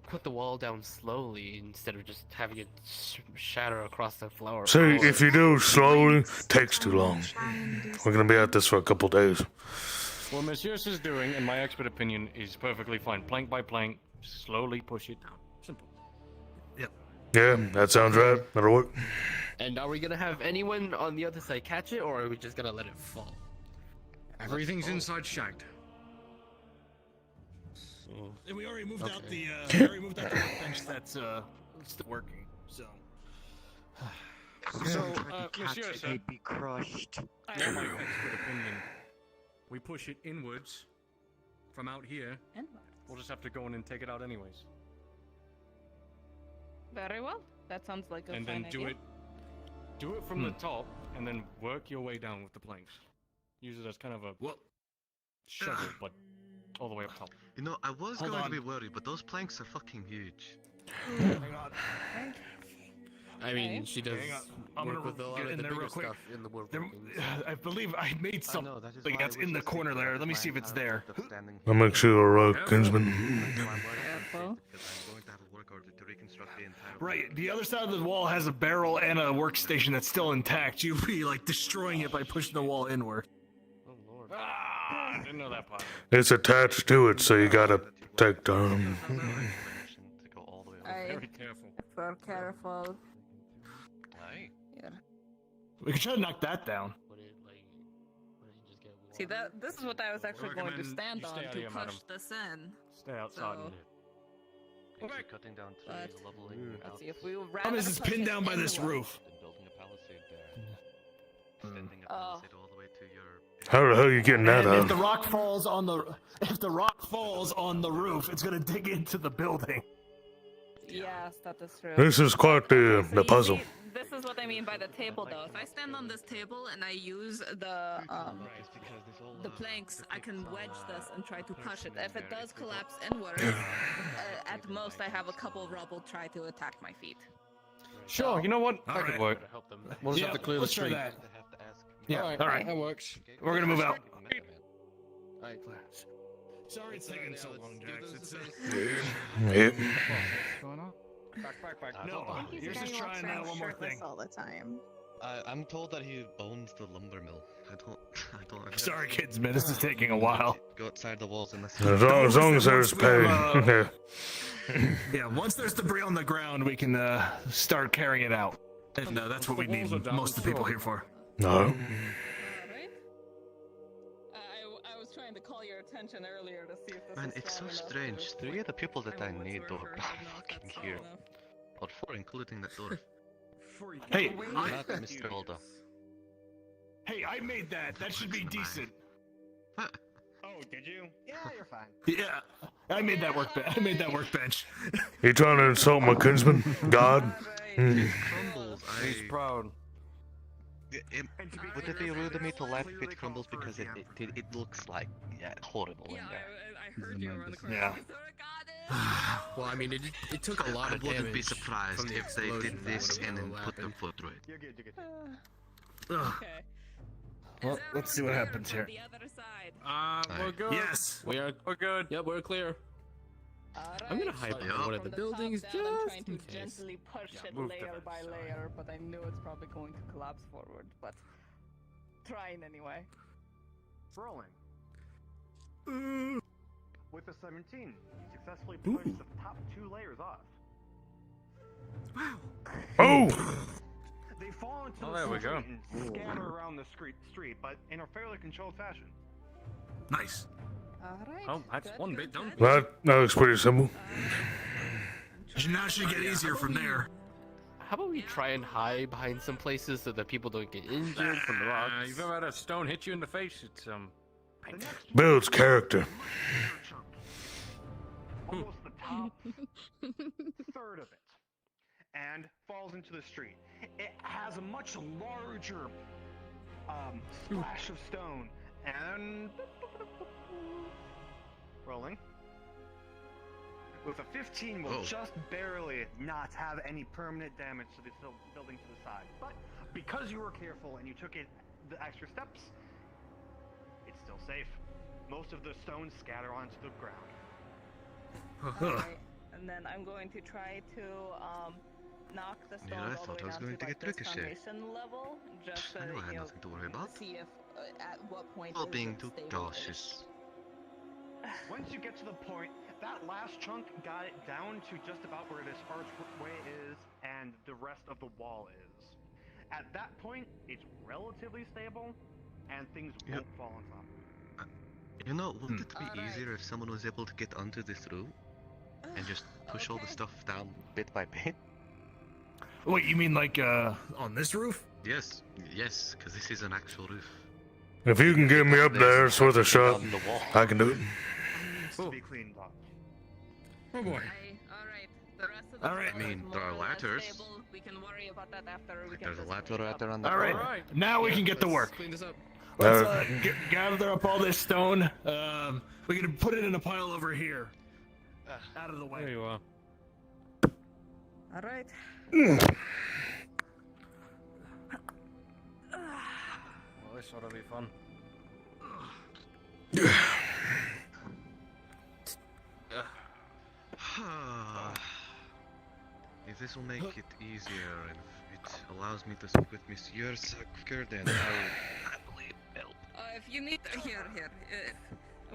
put the wall down slowly instead of just having it shatter across the floor? See, if you do slowly, takes too long. We're gonna be at this for a couple days. What Monsieur's is doing, in my expert opinion, is perfectly fine. Plank by plank, slowly push it down. Simple. Yeah, that sounds right. That'll work. And are we gonna have anyone on the other side catch it, or are we just gonna let it fall? Everything's inside shagged. And we already moved out the workbench that's still working. So. Monsieur, sir. They'd be crushed. In my expert opinion, we push it inwards from out here. We'll just have to go in and take it out anyways. Very well. That sounds like a And fine then do idea. it from the top, and then work your way down with the planks. Use it as kind of a shovel, but all the way up top. You know, I was Hold going on. to be worried, but those planks are fucking huge. Hang on. I mean, she does I'm work gonna with a lot get of in the there real bigger quick. stuff in the There, woodworking. I believe I made something that is why that's we in the just corner take there. the Let me see if plan it's out there. of standing I'll here. make sure, Kinsman. Careful. Because I'm going to have a work order to reconstruct the entire Right, the other side of the wall has a barrel and a workstation that's still intact. You'd be like destroying it by pushing the wall inward. Oh lord. Ah, I didn't know that part. It's attached to it, so you gotta take down. to go all the way over. Very careful. We're careful. Aye. Here. We could try to knock that down. See that? This is what I was actually going to recommend stand you stay on out to here, push madam. this in. Stay outside. So- If you're cutting down trees, leveling Let's out, see if we would Problem is, it's pinned down by this roof. then building a palisade there. Extending a Oh. palisade all the way to your... How the hell are you getting that And if out? the rock falls on the roof, it's gonna dig into the building. Yes, that is true. This is quite the So you puzzle. see, this is what I mean by the table, though. If I stand on this table and I use the planks, I can wedge this and try to push it. If it does collapse inwards, at most I have a couple rubble try to attack my feet. Sure, you know what? That could work. We'll just have to clear the let's try street. that. have to ask. Yeah, Alright, all right. that works. We're gonna move out. Alright. Sorry it's taking so long, Jax. Yep. What's going on? Back. No, He's you're a guy just who walks trying around one more shirtless thing. all the time. I'm told that he owns the lumber mill. I don't. Sorry, kids, man. This is taking a while. Go outside the walls and As long as there's pay. Yeah. Yeah, once there's debris on the ground, we can start carrying it out. And that's what we need most of the people here for. No. Alright. I was trying to call your attention earlier to see if this Man, is it's so strong enough strange. to- 3 of the people that I need though are were not fucking here. Or 4, including that door. Hey, Not Mr. Aldo. Hey, I made that. That should be decent. Oh, did you? Yeah, you're fine. Yeah, I made that I made that workbench. You trying to insult my kinsman? God? It crumbles. He's proud. Would it be rude of me to laugh if it crumbles because it looks like horrible in there? I heard you around the corner. Yeah. Well, I mean, it took a lot of I wouldn't be damage surprised from the if they did explosion this that and then would've put their happened. foot through it. You're good, you're good. Ugh. Well, let's see what happens here. We're good. Yes. We're good. Yep, we're clear. I'm gonna hide behind one of the buildings I'm just trying to in case. gently push it move the layer fence by aside. layer, but I know it's probably going to collapse forward, but trying anyway. Rolling. With the 17, you successfully pushed the top 2 layers off. Oh! They fall into Oh, the there we go. street and scatter around the street, but in a fairly controlled fashion. Nice. Alright. Oh, that's one bit done. That looks pretty simple. Now it should get easier from there. How about we try and hide behind some places so that people don't get injured from the rocks? You've ever had a stone hit you in the face? It's Builds character. Almost the top third of it, and falls into the street. It has a much larger splash of stone, and rolling. With a 15, will just barely not have any permanent damage to the building to the side. But because you were careful and you took the extra steps, it's still safe. Most of the stones scatter onto the ground. Alright, and then I'm going to try to knock the Yeah, stones I all thought the I way was down going to to like get this ricochet. foundation level, just so I know I that, had you know, nothing to worry about. see if at what point Well, is being it too stable. cautious. Once you get to the point, that last chunk got it down to just about where this archway is and the rest of the wall is. At that point, it's relatively stable, and things won't fall on top. You know, wouldn't it be easier if someone was able to get onto this roof and just push all the stuff down bit by bit? Wait, you mean like on this roof? Yes, because this is an actual roof. If you can get me up there, it's worth a shot. On the wall. I can do it. Needs to be cleaned up. Oh boy. Alright, the rest of the Alright. floor I mean, is there are more or less ladders. stable. We can worry about that after we There's a this ladder cleaned right up. there on the All right. floor. Now we can get to let's work. Clean this up. Let's gather up all this stone. We can put it in a pile over here. Out of the way. There you are. Alright. Well, this ought to be fun. If this will make it easier and if it allows me to speak with Monsieur quicker, then I'll happily help. If you need here,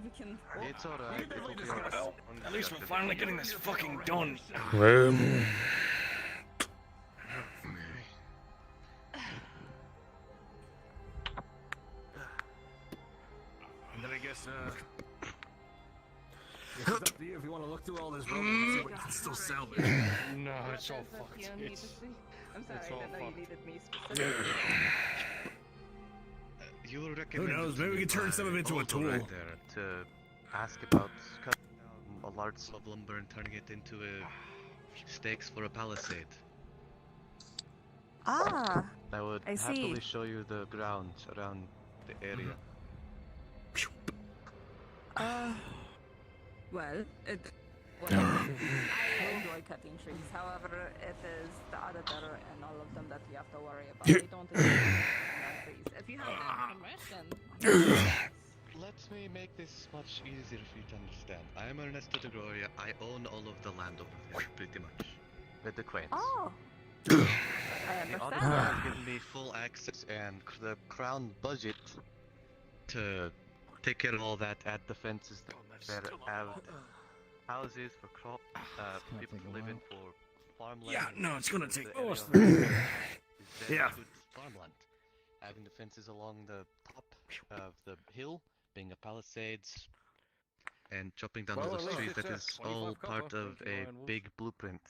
we can. It's alright, it'll be alright. At least we're finally getting this fucking done. And then I guess, it's up to you if you want to look through all this rubble and see what you can still salvage. No, it's all If fucked. you needed It's, me. I'm sorry, it's I all didn't know you fucked. needed me specifically. You will recommend Who knows? Maybe we can turn some of it into a tool. Right there to ask about cutting down a large slab of lumber and turning it into stakes for a palisade. Ah, I would I see. happily show you the grounds around the area. well, I enjoy cutting trees. However, it is the auditor and all of them that you have to worry about. They don't enjoy trees. If you have that permission. Let me make this much easier for you to understand. I am Ernesto de Gloria. I own all of the land over there, pretty much. With the quains. Oh. I The understand auditor that. has given me full access and the crown budget to take care of all that, add the fences there, add houses for crop, people to live in for farmland. Yeah, no, it's gonna The take area most of of the it. is very Yeah. good farmland. Having the fences along the top of the hill, being a palisades, and chopping down Well, all at the least trees. it's That a is 25 all copper. part of Thank you, a Iron Wolf. big blueprint.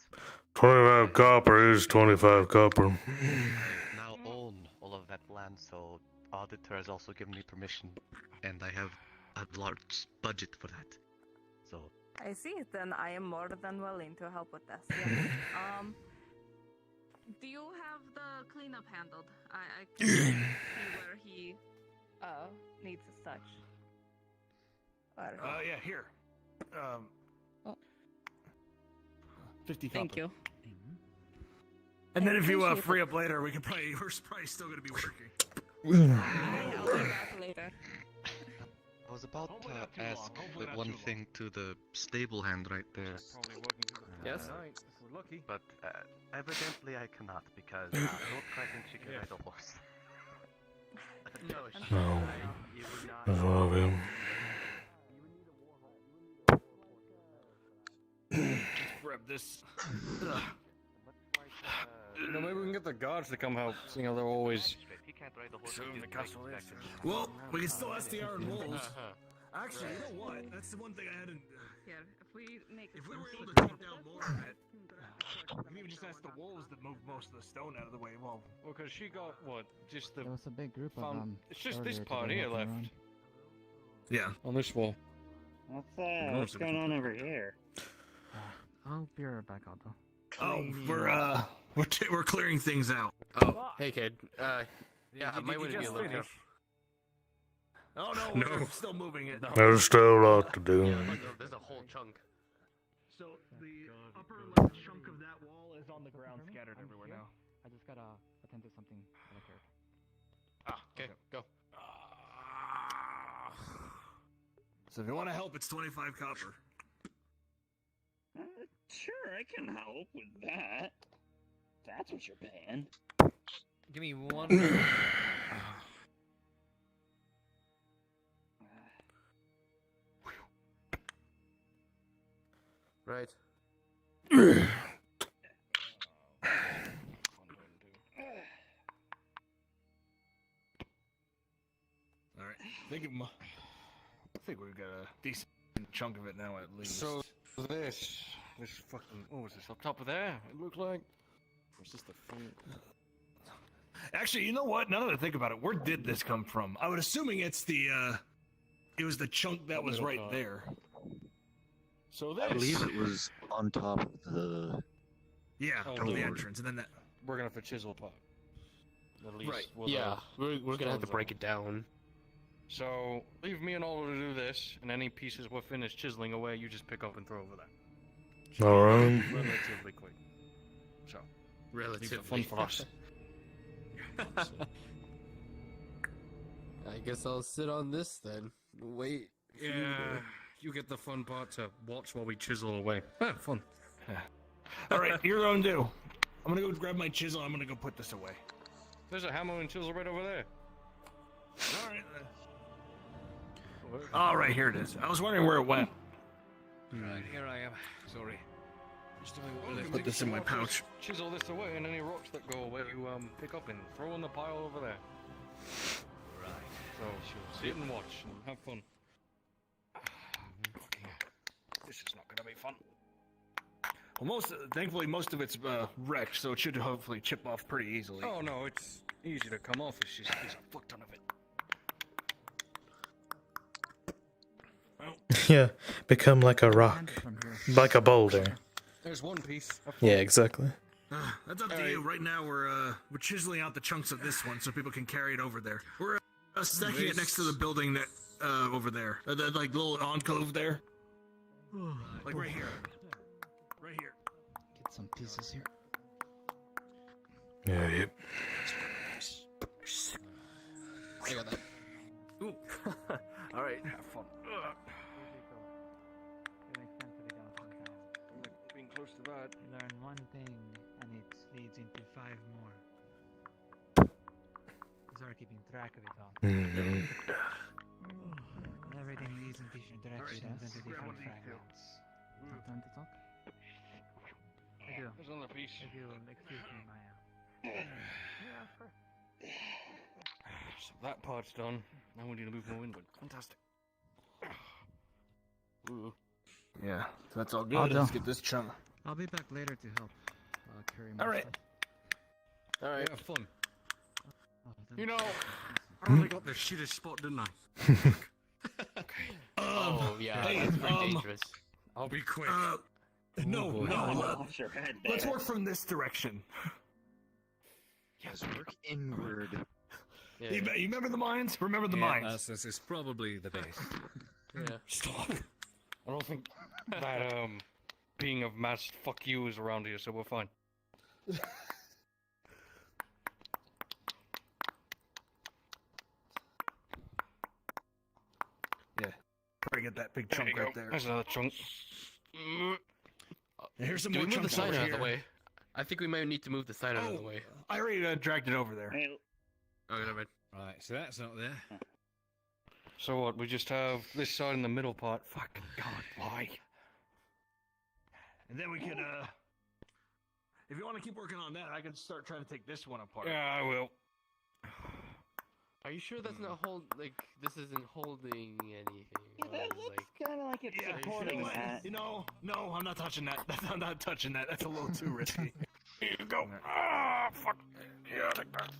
25 copper is 25 copper. I now own all of that land, so auditor has also given me permission, and I have a large budget for that. So I see. Then I am more than willing to help with this. Yes. Do you have the cleanup handled? I can see where he needs his touch. Or... Yeah, here. 50 copper. Thank you. And then if you Appreciate free it. up later, we're probably still gonna be working. I'll be back later. I was about to ask one thing to the stable hand right there. Yes? But evidently I cannot because I don't quite think she can ride a horse. No. That's wrong with him. Grab this. Maybe we can get the guards to come help, seeing how they're always serving the castle. Well, we can still ask the Iron Wolves. Actually, you know what? That's the one thing I hadn't. Here, if we make If we were able to chop down more of it, we can even just ask the wolves to move most of the stone out of the way. Well, because she got what? Just the. There was a big group of It's just this earlier part today here walking left. around. Yeah. On this wall. What's going on over here? I'll be right back, Aldo. Oh, we're clearing things out. Oh, hey kid. Yeah, I might want to be a little careful. Oh no, No. we're still moving it. There's still a lot to do. There's a whole chunk. So the upper left chunk of that wall is on the ground, scattered everywhere now. I just gotta attend to something that occurred. Okay, go. So if you want to help, it's 25 copper. Sure, I can help with that. That's what you're paying. Give me one. Right. All right. I think we've got a decent chunk of it now, at least. So this fucking what was this up top of there? It looked like. Or is this the front? Actually, you know what? Now that I think about it, where did this come from? I would assuming it's the it was the chunk that was middle right part. there. So this. I believe it was on top of the. Yeah, Oh, of the Lord. entrance, and then that. We're gonna have to chisel part. At least Right. with Yeah, the we're gonna have to stones break on. it down. So leave me and Aldo to do this, and any pieces we're finished chiseling away, you just pick up and throw over there. Alright. Relatively quick. So. Leave the fun for us. I guess I'll sit on this then. Wait. for you to- Yeah, you get the fun part to watch while we chisel away. Fun. All right, you're going to do. I'm gonna go grab my chisel. I'm gonna go put this away. There's a hammer and chisel right over there. All right. All right, here it is. I was wondering where it went. Right, here I am. Sorry. Just Put this in my pouch. Chisel this away, and any rocks that go away, you pick up and throw in the pile over there. Right. So sit and watch and have fun. This is not gonna be fun. Well, thankfully, most of it's wrecked, so it should hopefully chip off pretty easily. Oh no, it's easy to come off. It's just there's a fuck ton of it. Yeah, become like a rock. Like a boulder. There's one piece. Yeah, exactly. That's up to you. Right now, we're chiseling out the chunks of this one so people can carry it over there. We're stacking it next to the building that over there, that like little alcove there, like right here, right here. Get some pieces here. Yeah, yep. I got that. Ooh. All right. Have fun. Being close to that. Learn one thing, and it leads into 5 more. Start keeping track of it all. Mhm. Everything leads in different directions into different fragments. Time to talk? I do. There's another piece. If you'll excuse me, Maya. Yeah, sure. So that part's done. Now we need to move more inward. Fantastic. Yeah, so that's all good. Aldo. Let's get this chunk. I'll be back later to help carry my All right. stuff. Alright. Yeah, fun. then- You know, I really got the shittest spot, didn't I? Oh, yeah, hey, that's pretty dangerous. I'll be quick. No, boy. no. Off your head Let's there. work from this direction. Yes, work inward. You remember the mines? Remember the Yeah, mines? this is probably the base. Yeah. Stop. I don't think that, being of mass fuck you is around here, so we're fine. Yeah. Try to get that big chunk right there. There's another chunk. Here's some Do more we move the chunks sign over out of the here. way? I think we might need to move the sign out of the way. I already dragged it over there. Okay, never mind. Right, so that's not there. So what, we just have this side in the middle part? Fucking god, why? And then we could, if you want to keep working on that, I can start trying to take this one apart. Yeah, I will. Are you sure that's not this isn't holding anything? Yeah, that looks kind of like it's supporting that. No, I'm not touching that. I'm not touching that. That's a little too risky. Here you go. Ah, fuck. Yeah, take that.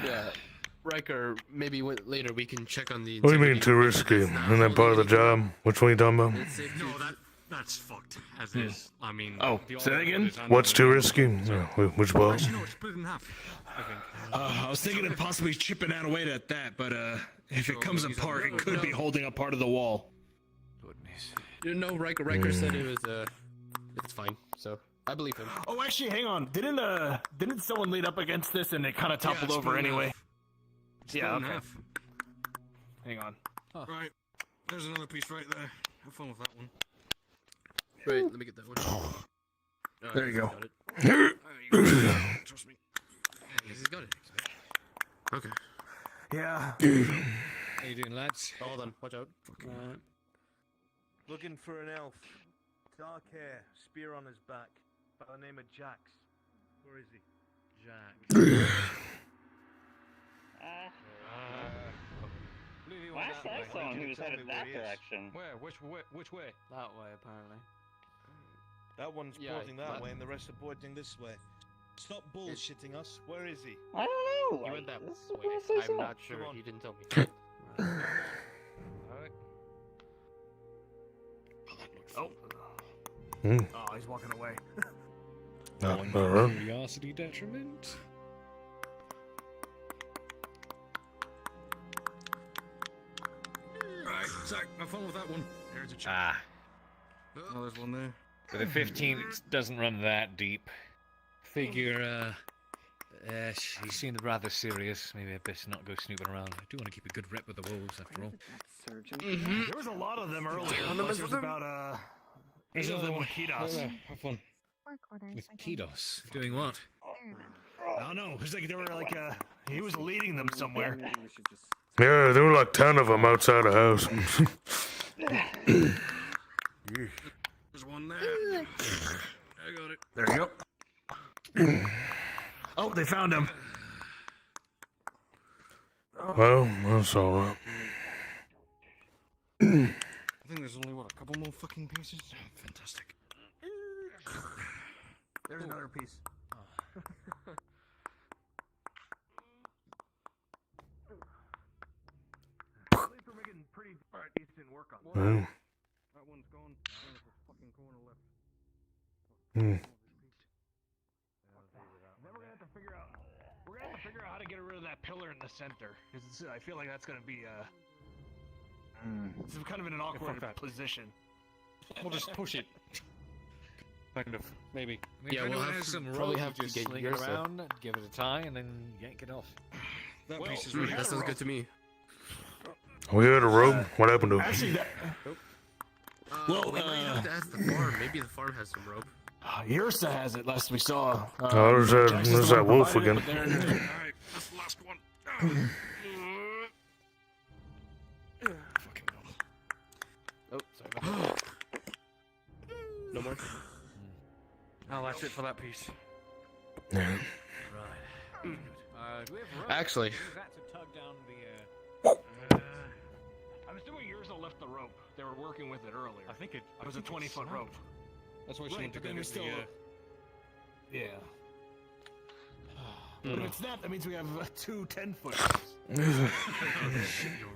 Yeah. Riker, maybe later we can check on the... What do you mean too risky? Isn't that part of the job? Which one are you talking about? No, that's fucked, as is. I mean... Oh, the say that order again? is under What's the- too risky? Which ball? Actually, no, it's split in half, I think. I was thinking of possibly chipping out a weight at that, but if it comes apart, it could be holding up part of the wall. No, Riker said it was, it's fine, so I believe him. Oh, actually, hang on. Didn't someone lead up against this and it kind of toppled it's over split in anyway? half. Split Yeah, in okay. half. Hang on. Right, there's another piece right there. Have fun with that one. Right, let me get that one. Alright, There you go. got it. There you go. Trust me. Yes, he's got it. Okay. Yeah. How you doing, lads? Hold on, watch out. Looking for an elf. Dark hair, spear on his back. By the name of Jax. Where is he? Jax. Last I saw him, he was headed that direction. Where? Which way? That way, apparently. That one's Yeah, pointing that that- way and the rest are pointing this way. Stop bullshitting us. Where is he? I don't know. He went that this is way. what I say I'm so. not sure. Come on. He didn't tell me. Alright. Oh. Hmm. Oh, he's walking away. One for curiosity detriment. Right, Zach, have fun with that one. There's a chunk. Ah, Oh, there's one there. with a 15, it doesn't run that deep. Figure, he seemed rather serious. Maybe I best not go snooping around. I do want to keep a good rep with the wolves, after all. Surgeon. There was a lot of them earlier. There was about 8 of them with Kidos. Have fun. Work orders. With I think. Kidos. Doing what? I don't know. It was like they were like he was leading them somewhere. Yeah, there were like 10 of them outside the house. There's one there. I got it. There you go. Oh, they found him. Well, that's alright. I think there's only, what, a couple more fucking pieces? Fantastic. There's another piece. At least we're making pretty decent work on Well, That one's gone. There's a fucking corner left. hmm. Then we're gonna have to figure out. We're gonna have to figure out how to get rid of that pillar in the center. Because I feel like that's gonna be it's kind of in an awkward that. position. We'll just push it. Kind of, maybe. I mean, Yeah, if we'll anyone have has to- some probably rope, have to just get sling your it stuff. around, give it a tie, and then yank it off. That Well, piece is we really had That a sounds rope. good to me. We had a rope. What happened to it? Actually, that. Well, we might have to ask the farm. Maybe the farm has some rope. Ursa has it. Last we saw. Oh, there's Jackson's there's the that one wolf provided again. it, but they're- Alright, that's the last one. Fucking hell. Oh, sorry about that. No more? Oh, that's it for that piece. Yeah. Right. Do we have rope? Actually. Use that to tug down the, I'm assuming Ursa left the rope. they were working with it earlier. I think it was a 20-foot rope. That's what she Right, went to but then get there's it. still. Yeah. But if it snapped, that means we have 2 10-foot. You're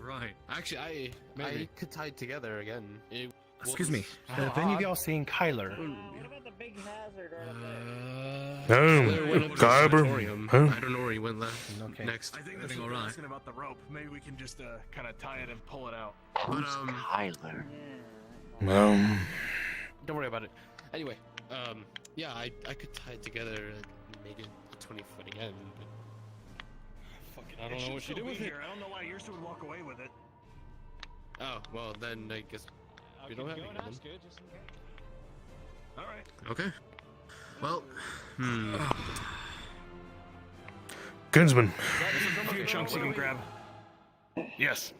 right. Actually, I could tie it together again. Excuse me. Have any of y'all seen Kyler? What about the big hazard? Kyber. I don't know where he went next. I think that's what we're asking about the rope. Maybe we can just kind of tie it and pull it out. But, Kyler? Don't worry about it. Anyway, yeah, I could tie it together and make it a 20-foot again. But... Fucking, I don't know what you do with it. I don't know why yours would walk away with it. Oh, well, then I guess we don't have it. All right. Okay. Well, Kinsman, There's a few chunks you can grab. Yes.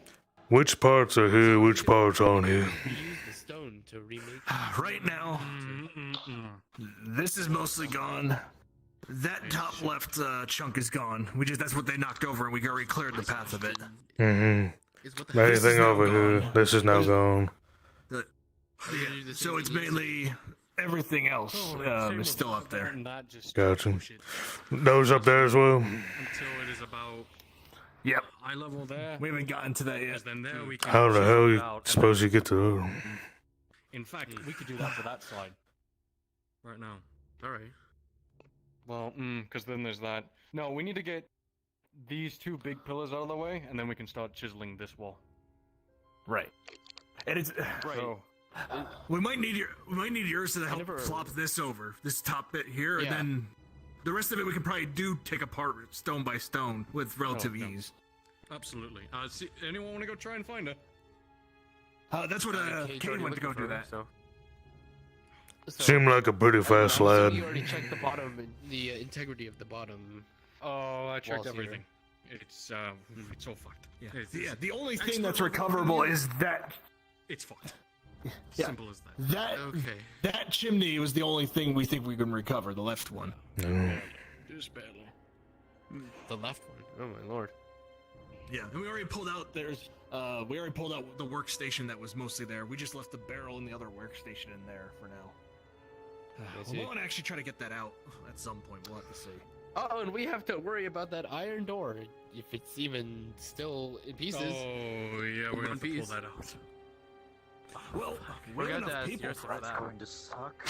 which parts are here? Which parts aren't here? use the stone to remake. Right now, this is mostly gone. That top left chunk is gone. That's what they knocked over, and we already cleared the path of it. Mm-hmm. Anything over here? This is now gone. So it's mainly everything else is still up there. Gotcha. Those up there as well. Until it is about Yep. eye level there. We haven't gotten to that yet. Then there we can How the hell it you out, suppose you get to those? In fact, we could do that for that side. Right now. Alright. Well, because then there's that. No, we need to get these 2 big pillars out of the way, and then we can start chiseling this wall. Right. And it's Right. So, we might need yours to help flop this over, this top bit here, and then the rest of it we can probably take apart stone by stone with relative ease. absolutely. Anyone want to go try and find her? That's what Kate went to go do that. So. Seemed like a pretty fast lad. You already checked the bottom, the integrity of the bottom. Oh, I checked walls everything. It's all fucked. Yeah. The only thing that's recoverable is that. It's fucked. Yeah. Simple as that. That chimney was the only thing we think we can recover. The left one. Just badly. The left one. Oh my lord. Yeah, and we already pulled out. We already pulled out the workstation that was mostly there. We just left the barrel and the other workstation in there for now. We want to actually try to get that out at some point. We'll have to see. Oh, and we have to worry about that iron door if it's even still in pieces. Oh yeah, we're gonna have to pull that out. Well, we're gonna gonna have ask people yours for for that. that. Going to suck.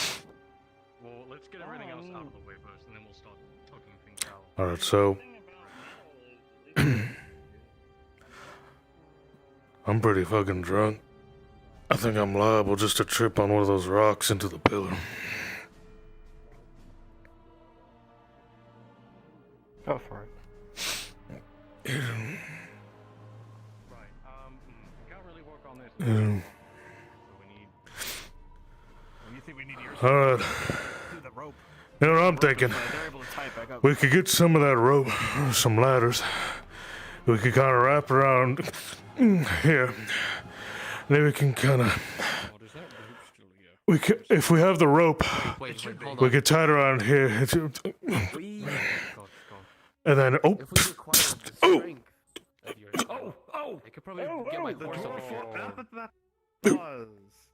Well, let's get everything else out of the way first, and then we'll start tugging things out. Alright, so. I'm pretty fucking drunk. I think I'm liable just to trip on one of those rocks into the pillar. Go for it. Right. Can't really work on this. Yeah. So we need. You think we need yours? Alright. Do the rope. You know what I'm thinking? They're able to tie it back up. We could get some of that rope, some ladders. We could kind of wrap around here. Then we can kind of. We could, if we have the rope, Wait, hold we on. could tie it around here. And then, oh, If we require the oh, strength of your I could probably get my horse over here.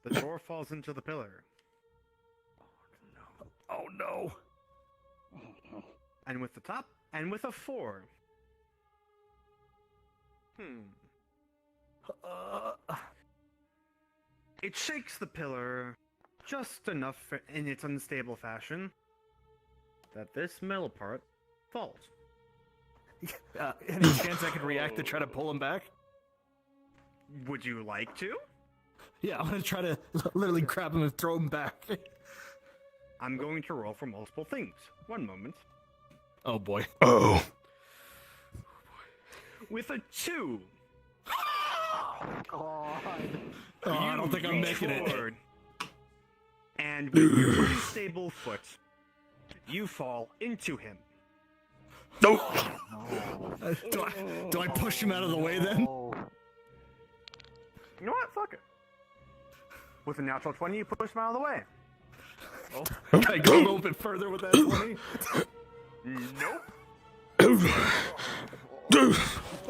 The door falls into the pillar. Oh no! And with the top, and with a 4. It shakes the pillar just enough in its unstable fashion that this middle part falls. Any chance I could react to try to pull him back? Would you like to? Yeah, I'm gonna try to literally grab him and throw him back. I'm going to roll for multiple things. One moment. Oh boy. Oh. With a 2. Oh, I don't think I'm making it. And with your unstable foot, you fall into him. Nope. Do I push him out of the way then? You know what? Fuck it. With a natural 20, you push him out of the way. Can I go a little bit further with that 20? Nope.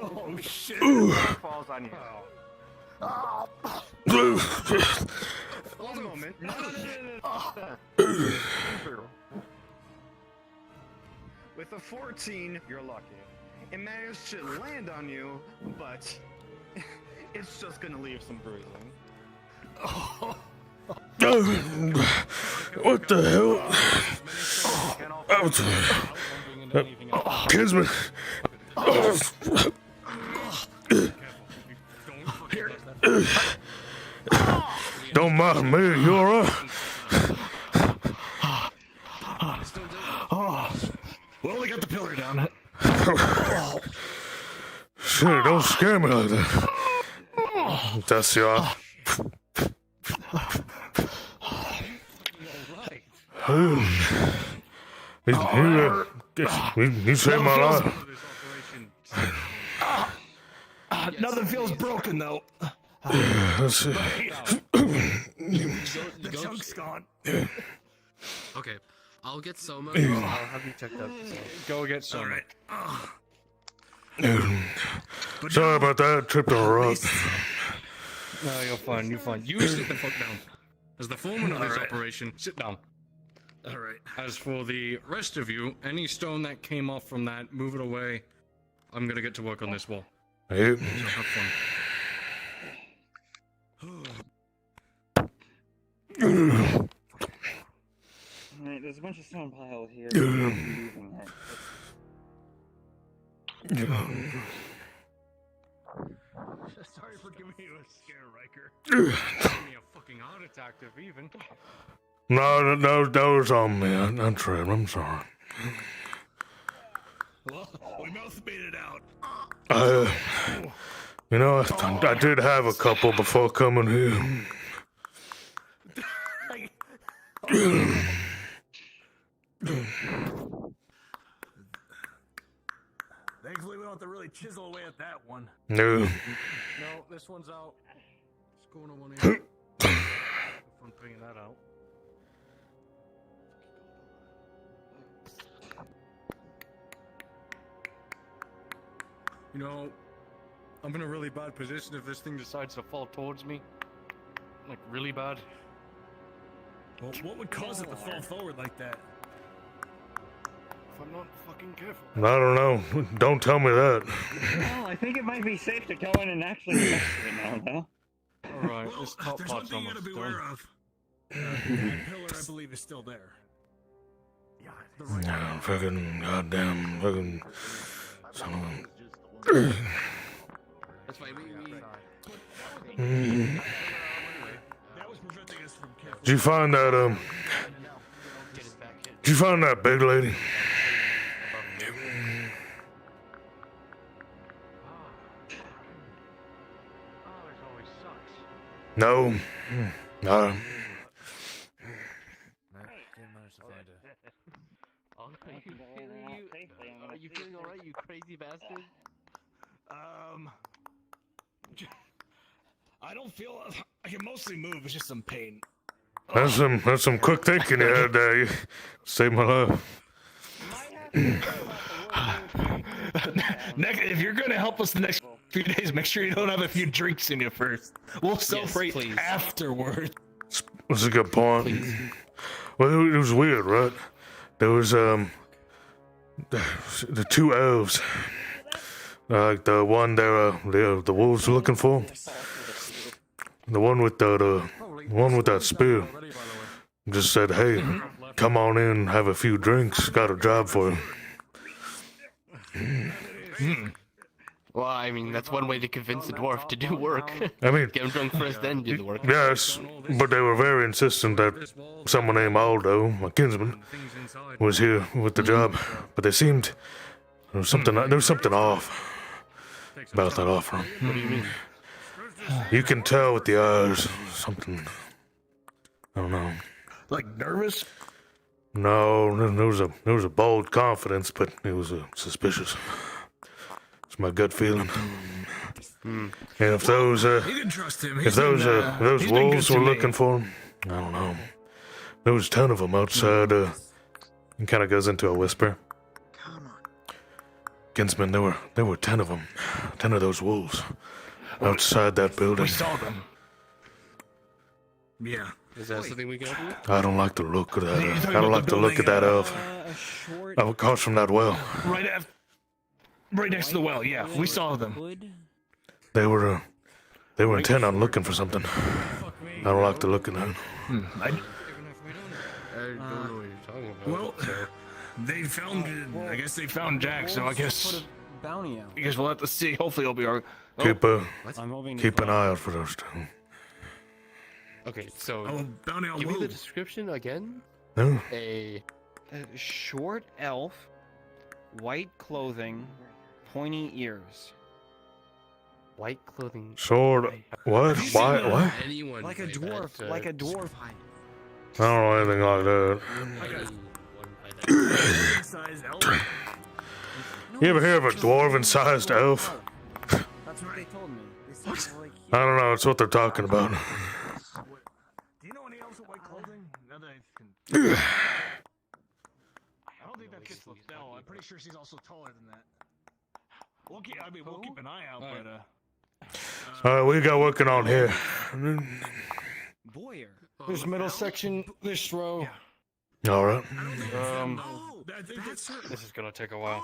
Oh shit. Falls on you. Hold a moment. No. With a 14, you're lucky. It managed to land on you, but it's just gonna leave some bruising. What the hell? Kinsman. Don't mind me, you alright? Well, we got the pillar down. Shit, don't scare me like that. That's you. You saved my life. Nothing feels broken though. Let's see. The chunk's gone. Okay, I'll get Soma. I'll have you checked out. Go get Soma. Sorry about that. Tripped on a rock. No, you're fine. You're fine. You sit the fuck down. As the foreman of this operation, sit down. All right. As for the rest of you, any stone that came off from that, move it away. I'm gonna get to work on this wall. Hey. So have fun. Alright, there's a bunch of stone piled here. Using it. Sorry for giving you a scare, Riker. Giving me a fucking heart attack, if even. No, that was on me. I'm tripped. I'm sorry. Well, we both made it out. You know, I did have a couple before coming here. Thankfully, we don't have to really chisel away at that one. No. No, this one's out. It's going on one here. Fun figuring that out. You know, I'm in a really bad position if this thing decides to fall towards me. Like, really bad. Well, what would cause it to fall forward like that? If I'm not fucking careful. I don't know. Don't tell me that. Well, I think it might be safe to go in and actually mess with it now, though. Alright, this top There's one part's thing you gotta almost beware done. of. That pillar, I believe, is still there. Yeah, fucking goddamn, fucking son of a. That's why we Did you find that Did you find that big lady? No. No. Are you feeling alright, you crazy bastard? I don't feel. I can mostly move. It's just some pain. That's some quick thinking you had there. You saved my life. If you're gonna help us the next few days, make sure you don't have a few drinks in you first. We'll celebrate afterward. That's a good point. Well, it was weird, right? There was the two elves, like the one the wolves were looking for. The one with the one with that spear just said, "Hey, come on in, have a few drinks. Got a job for you." Well, I mean, that's one way to convince a dwarf to do work. I mean, get him drunk first, then do the work. Yes, but they were very insistent that someone named Aldo, my kinsman, was here with the job. But there seemed there was something off about that offer. What do you mean? You can tell with the eyes something. I don't know. Like nervous? No, there was a bold confidence, but it was suspicious. It's my gut feeling. And if those you can trust him. if those he's been wolves good to were me. looking for him, I don't know. There was 10 of them outside. And kind of goes into a whisper. Kinsman, there were 10 of them. 10 of those wolves outside that building. We saw them. Yeah. Is that something we can help you with? I don't like the look of that. You're talking I don't about like the the look of that building, elf. Across from that well. Right next to the well. Yeah, we saw them. They were intent on looking for something. I don't like the look of that. I don't know what you're talking about. Well, they found. I guess they found Jack. So I guess. Bounty out. I guess we'll have to see. Hopefully, he'll be alright. Keep an eye out for those two. Okay, so bounty on give me the load. description again. No. A short elf, white clothing, pointy ears. White clothing. Sword. What? Why? What? Anyone Like a play dwarf, that, like a dwarf. I don't know anything like that. Size elf. You ever hear of a dwarven-sized elf? That's what they told me. They said, like, I don't know. It's what they're talking about. Do you know any elves with white clothing? Now that I can. I don't think that fits Lestelle. I'm pretty sure she's also taller than that. We'll keep an eye out, but All right, what you got working on here? Boyer. This middle section, this row. All right. This is gonna take a while.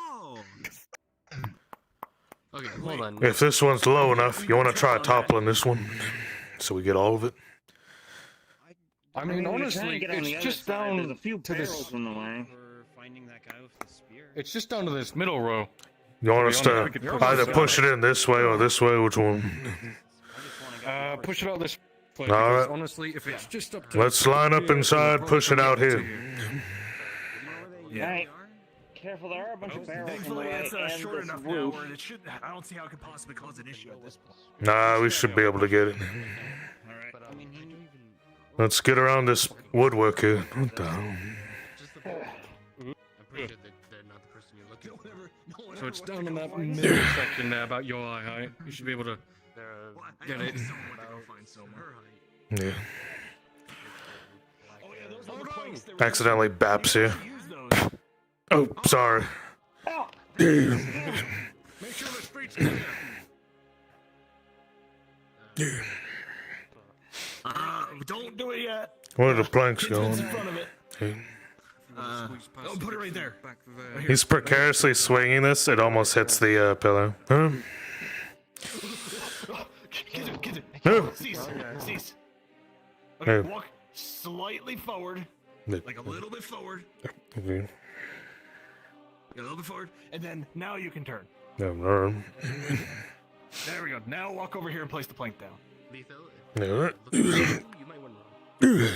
Okay, hold on. If this one's low enough, you want to try toppling this one, so we get all of it. I mean, honestly, it's just down to this. in the way. It's just down to this middle row. You want us to either push it in this way or this way? Which one? Push it out this way. All because right. Honestly, if it's just up to. Let's line up inside, push it out here. Alright. Careful, there are a bunch of barrels in the Thankfully, way, it's and short this enough now roof. where it should. I don't see how it could possibly cause an issue at this point. Nah, we should be able to get it. Let's get around this woodwork here. What the hell? I'm pretty sure they're not the person you're looking for. So it's down in that middle section there, about your eye height. You should be able to get it. Yeah. Accidentally baps here. Oh, sorry. Make sure the streets clear. Don't do it yet. Where are the planks Kids in going? front of it. Hey. Don't put it right there. He's precariously swinging this. It almost hits the pillow. Huh? Get it. No. Cease. Hey. Okay, walk slightly forward. Yeah. Like a little bit forward. Okay. A little bit forward. And then now you can turn. No, no. There we go. Now walk over here and place the plank down. Yeah. You might want to.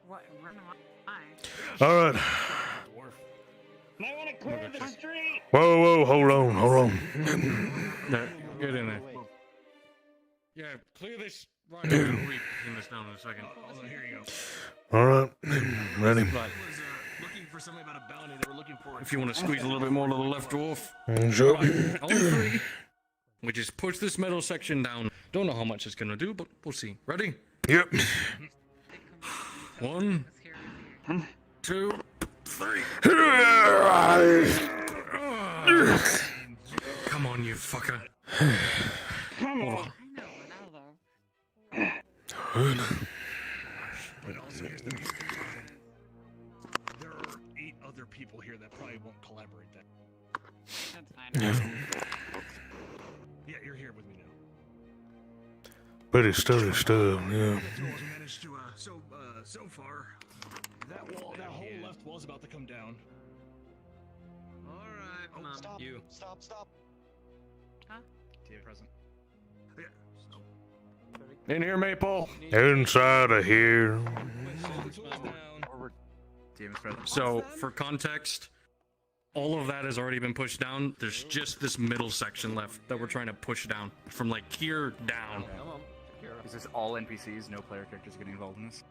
What? Where am I? All right. Might want to clear the street. Whoa, hold on. There, get in there. Yeah, clear this right now. We'll clean this down in a second. Oh, here you go. All right, ready. Looking for something about a bounty. They were looking for. If you want to squeeze a little bit more to the left, dwarf. Sure. Right, on three. We just push this middle section down. Don't know how much it's gonna do, but we'll see. Ready? Yep. 1, 2, 3. Come on, you fucker. Come Hold on. There are 8 other people here that probably won't collaborate that. That's fine. Yeah, you're here with me now. Pretty sturdy stuff, yeah. Managed to, so far, that whole left wall's about to come down. Alright, Oh, Mom. stop. You. Stop. Huh? Tia present. Yeah, so. In here, Maple. Inside of here. So, for context, all of that has already been pushed down. There's just this middle section left that we're trying to push down. From like here down. Is this all NPCs? No player characters getting involved in this?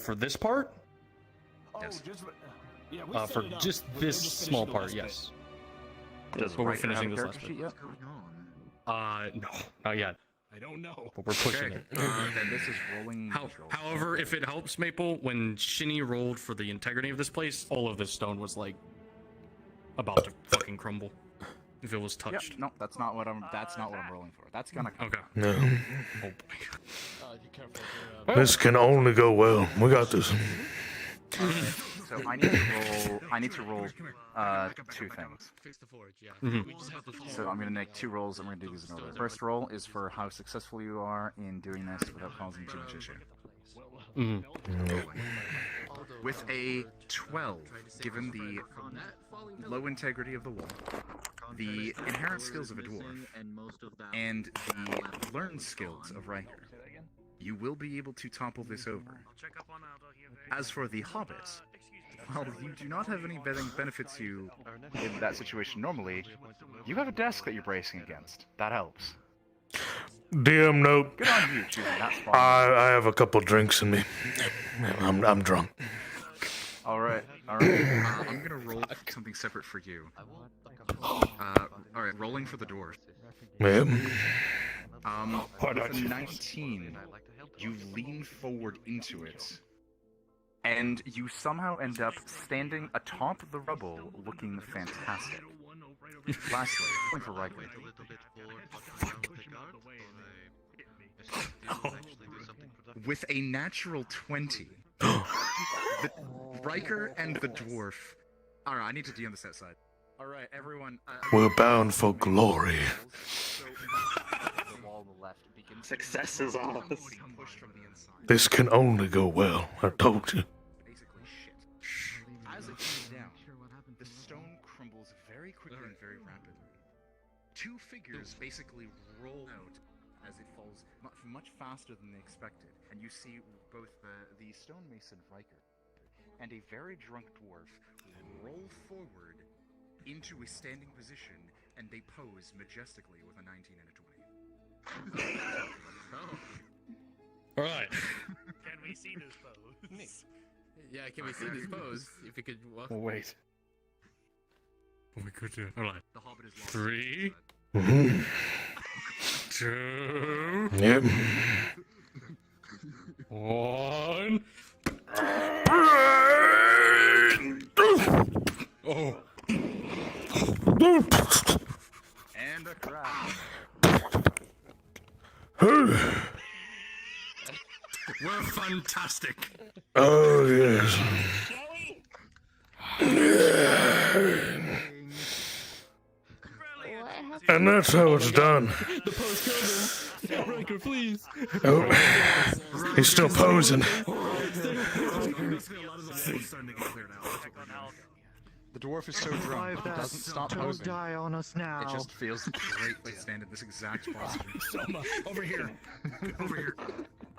For this part? Yes. Yeah, For just this small part, yes. Does But we're Riker have finishing a this last character bit. sheet yet? No, not yet. I don't know. But we're pushing it. Then this is rolling. neutral. However, if it helps, Maple, when Shinny rolled for the integrity of this place, all of this stone was like about to fucking crumble if it was touched. Yep, no, that's not what I'm rolling for. That's gonna come. Okay. No. Oh boy. This can only go well. We got this. So I need to roll. I need to roll 2 things. So I'm gonna make 2 rolls. I'm gonna do these in order. First roll is for how successful you are in doing this without causing too much issue. With a 12, given the low integrity of the wall, the inherent skills of a dwarf, and the learned skills of Riker, you will be able to topple this over. As for the hobbit, while you do not have any benefits you in that situation normally, you have a desk that you're bracing against. That helps. DM note. Good on you, choosing that spot. I have a couple drinks in me. I'm drunk. Alright. I'm gonna roll something separate for you. Alright, rolling for the dwarf. Yep. With a 19, you lean forward into it, and you somehow end up standing atop the rubble, looking fantastic. Lastly, rolling for Riker. With a natural 20, the Riker and the dwarf. Alright, I need to DM the set side. Alright, everyone. We're bound for glory. Success is ours. This can only go well. I told you. As it comes down, the stone crumbles very quickly and very rapidly. 2 figures basically roll out as it falls much faster than they expected, and you see both the stonemason Riker and a very drunk dwarf roll forward into a standing position, and they pose majestically with a 19 and a 20. Alright. Can we see this pose? Yeah, can we see this pose? If you could walk. Wait. We could do. Alright. The Hobbit is lost. 3. 2. Yep. 1. Oh. And a crash. We're fantastic. Oh yes. And that's how it's done. The pose killed him. Riker, please. Oh, he's still posing. The dwarf is so drunk, he doesn't stop posing. Die on us now. It just feels great to stand in this exact posture. Over here. Over here.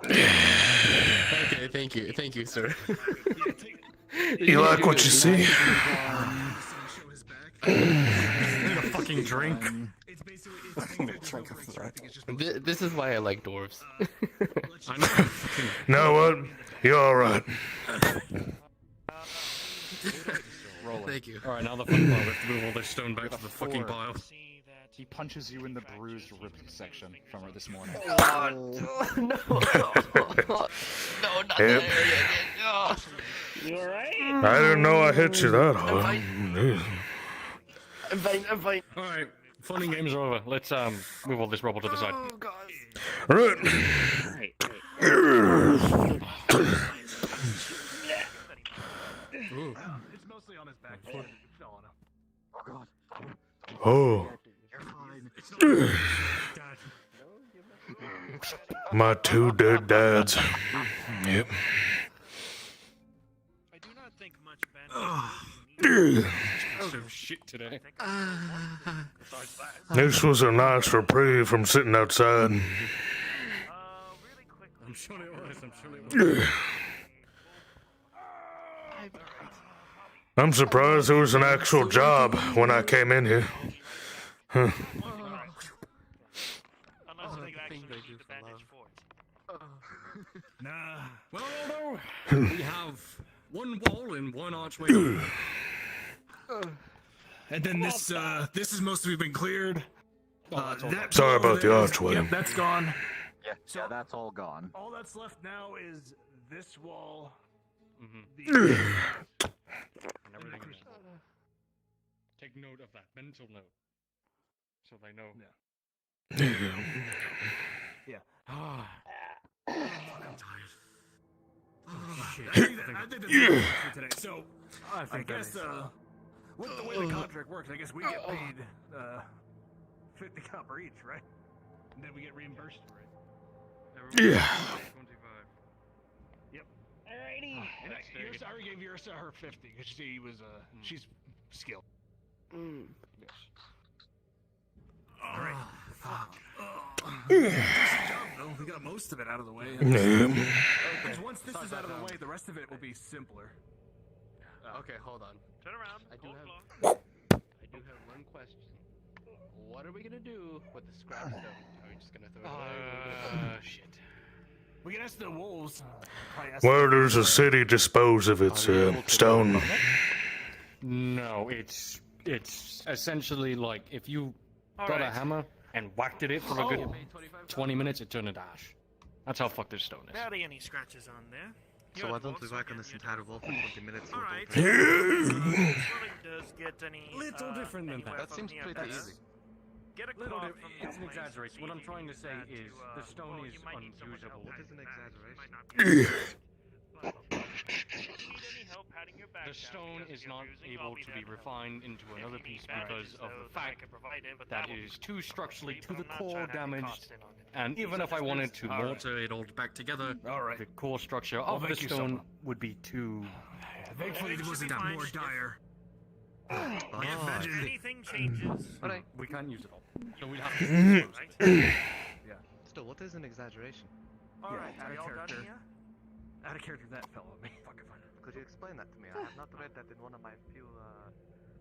Okay, thank you, sir. You like what you see? Need a fucking drink. This is why I like dwarves. Know what? You're alright. Thank you. Alright, now the fun part. We have to move all this stone back to the fucking pile. He punches you in the bruised rib section from her this morning. No, not Yep. that area again. No. You alright? I didn't know I hit you that hard. I'm fine. Alright, fun and games are over. Let's move all this rubble to the side. Oh god. Right. It's mostly on his back. It fell on him. Oh. My 2 dead dads. Yep. I do not think much So shit today. This was a nice reprieve from sitting outside. I'm sure it was. I'm surprised there was an actual job when I came in here. Huh. Nah. Well, no. We have one wall and one archway. And then this is mostly been cleared. That Sorry wall about the there is- archway. Yep, that's gone. Yeah, that's all gone. All that's left now is this wall. Take note of that. Mental note. So they know. Yeah. Okay, I think that's it for today. So, I guess, with the way the contract works, I guess we get paid 50 copper each, right? And then we get reimbursed for it. Yeah. 25. Yep. Alrighty. And I already gave Ursa her 50 because she was she's skilled. Yes. All right. Fuck. Decent job, though. We got most of it out of the way. Because once this is out of the way, the rest of it will be simpler. Okay, hold on. Turn around. I do have one question. What are we gonna do with the scrap stone? Are we just gonna throw it away? Shit. We can ask the wolves. Where does the city dispose of its stone? No, it's essentially like if you got a hammer and whacked at it for a good 20 minutes, it turned into ash. That's how fucked this stone is. Barely any scratches on there. So why don't we work on this entire wall for 20 minutes? Alright. Does get any Little different than that. That seems pretty easy. Get a Little cloth different. from It's an the place exaggeration. What I'm trying to say that is the stone is unusable. What is an exaggeration? The stone is not able to be refined into another piece because of the fact that it is too structurally to the core damaged. And even if I wanted to mortar it all back together, the core structure of the stone would be too. Thankfully, it wasn't that more dire. If anything changes. Alright, we can't use it all. So we'd have to. Yeah. Still, what is an exaggeration? Alright, out are of y'all done character. here? Out of character, that fell on me. Fucking fine. Could you explain that to me? I have not read that in one of my few.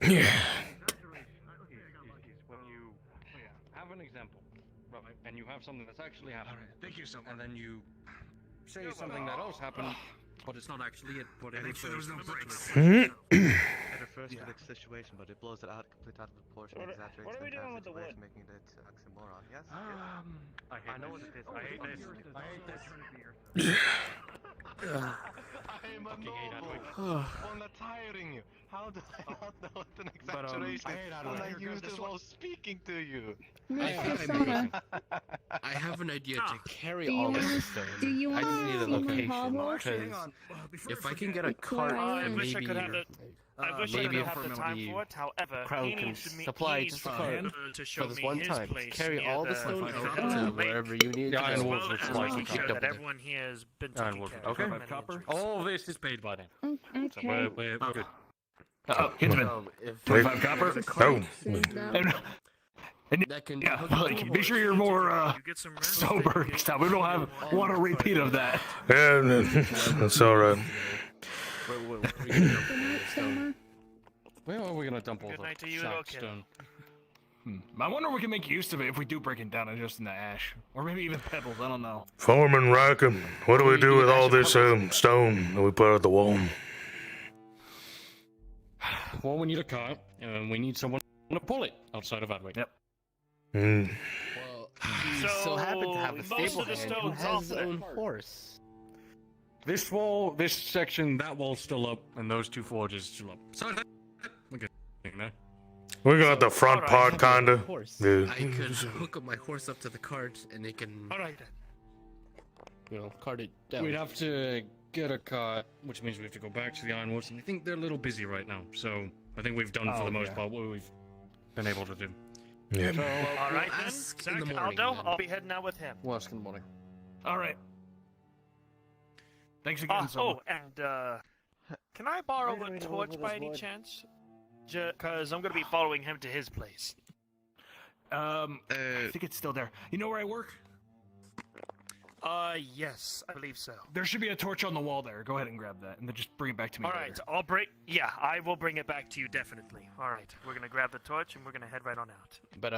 Yeah. Is when you have an example, right? And you have something that's actually happened. Thank you so much. And then you say something that else happened, but it's not actually it. But it Make sure there was no breaks. It refers to the situation, but it blows it out completely out of proportion. Exaggerates what are we the entire doing with the situation, wood? making it oxymoron. Yes. I know what it is. I hate this. I hate this. I'm a noble. I'm not tiring you. How do I not know it's an exaggeration when I used it while speaking to you? I have an idea to carry Do you all wanna- this stone. do you I just wanna need a see my location hobble? because if I can get a cart, I wish I maybe could have the. I wish I maybe could have the time for it. However, crowd he can needs to supply he needs just a to, cart to show for this me one his time. place Carry near all the stone near out the to lake, wherever you need The to Iron go. Wolves looks like making a sure couple that everyone here has been Iron taken Wolves. care of. Okay. for many injuries. All this is paid by them. Okay. So we're good. Hitman. If 25 copper? No. And that can yeah, like, be sure you're more sober. Stop. We don't want a repeat of that. Yeah, that's alright. Where are we gonna dump all Good the night to you, sack okay. stone? I wonder if we can make use of it if we do break it down and just in the ash. Or maybe even pebbles, I don't know. Foreman Rackham, what do we do with all this stone that we put at the wall? Well, we need a cart, and we need someone to pull it outside of Adway. Yep. Well, he so happens to have a most stable of the hand who stone's has off his there. own horse. This wall, this section, that wall's still up, and those two forges still up. So we can, you know. We got the front part, kinda. Yeah. I could hook up my horse up to the cart, and it can, you know, cart it down. We'd have to get a cart, which means we have to go back to the Iron Wolves, and I think they're a little busy right now. So I think we've done for the most part what we've been able to do. Yeah. So, all right then, ask Zach, in the morning, Aldo, then. I'll be heading out with him. We'll ask in the morning. All right. Thanks again, Oh, and can I borrow a torch by any chance? Because I'm going to be following him to his place. I think it's still there. You know where I work? Yes, I believe so. There should be a torch on the wall there. Go ahead and grab that, and then just bring it back to me All later. right, yeah, I will bring it back to you, definitely. All right, we're going to grab the torch, and we're going to head right on out. But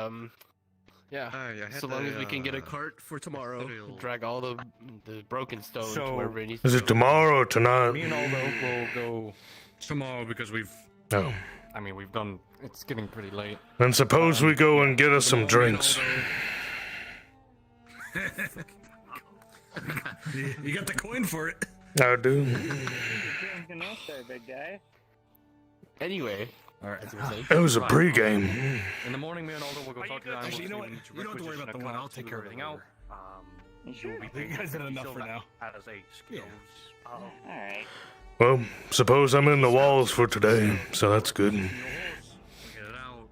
yeah. I So had long a, as we can get a cart for tomorrow, ethereal- drag all the broken stone to So- wherever it needs Is to it go. tomorrow or tonight? Me and Aldo will go tomorrow because we've. Oh. I mean, we've done. It's getting pretty late. Then suppose we go and get us some drinks. You got the coin for it. I do. Drinking up there, big guy. Anyway, all right. It was a pregame. In the morning, me and Aldo will go talk to the Iron Actually, you know Wolves, what? see if You don't have to worry requisition about a the one. cart I'll to take move care of everything it out. Sure. You guys did enough for now. As a skills. Alright. Well, suppose I'm in the walls for today, so that's good. Get it out.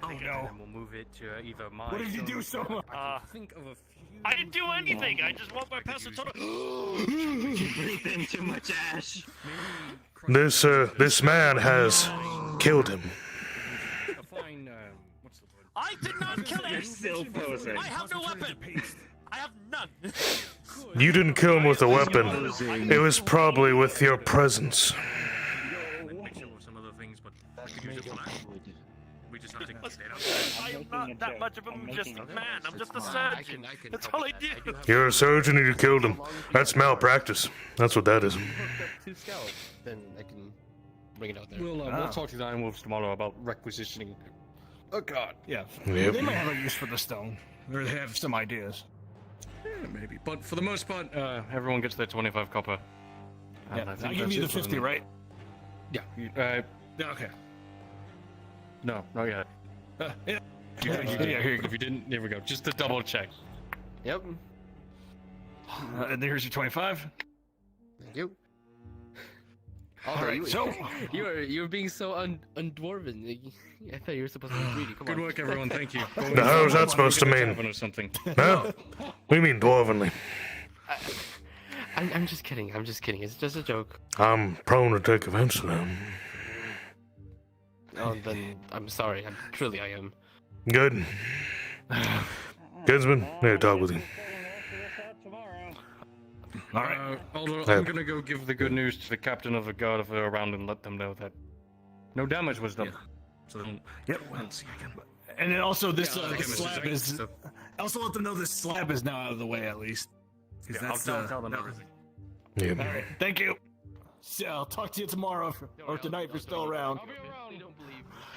Oh no. And we'll move it to either my. What did you do so much? Think of a few. I didn't do anything. I just walked by past the tunnel. You breathed in too much ash. This man has killed him. Fine, what's the word? I did not kill him. You're still posing. I have no weapon. I have none. You didn't kill him with a weapon. It was probably with your presence. Mix it with some other things, but I could use it for that. We just have to stay I am not that much of a just man. I'm just a surgeon. That's all I do. You're a surgeon and you killed him. That's malpractice. That's what that is. Two scouts, then I can bring it out there. We'll talk to the Iron Wolves tomorrow about requisitioning. Oh god. Yeah. Yep. They might have a use for the stone. Or they have some ideas. Yeah, maybe. But for the most part, everyone gets their 25 copper. Yeah, I'll give you the 50, right? Yeah. Yeah, okay. No, not yet. Yeah. Here, if you didn't, there we go. Just to double check. Yep. And here's your 25. Thank you. All right, so you were being so undwarven. I thought you were supposed to be greedy. Come Good on. work, everyone. Thank you. Now, how's that supposed to mean? Or something. Huh? We mean dwarvenly. I'm just kidding. I'm just kidding. It's just a joke. I'm prone to take offense to them. Oh, then I'm sorry. I am. Good. Kinsman, need to talk with you. all right. Although I'm gonna go give the good news to the captain of the guard if they're around and let them know that no damage was done. So then, Yep. And then also this slab is. Also let them know this slab is now out of the way at least. Because I'll tell them everything. Yeah. All right. Thank you. So I'll talk to you tomorrow or tonight if you're still around.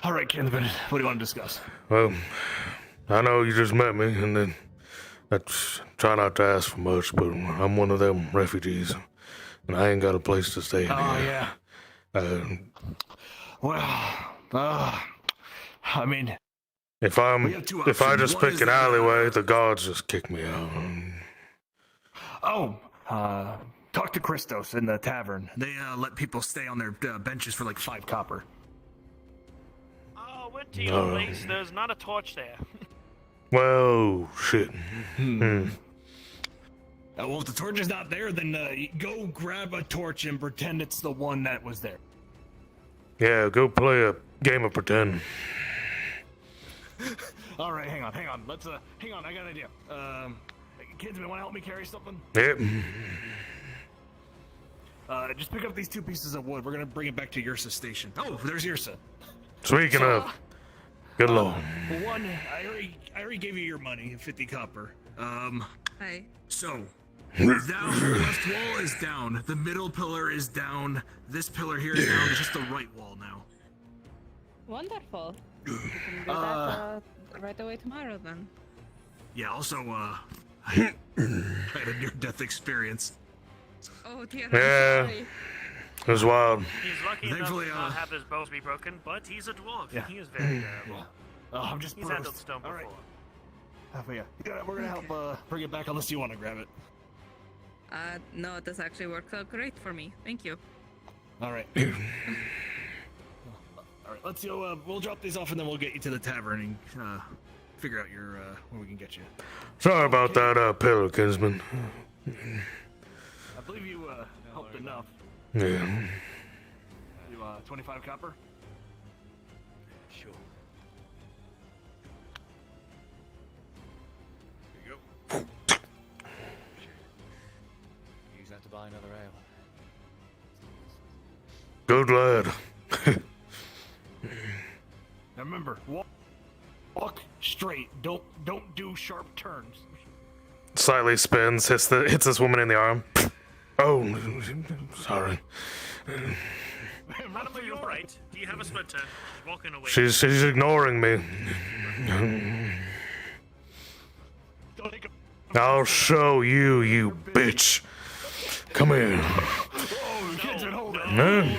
All right, Kinsman. What do you want to discuss? Well, I know you just met me, and then I try not to ask for much, but I'm one of them refugees, and I ain't got a place to stay. Oh yeah. I mean, if I just pick an alleyway, the guards just kick me out. Talk to Christos in the tavern. They let people stay on their benches for like 5 copper. Oh, we're to your place. There's not a torch there. Well, shit. Well, if the torch is not there, then go grab a torch and pretend it's the one that was there. Yeah, go play a game of pretend. All right, hang on. Let's hang on. I got an idea. Kinsman, want to help me carry something? Yep. Just pick up these 2 pieces of wood. We're gonna bring it back to Yrsa station. Oh, there's Yrsa. Speaking of, good lord. For one, I already gave you your money, 50 copper. Hi. So, down, the left wall is down. The middle pillar is down. This pillar here is down. It's just the right wall now. Wonderful. We can do that right away tomorrow then. Yeah. Also, I had a near-death experience. Oh dear. Yeah. It was wild. He's lucky enough to not have his bones be broken, but he's a dwarf. Yeah. He is very durable. I'm just He's bruised. handled stone before. All right. We're gonna help bring it back unless you want to grab it. No, this actually worked out great for me. Thank you. All right. All right. Let's go. We'll drop these off and then we'll get you to the tavern and figure out your where we can get you. Sorry about that pillar, Kinsman. I believe you helped enough. Yeah. You 25 copper. Sure. There you go. Use that to buy another ale. Good lad. Now remember, walk straight. Don't do sharp turns. Slightly spins, hits this woman in the arm. Oh, sorry. Madam, are you alright? Do you have a splinter? She's walking away. She's ignoring me. I'll show you, you bitch. Come here. No.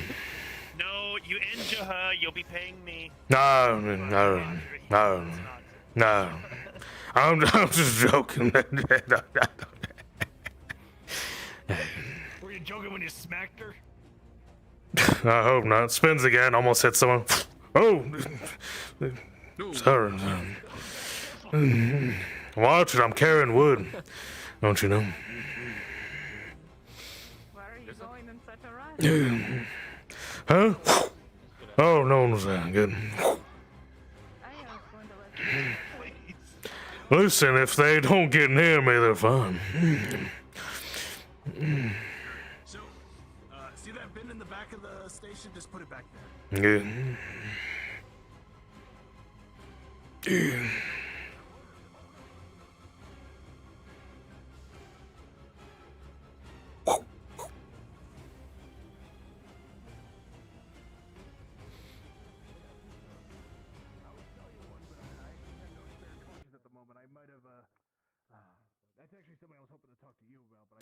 No, you injure her, you'll be paying me. No. I'm just joking. Were you joking when you smacked her? I hope not. Spins again, almost hits someone. Oh! Sorry. Watch it, I'm carrying wood. Don't you know? Where are you going in such a rush? Huh? Oh, no one was that good. Listen, if they don't get near me, they're fine. So, see that bin in the back of the station? Just put it back there. Yeah.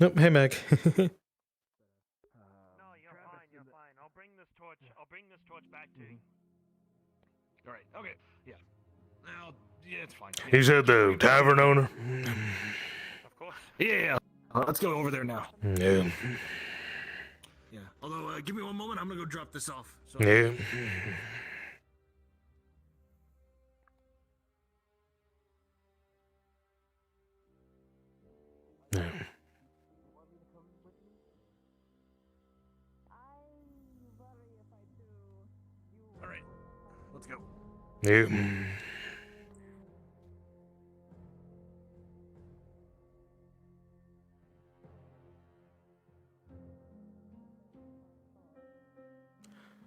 Yep, hey Meg. No, you're fine. You're fine. I'll bring this torch back to you. All right. Okay. Yeah. Now, yeah, it's fine. He said the tavern owner. Of course. Yeah. Let's go over there now. Yeah. Yeah. Although, give me one moment. I'm gonna go drop this off. So. Yeah. All right. Let's go. Yeah.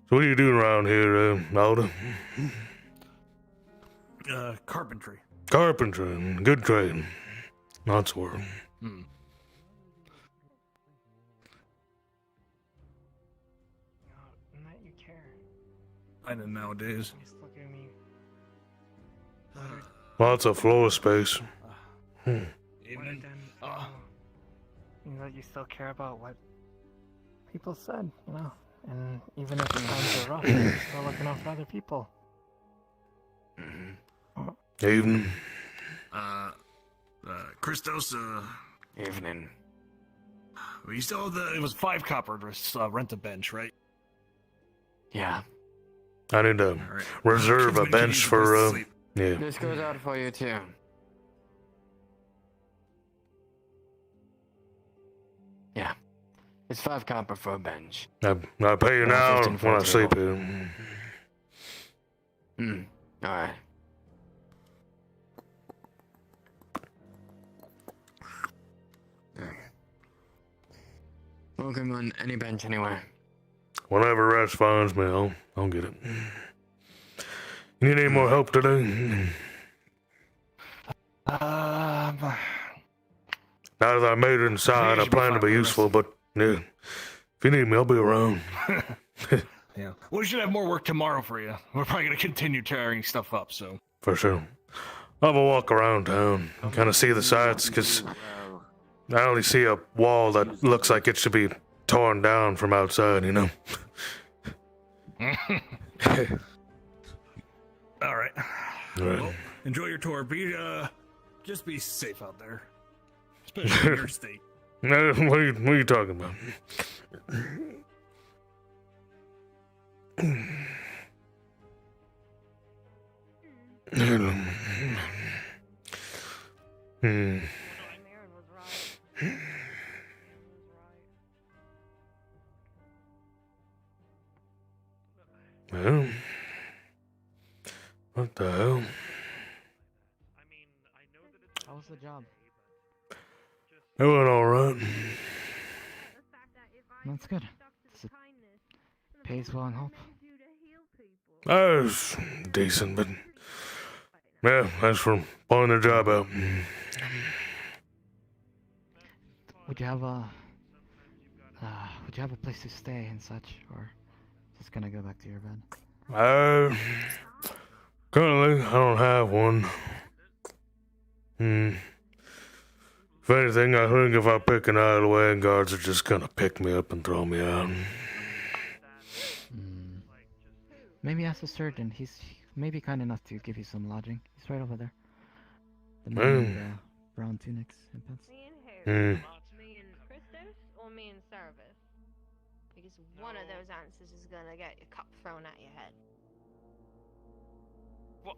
So what are you doing around here, Alda? Carpentry. Carpentry. Good trade. Not so worry. Hmm. Not you care. I know nowadays. Just look at me. Lots of floor space. Evening. You know, you still care about what people said, you know? And even if times are rough, you're still looking out for other people. Evening. Christos, Evening. you still it was 5 copper to rent a bench, right? Yeah. I need to reserve a bench for, yeah. This goes out for you too. Yeah. It's 5 copper for a bench. I pay you now when I sleep here. Alright. Welcome on any bench anywhere. Whenever rest finds me, I'll get it. You need any more help today? Now that I made it inside, I plan to be useful, but yeah, if you need me, I'll be around. Yeah. We should have more work tomorrow for you. We're probably gonna continue tearing stuff up, so. For sure. I'll have a walk around town, kind of see the sights, because I only see a wall that looks like it should be torn down from outside, you know? All right. Right. Well, enjoy your tour. Just be safe out there, especially in your state. No, what are you talking about? Well, what the hell? How was the job? It went alright. That's good. Pays well and hope. That was decent, but yeah, that's from pulling the job out. Would you have a place to stay and such, or just gonna go back to your bed? Currently I don't have one. If anything, I think if I pick an idle way, guards are just gonna pick me up and throw me out. Maybe ask the surgeon. He's maybe kind enough to give you some lodging. He's right over there. The man in the brown tunics and pants. Me and who? Me and Christos or me and Cerebus? Because one of those answers is gonna get your cup thrown at your head. What?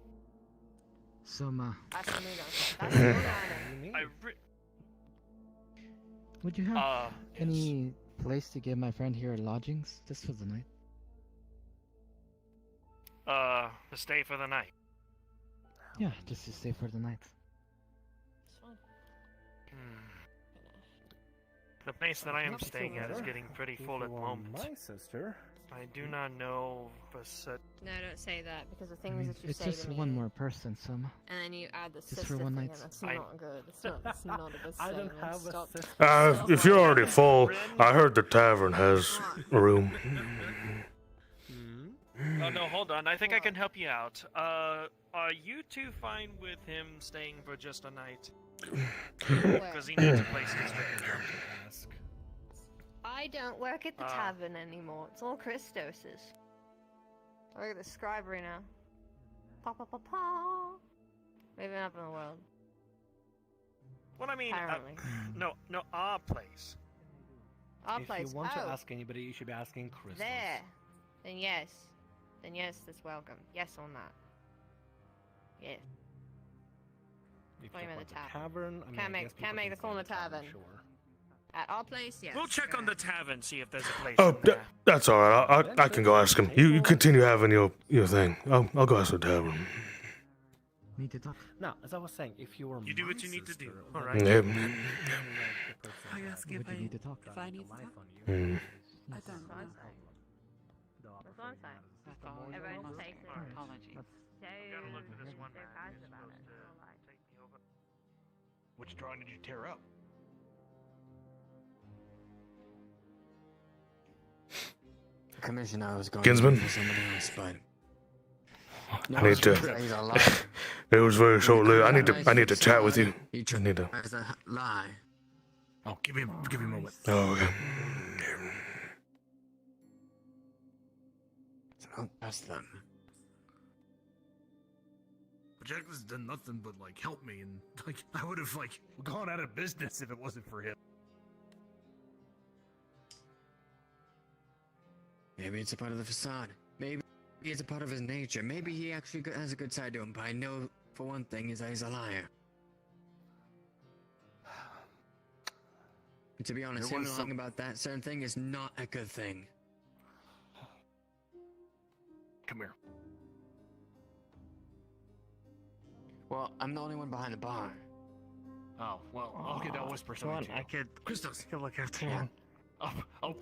So, That's me though. That's your line. would you have any place to give my friend here lodgings just for the night? To stay for the night. Yeah, just to stay for the night. The place that I am staying at is getting pretty full at the moment. My sister. I do not know for certain. No, don't say that because the I thing mean, is that you it's say just to me, one more person, Soma. and then you add the Just sister for one thing, night. and that's not good. That's not a good I thing. don't have a Stop. sister. If you're already full, I heard the tavern has a room. Oh no, hold on. I think I can help you out. Are you two fine with him staying for just a night? Because he needs a place to stay. I don't work at the tavern anymore. It's all Christos's. I work at the scribery now. Pa pa pa pa. Moving up in the world. What I mean, Apparently. no, our place. Our If place. you want oh, to ask anybody, you should be asking Chris. there. Then yes. Then yes, that's welcome. Yes on that. Yes. If What do you you mean want the the tavern? tavern, I mean, Can't I make guess people the can corner say tavern. Sure. At our place, yes. We'll check on the tavern, see if there's a place. Oh, in there. that's all right. I can go ask him. You continue having your thing. I'll go ask the tavern. Need to talk. Now, as I was saying, if you were You do my what you need to do. sister, All then right. Yep. Are you asking Would if you need to talk? if I need to talk? Mm. I don't know. That's what I'm saying. Everyone just takes it. Apologies. Gotta look for this one man. surprised about it. Which drawing did you tear up? Commissioner, I was going Kinsman? for somebody else, but I need to. he's a liar. It was very short-lived. I need to chat with you. He I need to. tries to lie. Oh, give me a moment. Oh, okay. Don't trust them. Jack has done nothing but like help me, and like I would have like gone out of business if it wasn't for him. Maybe it's a part of the facade. Maybe it's a part of his nature. Maybe he actually has a good side to him, but I know for one thing is that he's a liar. And to be honest, him lying about that certain thing is not a good thing. Come here. Well, I'm the only one behind the bar. Oh, well, I'll get that whisper something to you. I could. Christos. I could look after you. Oh,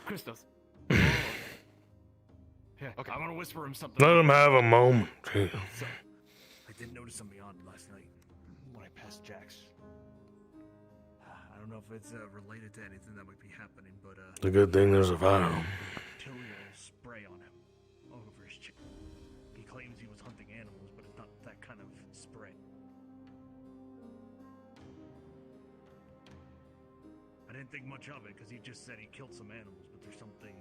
Christos. Yeah, okay. I'm gonna whisper him something. Let him have a moment. So, I did notice something odd last night when I passed Jack's. I don't know if it's related to anything that might be happening, but It's a good thing there's a fire. arterial spray on him all over his chin. He claims he was hunting animals, but it's not that kind of spray. I didn't think much of it because he just said he killed some animals, but there's something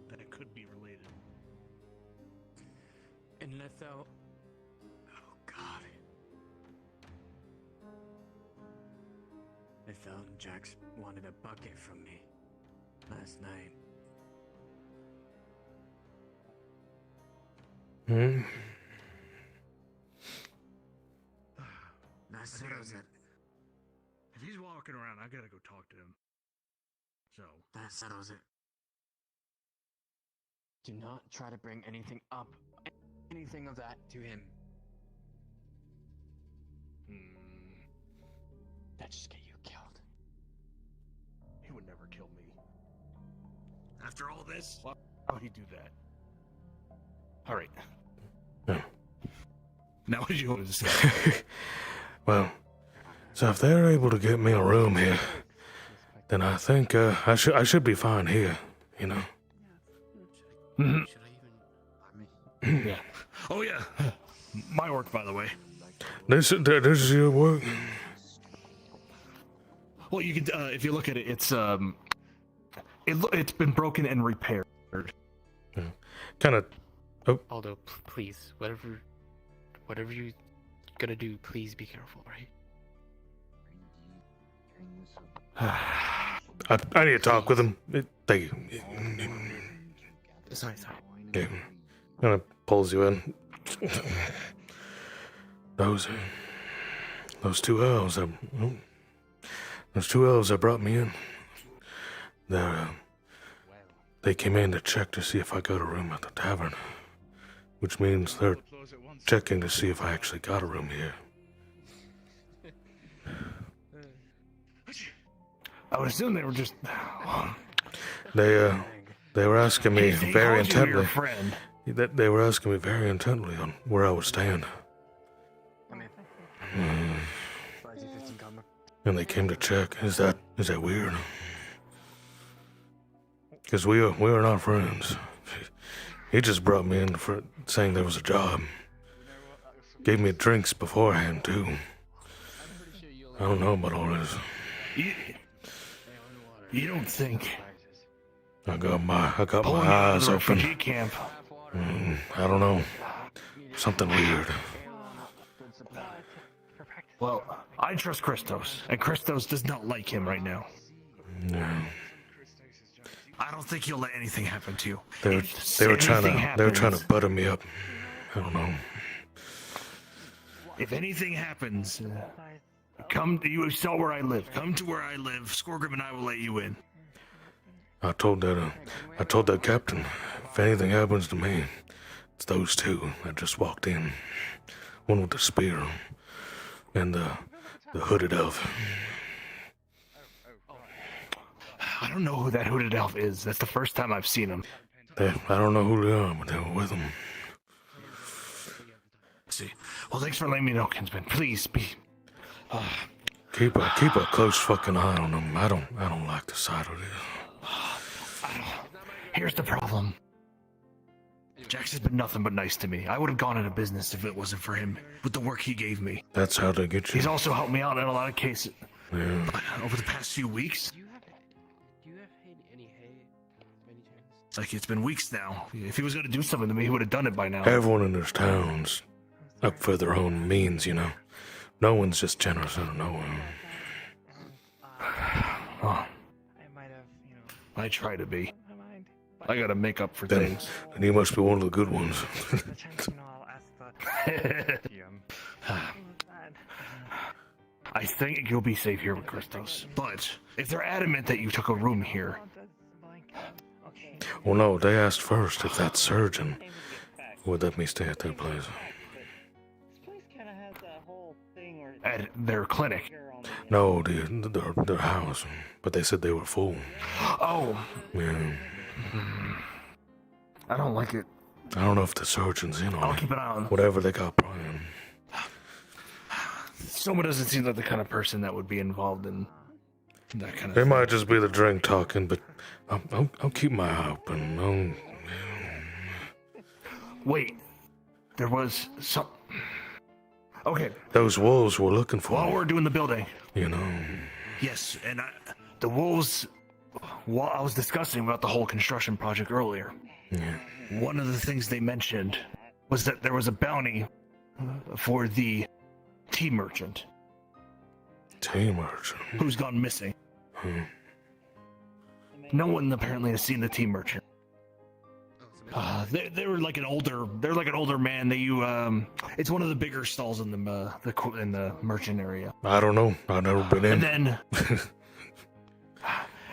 that it could be related. And Letho. Oh, God. Letho and Jax wanted a bucket from me last night. Hmm. That settles it. If he's walking around, I gotta go talk to him. So. That settles it. Do not try to bring anything up, anything of that to him. That just get you killed. He would never kill me. After all this, why would he do that? All right. Now what do you want to say? Well, so if they're able to get me a room here, then I think I should be fine here. You know. Yeah. Oh yeah. My work, by the way. This is your work. Well, you could if you look at it, it's been broken and repaired. Kind of. Oh. Aldo, please, whatever you gonna do, please be careful, right? I need to talk with him. Thank you. Sorry. Okay. Kind of pulls you in. Those two elves that brought me in. They came in to check to see if I got a room at the tavern, which means they're checking to see if I actually got a room here. I would assume they were just. They were asking me They very called you your intently. friend. They were asking me very intently on where I was staying. And they came to check. Is that weird? Because we are not friends. He just brought me in for saying there was a job. Gave me drinks beforehand too. I don't know about all this. You don't think? I got my Pulling you out of eyes the open. refugee camp. I don't know. Something weird. Well, I trust Christos, and Christos does not like him right now. No. I don't think he'll let anything happen to you. They were trying to butter me up. I don't know. If anything happens, you saw where I live. Come to where I live. Skorgrim and I will let you in. I told that captain, if anything happens to me, it's those two that just walked in. One with the spear, and the hooded elf. I don't know who that hooded elf is. That's the first time I've seen him. I don't know who they are, but they were with him. See. Well, thanks for letting me know, Kinsman. Please be. Keep a close fucking eye on them. I don't like the sight of this. Here's the problem. Jax has been nothing but nice to me. I would have gone into business if it wasn't for him, with the work he gave me. That's how they get you. He's also helped me out in a lot of cases. Yeah. But over the past few weeks, Do you have any hay? Any chance? it's like it's been weeks now. If he was going to do something to me, he would have done it by now. Everyone in this town's up for their own means, you know. No one's just generous out of nowhere. Oh. I try to be. I gotta make up for things. Then you must be one of the good ones. I think you'll be safe here with Christos. But if they're adamant that you took a room here, Well, no, they asked first if that surgeon would let me stay at their place. at their clinic. No, their house. But they said they were full. Oh. Yeah. I don't like it. I don't know if the surgeon's in on I'll it. keep an eye on. Whatever they got planned. Someone doesn't seem like the kind of person that would be involved in that kind of They thing. might just be the drink talking, but I'll keep my eye open. Wait, there was some. Okay. Those wolves were looking for While me, we're doing the building. you know. Yes, and the wolves. Well, I was discussing about the whole construction project earlier. Yeah. One of the things they mentioned was that there was a bounty for the tea merchant. Tea merchant? Who's gone missing. No one apparently has seen the tea merchant. They were like an older man. It's one of the bigger stalls in the merchant area. I don't know. I've never been in.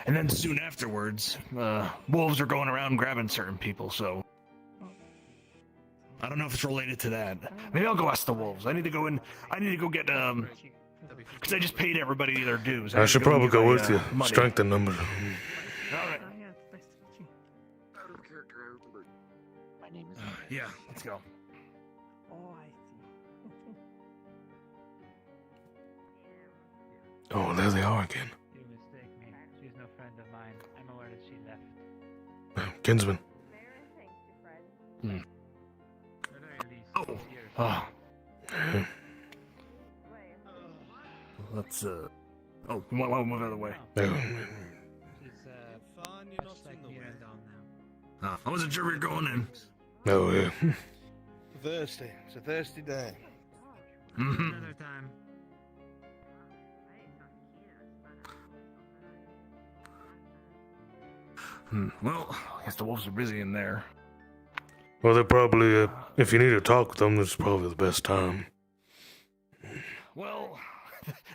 And then soon afterwards, wolves are going around grabbing certain people. So I don't know if it's related to that. Maybe I'll go ask the wolves. I need to go in. I need to go get because I just paid everybody their dues. I should probably go with you. Money. Strength in numbers. All right. My name is. Yeah, let's go. Oh, I see. Oh, there they are again. You mistake me. She's no friend of mine. I'm aware that she left. Kinsman. Oh. Let's oh, you want to move out of the way. I wasn't sure we were going in. Oh, yeah. Thirsty. It's a thirsty day. Another time. Well, I guess the wolves are busy in there. Well, they're probably, if you need to talk with them, it's probably the best time. Well,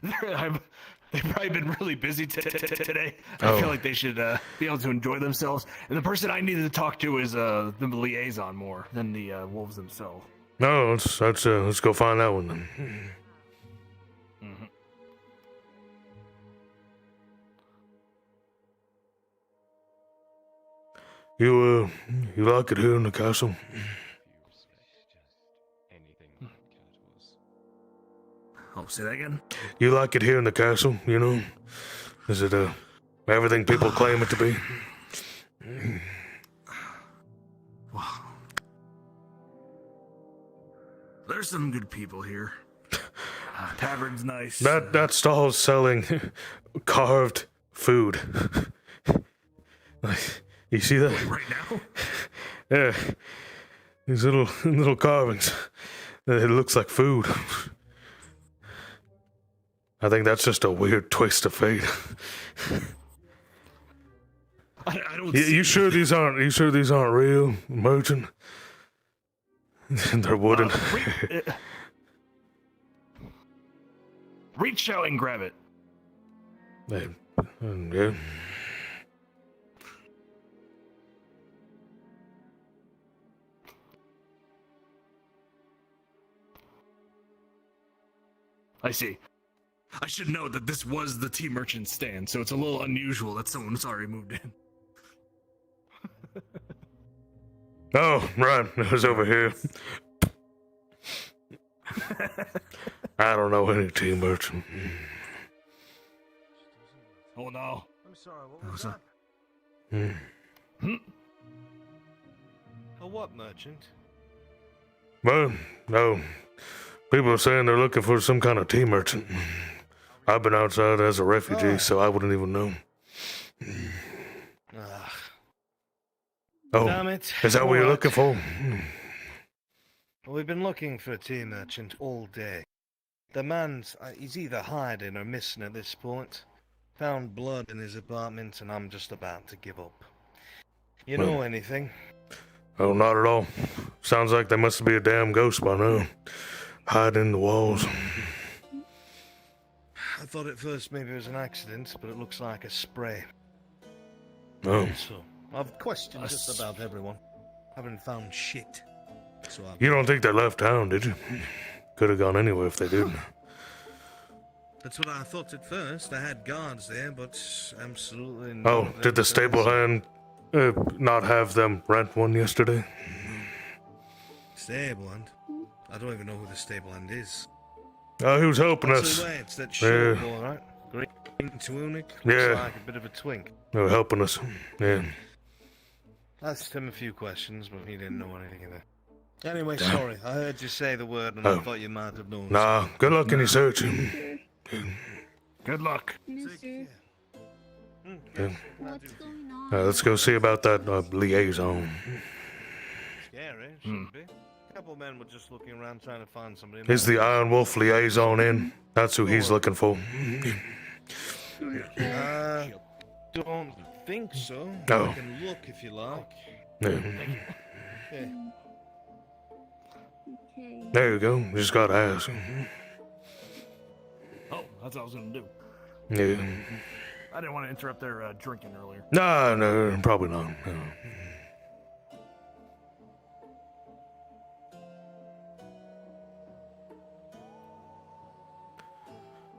they've probably been really busy today. I Oh. feel like they should be able to enjoy themselves. And the person I needed to talk to is the liaison more than the wolves themselves. No, let's go find that one then. Mm-hmm. You like it here in the castle? Oh, say that again? You like it here in the castle, you know? Is it everything people claim it to be? There's some good people here. Tavern's nice. That stall's selling carved food. Like, you see that? Right now? Yeah. These little carvings. It looks like food. I think that's just a weird twist of fate. I don't. You sure these aren't real, merchant? They're wooden. Reach out and grab it. Yeah. I see. I should note that this was the tea merchant stand, so it's a little unusual that someone's already moved in. Oh, right. It was over here. I don't know any tea merchant. Oh no. I'm sorry, what was that? A what merchant? Well, no. People are saying they're looking for some kind of tea merchant. I've been outside as a refugee, so I wouldn't even know. Oh, Damn it. is that what you're Alright. looking for? Well, we've been looking for a tea merchant all day. The man's he's either hiding or missing at this point. Found blood in his apartment, and I'm just about to give up. You know Well. anything? Oh, not at all. Sounds like there must be a damn ghost by now. Hiding in the walls. I thought at first maybe it was an accident, but it looks like a spray. Oh. So, I've questioned just about everyone. Haven't found shit. So I've... You don't think they left town, did you? Could have gone anywhere if they did. That's what I thought at first. I had guards there, but absolutely no. Oh, did the stable hand not have them rent one yesterday? Stable hand? I don't even know who the stable hand is. Oh, he was helping us. That's it's that short Yeah. boy, right? Green tunic. Looks Yeah. like a bit of a twink. They were helping us. Yeah. Asked him a few questions, but he didn't know anything of that. Anyway, Damn. sorry. I heard you say the word, and I Oh. thought you might have known. Nah, good luck in your search. Good luck. Mister, Yeah. what's going on? Let's go see about that liaison. Scary, shouldn't be. A couple of men were just looking around trying to find somebody. Is the Iron Wolf liaison in? That's who he's looking for. Don't think so. Oh. You can look if you like. Yeah. Yeah. Okay. There you go. You just gotta ask. Oh, that's what I was gonna do. Yeah. I didn't want to interrupt their drinking earlier. No, probably not. No.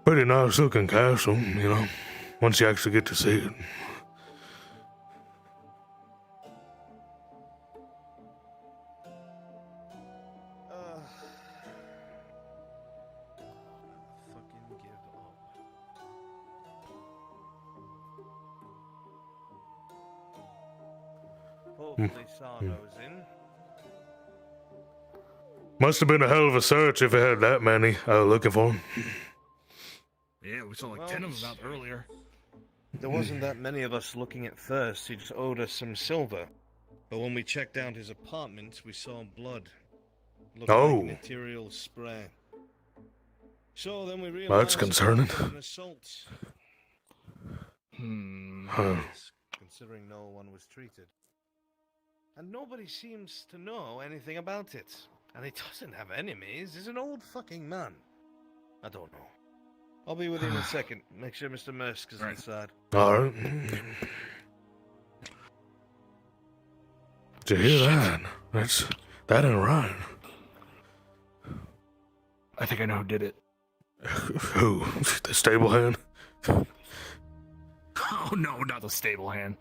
Pretty nice looking castle, you know, once you actually get to see it. Fucking give up. Hopefully Sardo's in. Must have been a hell of a search if it had that many looking for him. Yeah, we saw like Well, 10 of them out earlier. There wasn't that many of us looking at first. He just owed us some silver. But when we checked out his apartment, we saw blood. Looked Oh. like material spray. So then we realized Well, that's concerning. it was an assault. Huh. Considering no one was treated. And nobody seems to know anything about it. And he doesn't have enemies. He's an old fucking man. I don't know. I'll be with you in a second. Make sure Mr. Mersk is inside. Alright. Did you hear that? That ain't right. I think I know who did it. Who? The stable hand? Oh no, not the stable hand.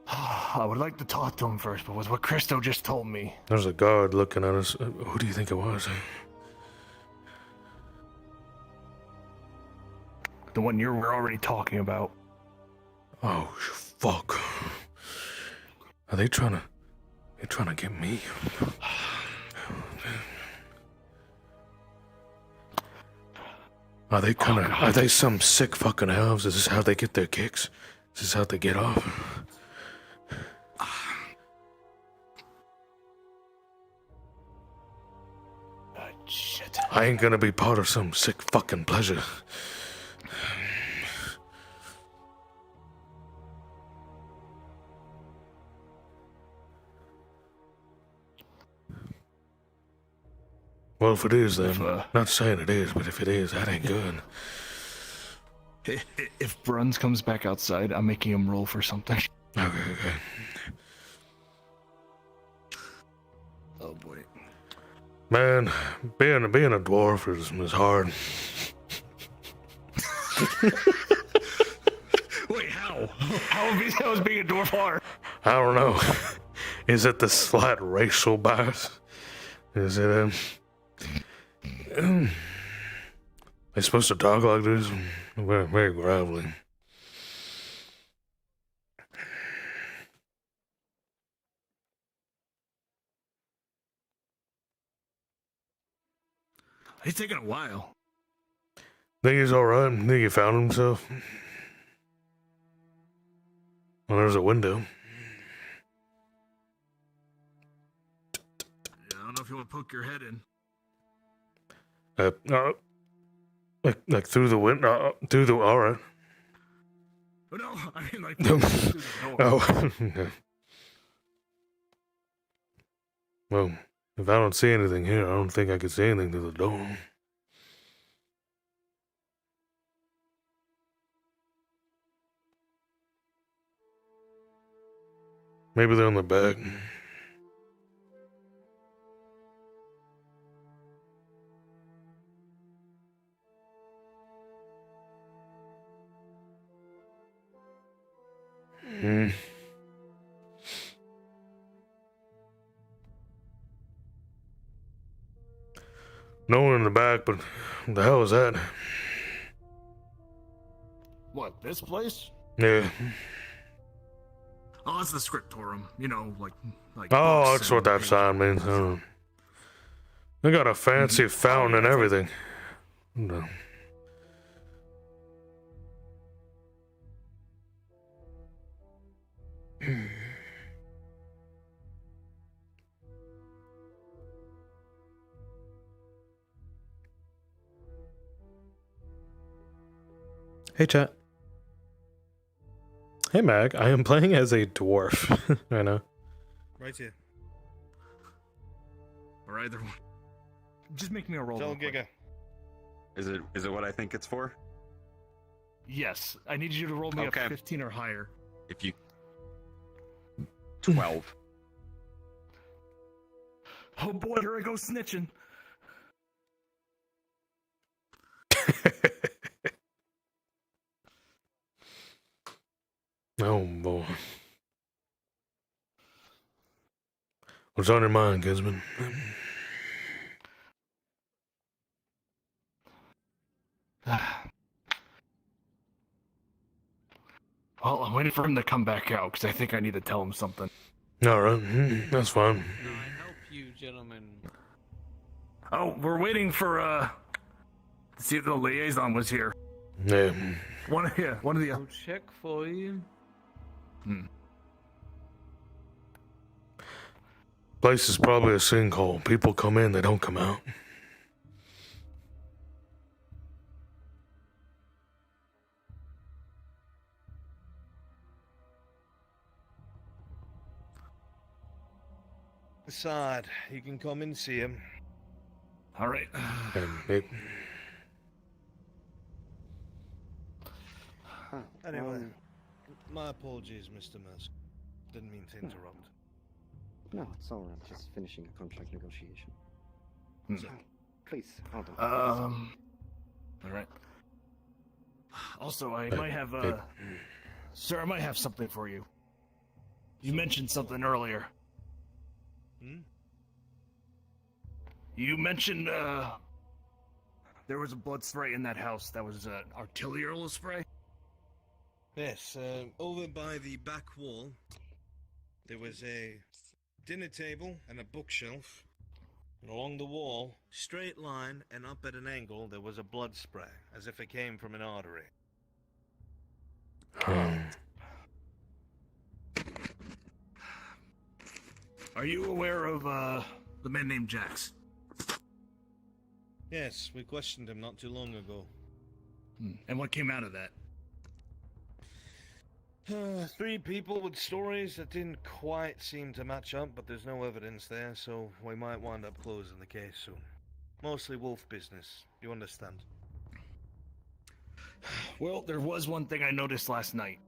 I would like to talk to him first, but with what Christo just told me. There's a guard looking at us. Who do you think it was? The one you were already talking about. Oh, fuck. Are they trying to get me? Are they are they some sick fucking elves? Is this how they get their kicks? Is this how they get off? Shit. I ain't gonna be part of some sick fucking pleasure. Well, if it is, then not saying it is, but if it is, that ain't good. If Bruns comes back outside, I'm making him roll for something. Okay. Oh boy. Man, being a dwarf is hard. Wait, how? How is being a dwarf hard? I don't know. Is it the slight racial bias? Is it they're supposed to talk like this? Very, very gravelly. He's taking a while. Think he's alright? Think he found himself? Well, there's a window. Yeah, I don't know if you want to poke your head in. Like through the window, alright. Oh no, I mean like No. through the door. Oh, okay. Well, if I don't see anything here, I don't think I can see anything through the door. Maybe they're on the back. No one in the back, but what the hell is that? What, this place? Yeah. Oh, that's the scriptorum. You know, like. Oh, books that's and what that things. sign means. I don't know. They got a fancy fountain and everything. No. Hey, chat. Hey, Mag. I am playing as a dwarf. I know. Right here. Or either one. Just make me a roll. Tell real quick. Giga. Is it what I think it's for? Yes, I need you to roll me Okay. a 15 or higher. If you 12. Oh boy, here I go snitching. Oh, boy. What's on your mind, Kinsman? Well, I'm waiting for him to come back out because I think I need to tell him something. All right, that's fine. Can I help you, gentlemen? Oh, we're waiting for to see if the liaison was here. Yeah. One of the. I'll check for you. Place is probably a sinkhole. People come in, they don't come out. Aside, you can come and see him. All right. Anyway, my apologies, Mr. Musk. Didn't mean to interrupt. No, it's all right. Just finishing a contract negotiation. Hmm. So, please, Aldo. All right. Also, I might have, sir, I might have something for you. You mentioned something earlier. Hmm? You mentioned, there was a blood spray in that house that was an arterial spray? Yes, over by the back wall, there was a dinner table and a bookshelf. And along the wall, straight line and up at an angle, there was a blood spray, as if it came from an artery. Are you aware of, the man named Jax? Yes, we questioned him not too long ago. And what came out of that? 3 people with stories that didn't quite seem to match up, but there's no evidence there, so we might wind up closing the case soon. Mostly wolf business, you understand? Well, there was one thing I noticed last night.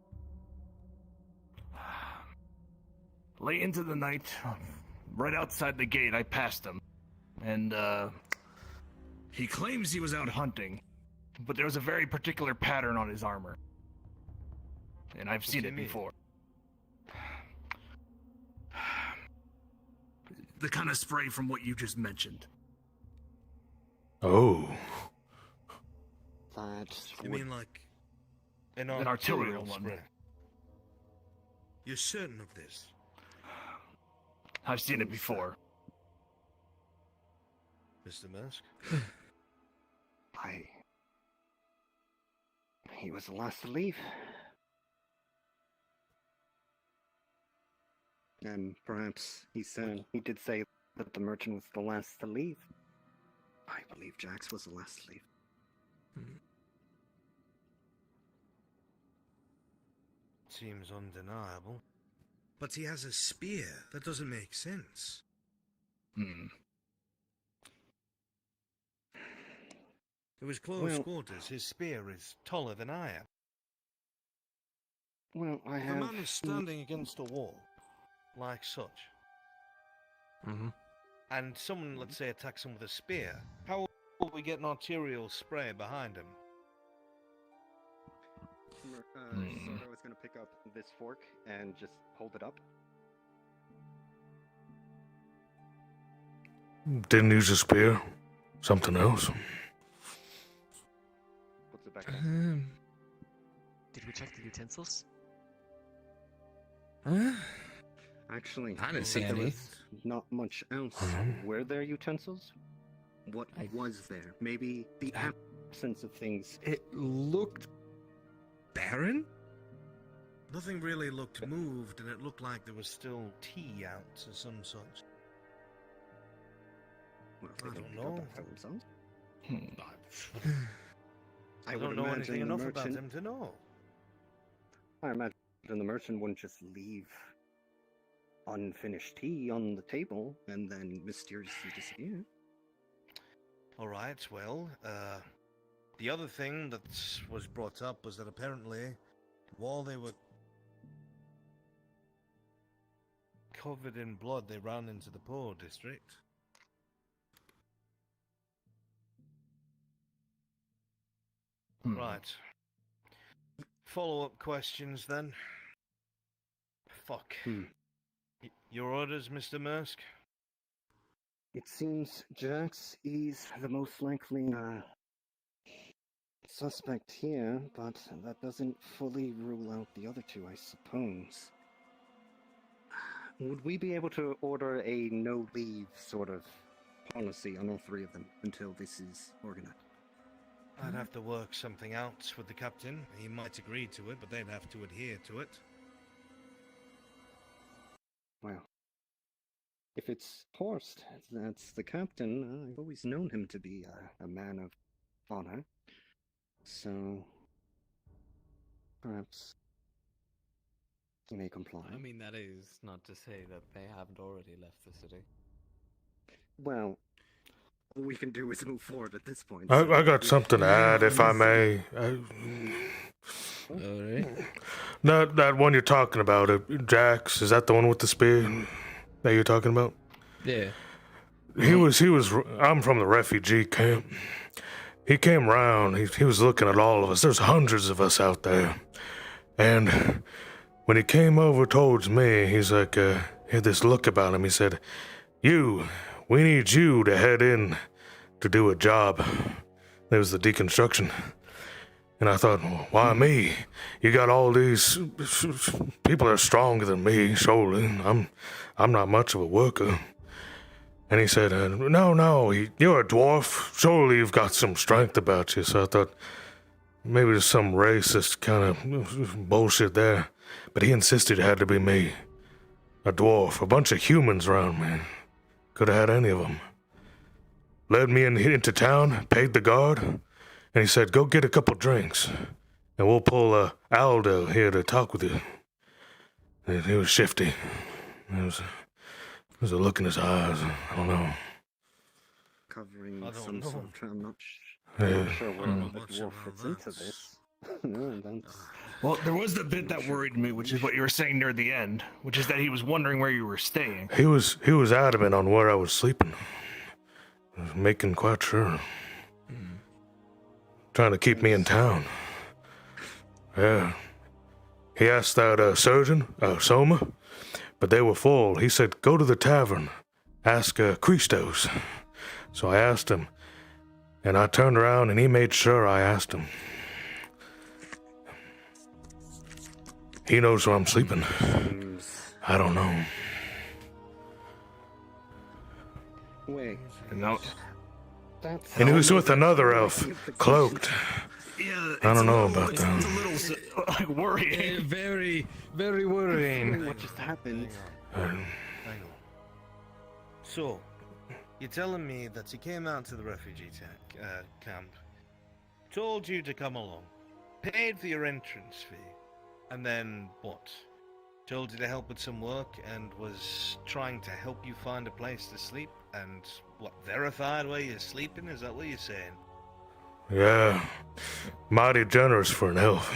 Late into the night, right outside the gate, I passed him. And, he claims he was out hunting, but there was a very particular pattern on his armor. And I've seen it before. The kind of spray from what you just mentioned. Oh. You mean like an arterial one? spray? You're certain of this? I've seen it before. Mr. Mask? He was the last to leave. And perhaps he did say that the merchant was the last to leave. I believe Jax was the last to leave. Seems undeniable. But he has a spear. That doesn't make sense. It was close quarters. His spear is taller than I am. Well, If a man is standing against a wall, like such, and someone, let's say, attacks him with a spear, how will we get an arterial spray behind him? Sora was going to pick up this fork and just hold it up. Didn't use a spear. Something else. Puts it back down. Did we check the utensils? Actually, I didn't see there any. was not much else. Were there utensils? What was there? Maybe the absence of things. It looked barren? Nothing really looked moved, and it looked like there was still tea out or some such. Well, I don't know. I don't would know imagine anything the enough about merchant- him to know. I imagine the merchant wouldn't just leave unfinished tea on the table and then mysteriously disappear. Alright, well, the other thing that was brought up was that apparently, while they were covered in blood, they ran into the poor district. Right. Follow-up questions, then. Fuck. Your orders, Mr. Maersk? It seems Jax is the most likely suspect here, but that doesn't fully rule out the other two, I suppose. Would we be able to order a no-leave sort of policy on all 3 of them until this is organized? I'd have to work something out with the captain. He might agree to it, but they'd have to adhere to it. Well, if it's Horst, that's the captain. I've always known him to be a man of honor. So, perhaps he may comply. I mean, that is not to say that they haven't already left the city. Well, all we can do is move forward at this point. I got something to add, if I may. That one you're talking about, Jax, is that the one with the spear that you're talking about? Yeah. He was. I'm from the refugee camp. He came around. He was looking at all of us. There's hundreds of us out there, and when he came over towards me, he's like, he had this look about him. He said, we need you to head in to do a job. It was the deconstruction. And I thought, well, why me? You got all these people that are stronger than me, surely. I'm not much of a worker. And he said, no, you're a dwarf. Surely you've got some strength about you. So I thought, maybe there's some racist kind of bullshit there. But he insisted it had to be me. A dwarf, a bunch of humans around me. Could have had any of them. Led me into town, paid the guard, and he said, go get a couple drinks, and we'll pull Aldo here to talk with you. And he was shifty. There was a look in his eyes. I don't know. Covering I don't some know. sort I'm not Yeah. sure where the dwarf fits into this. No, that's... Well, there was the bit that worried me, which is what you were saying near the end, which is that he was wondering where you were staying. He was adamant on where I was sleeping. I was making quite sure. Trying to keep me in town. Yeah. He asked that surgeon, Soma, but they were full. He said, go to the tavern, ask Christos. So I asked him, and I turned around and he made sure I asked him. He knows where I'm sleeping. I don't know. Wait. No. And he was with another elf, cloaked. Yeah, I don't know about It's a little like worrying. Very, very worrying. What just happened? Hang on. So, you're telling me that he came out to the refugee camp, told you to come along, paid for your entrance fee, and then what? Told you to help with some work and was trying to help you find a place to sleep and what, verified where you're sleeping? Is that what you're saying? Yeah. Mighty generous for an elf.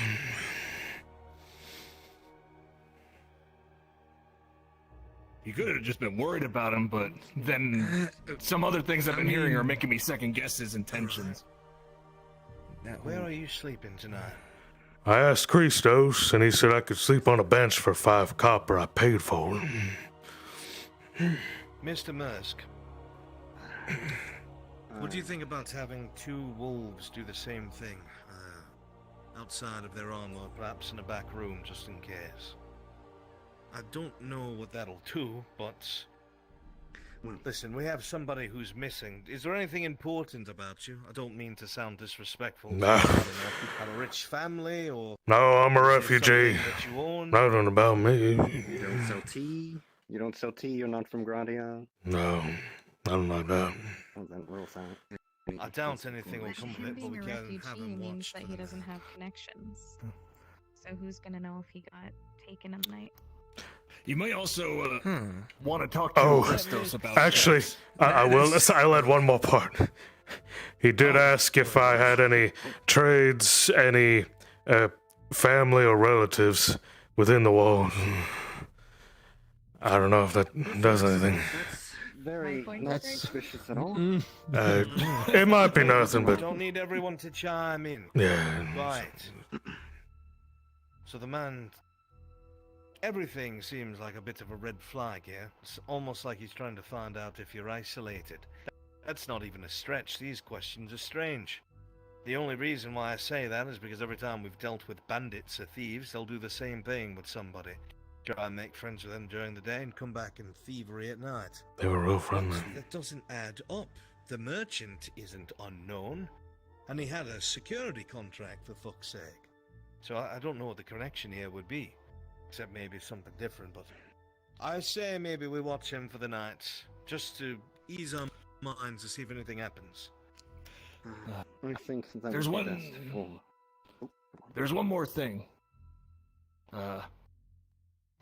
You could have just been worried about him, but then some other things I've been hearing are making me second guess his intentions. Where are you sleeping tonight? I asked Christos, and he said I could sleep on a bench for 5 copper I paid for. Mr. Mursk, what do you think about having 2 wolves do the same thing? Outside of their armor, perhaps in a back room, just in case. I don't know what that'll do, but... Listen, we have somebody who's missing. Is there anything important about you? I don't mean to sound disrespectful. No. Have a rich family, or... No, I'm a is there refugee. something that you own? Nothing about me. You don't sell tea? You don't sell tea? You're not from Gradia? No, nothing like that. Oh, that rules out. I doubt anything will come of Him it, but being we a can refugee have him means watched. that he doesn't have connections. So who's gonna know if he got taken at night? You might also want to talk to Christos about actually, this. I'll add one more part. He did ask if I had any trades, any family or relatives within the walls. I don't know if that does anything. Not suspicious at all. It might be nothing, but... Don't need everyone to chime in. Yeah. Right. So the man... Everything seems like a bit of a red flag here. It's almost like he's trying to find out if you're isolated. That's not even a stretch. These questions are strange. The only reason why I say that is because every time we've dealt with bandits or thieves, they'll do the same thing with somebody. Try and make friends with them during the day and come back in thievery at night. They were real friendly. That doesn't add up. The merchant isn't unknown, and he had a security contract, for fuck's sake. So I don't know what the connection here would be, except maybe something different, but... I say maybe we watch him for the night, just to ease our minds to see if anything happens. I think that There's would be one. best for... There's one more thing.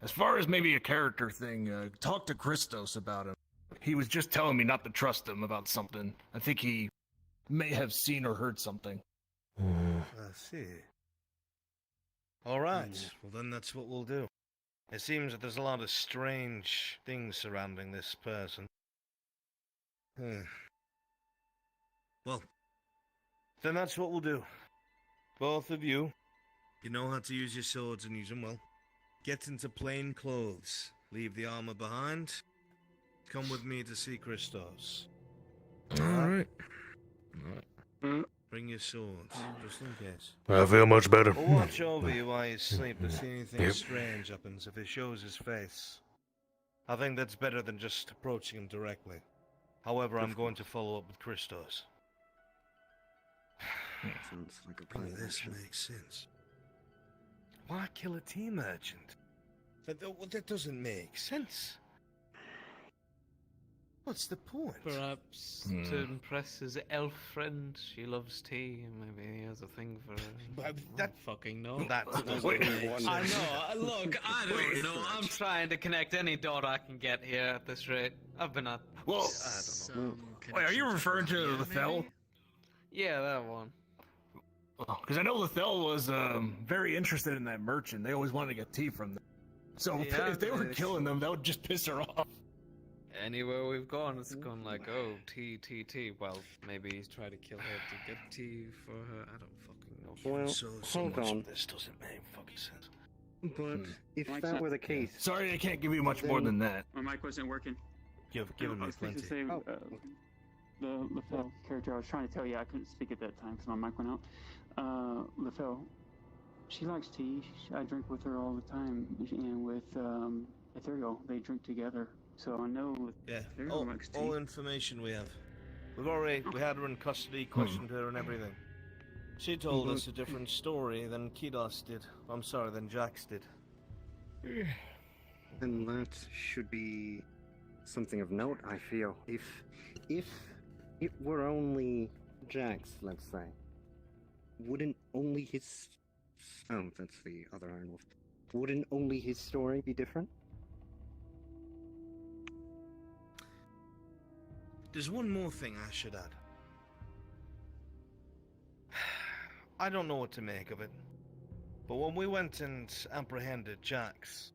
As far as maybe a character thing, talk to Christos about him. He was just telling me not to trust him about something. I think he may have seen or heard something. I see. All right. Well, then that's what we'll do. It seems that there's a lot of strange things surrounding this person. Well, then that's what we'll do. Both of you, you know how to use your swords and use them well. Get into plain clothes. Leave the armor behind. Come with me to see Christos. Alright. Bring your swords, just in case. I feel much better. We'll watch over you while you sleep to see anything strange happens if he shows his face. I think that's better than just approaching him directly. However, I'm going to follow up with Christos. Sounds like a None plan. of this makes sense. Why kill a tea merchant? That doesn't make sense. What's the point? Perhaps to impress his elf friend, she loves tea, and maybe he has a thing for her. But I don't fucking know. That doesn't make sense. I know. Look, I don't know. I'm trying to connect any dot I can get here at this rate. I've been at. Well, I don't know. wait, are you referring to Lethel? Yeah, that one. Because I know Lethel was very interested in that merchant. They always wanted to get tea from them. So Yeah, if they were it's- killing them, that would just piss her off. Anywhere we've gone, it's gone like, oh, tea. Well, maybe he's trying to kill her to get tea for her. I don't fucking know. Well, so hold much on. of this doesn't make fucking sense. But if that were the case, Sorry, I can't give you much more than that. My mic wasn't working. Given I me was supposed to plenty. say, the Lefel character I was trying to tell you, I couldn't speak at that time because my mic went out. Lefel, she likes tea. I drink with her all the time. And with Ethereal, they drink together. So I know Yeah, Ethereal likes tea. all information we have. We had her in custody, questioned her and everything. She told us a different story than Kidos did. I'm sorry, than Jax did. then that should be something of note, I feel. If it were only Jax, let's say, wouldn't only his... Oh, that's the other Iron Wolf. Wouldn't only his story be different? There's one more thing I should add. I don't know what to make of it, but when we went and apprehended Jax,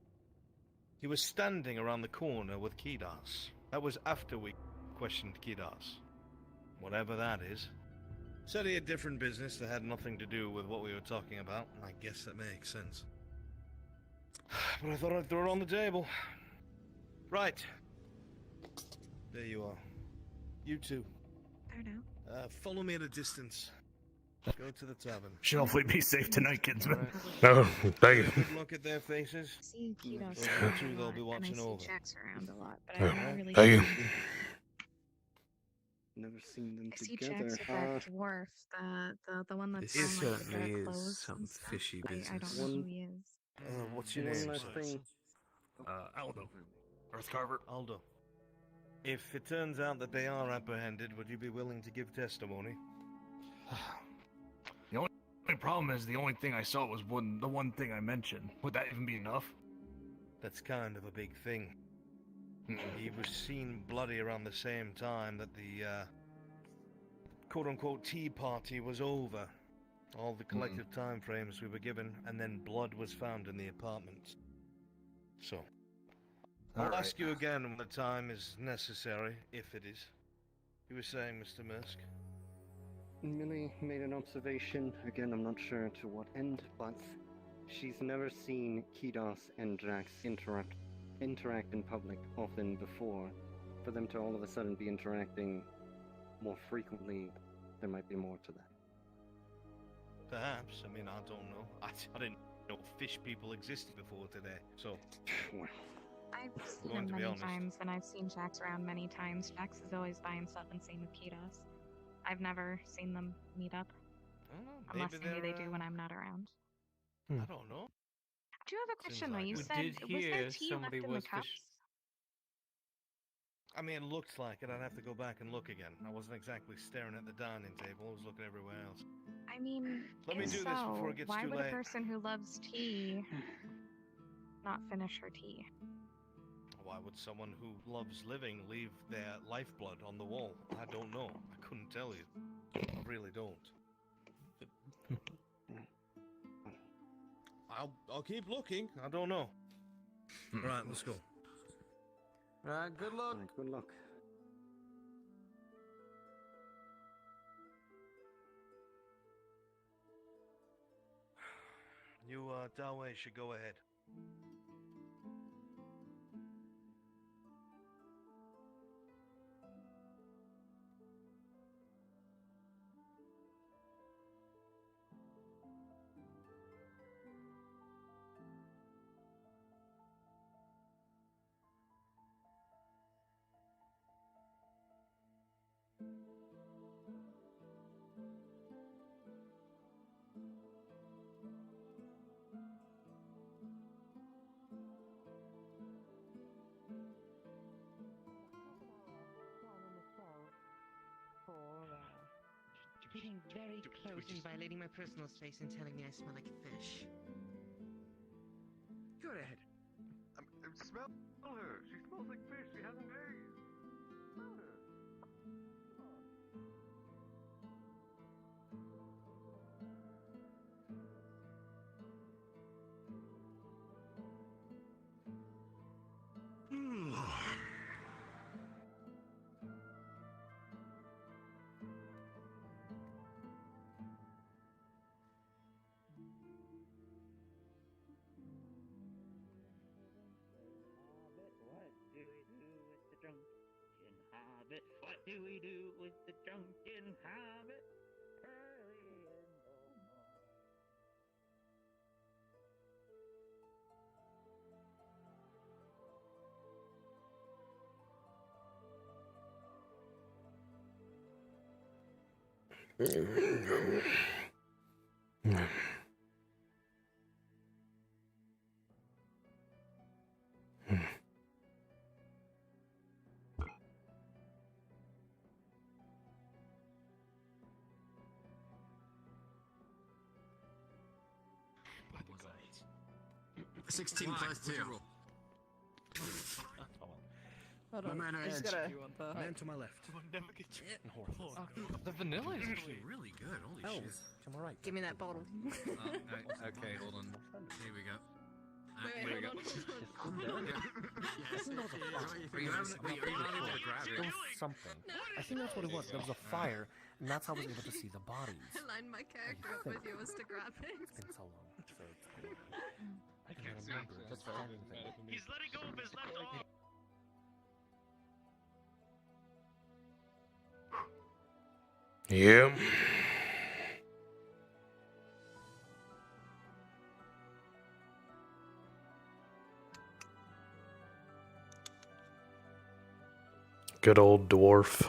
he was standing around the corner with Kidos. That was after we questioned Kidos. Whatever that is. Said he had different business that had nothing to do with what we were talking about, and I guess that makes sense. But I thought I'd throw it on the table. Right. There you are. You two. I don't know. Follow me at a distance. Go to the tavern. Should hopefully be safe tonight, kidsman. No, thank you. Good look at their faces. See Kidos Those around two a they'll lot, be and watching I see over. Jax around a lot, but I Yeah. don't really Thank see you. him. Never seen them I see together. Jax with that dwarf, the one that's This on like certainly the is clothes some and stuff. fishy I don't business. know who he is. What's your One name? last sir? thing. Aldo. Earthcarver. Aldo. If it turns out that they are apprehended, would you be willing to give testimony? The only problem is the only thing I saw was the one thing I mentioned. Would that even be enough? That's kind of a big thing. He was seen bloody around the same time that the quote-unquote tea party was over. All the collective time frames we were given, and then blood was found in the apartment. So, I'll All right. ask you again when the time is necessary, if it is. You were saying, Mr. Mersk? Millie made an observation, again I'm not sure to what end, but she's never seen Kidos and Jax interact in public often before. For them to all of a sudden be interacting more frequently, there might be more to that. Perhaps. I mean, I don't know. I didn't know fish people existed before today, so... Well, I've seen Going him to be many honest. times, and I've seen Jax around many times. Jax is always by himself, and same with Kidos. I've never seen them meet up, I don't know, unless maybe maybe they they're, do when I'm not around. I don't know. I do have a question though. like You it. said We did was there hear tea somebody left in the was cups? I mean, it looks like it. I'd have to go back and look again. I wasn't exactly staring at the dining table. I was looking everywhere else. I mean, Let me if do so, this before it gets why too would late. a person who loves tea not finish her tea. Why would someone who loves living leave their lifeblood on the wall? I don't know. I couldn't tell you. I really don't. I'll keep looking. I don't know. Right, let's go. Right, good luck. Right, good luck. You, Dawei, should go ahead. Getting very close and violating my personal space and telling me I smell like fish. Go ahead. Smell her. She smells like fish. She hasn't bathed. Smell her. What do we do with the drunken habit? Early in the A 16 plus 2. Hold My on, man I just edge. gotta... Man to my left. Never get the vanilla is actually really good. Holy shit. Come all right. Give me that bottle. Okay, hold on. Here we go. Wait, Here we go. Yes. Are you not able to grab There it? was something. I think that's what it was. There was a fire, and that's how I was able to see the bodies. I lined my character up with yours to grab it. It's been so long. So I can can't remember see just him. anything. He's letting go of his left arm. Yeah. Good old dwarf.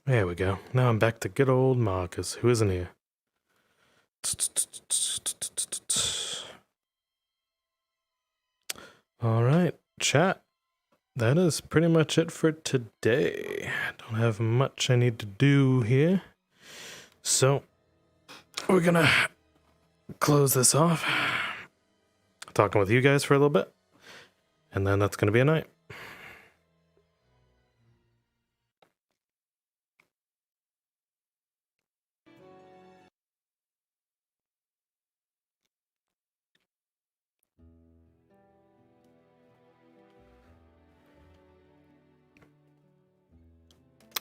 There we go. Now I'm back to good old Marcus, who isn't here. Alright, chat. That is pretty much it for today. Don't have much I need to do here. So, we're gonna close this off. Talking with you guys for a little bit. And then that's gonna be a night.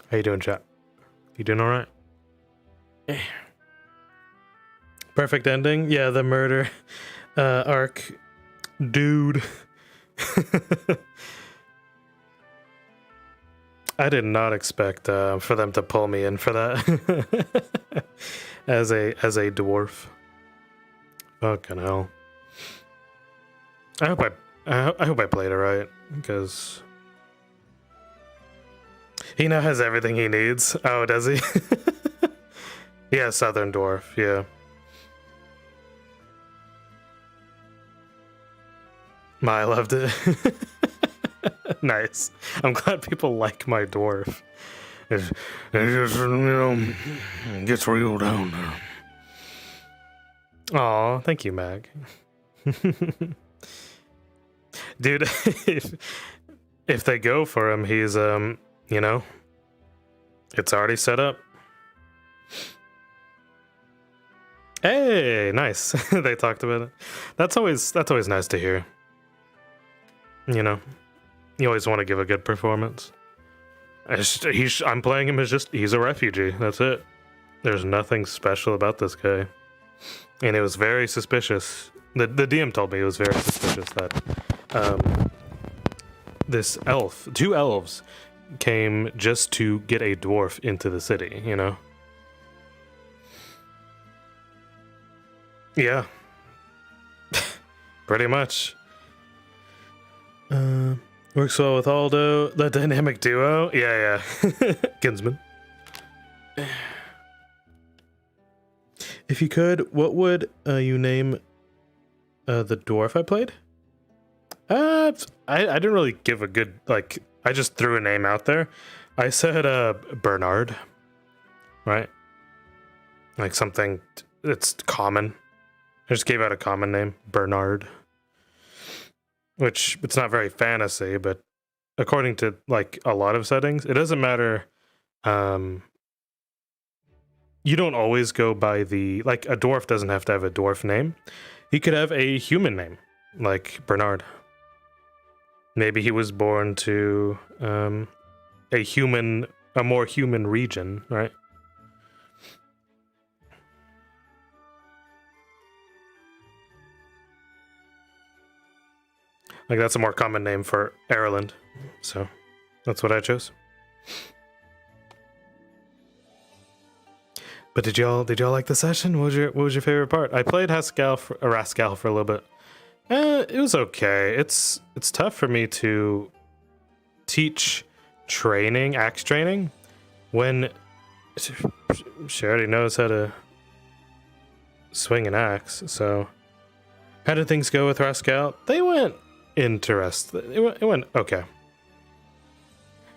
How you doing, chat? You doing alright? Perfect ending? Yeah, the murder arc. Dude. I did not expect for them to pull me in for that. as a dwarf. Fucking hell. I hope I played it right, because he now has everything he needs. Oh, does he? Yeah, Southern Dwarf, yeah. I loved it. Nice. I'm glad people like my dwarf. It just, you know, gets real down there. Aw, thank you, Mag. Dude, if they go for him, he's, you know, it's already set up. Hey, nice. They talked about it. That's always nice to hear. You know, you always want to give a good performance. I'm playing him as he's a refugee. That's it. There's nothing special about this guy. And it was very suspicious. The DM told me it was very suspicious that this two elves came just to get a dwarf into the city, you know? Yeah. Pretty much. Works well with Aldo, the dynamic duo. Yeah. Kinsman. If you could, what would you name the dwarf I played? I didn't really give a good, like, I just threw a name out there. I said Bernard, right? Like something that's common. I just gave out a common name, Bernard. Which, it's not very fantasy, but according to, like, a lot of settings, it doesn't matter. You don't always go by like, a dwarf doesn't have to have a dwarf name. He could have a human name, like Bernard. Maybe he was born to a more human region, right? Like, that's a more common name for Ireland, so that's what I chose. But did y'all like the session? What was your favorite part? I played Rascal for a little bit. It was okay. It's tough for me to teach axe training, when she already knows how to swing an axe. So, how did things go with Rascal? They went interesting. It went okay.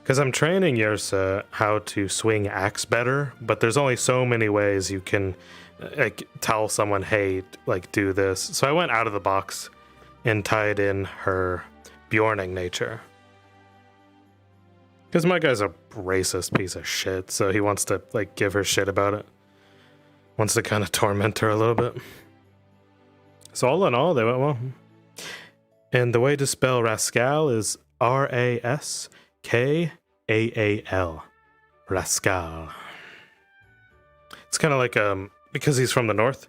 Because I'm training Yersa how to swing axe better, but there's only so many ways you can like tell someone, hey, like, do this. So I went out of the box and tied in her Bjorning nature. Because my guy's a racist piece of shit, so he wants to, like, give her shit about it. Wants to kind of torment her a little bit. So all in all, they went well. And the way to spell Rascal is Raskaal. Rascal. It's kind of like, because he's from the north,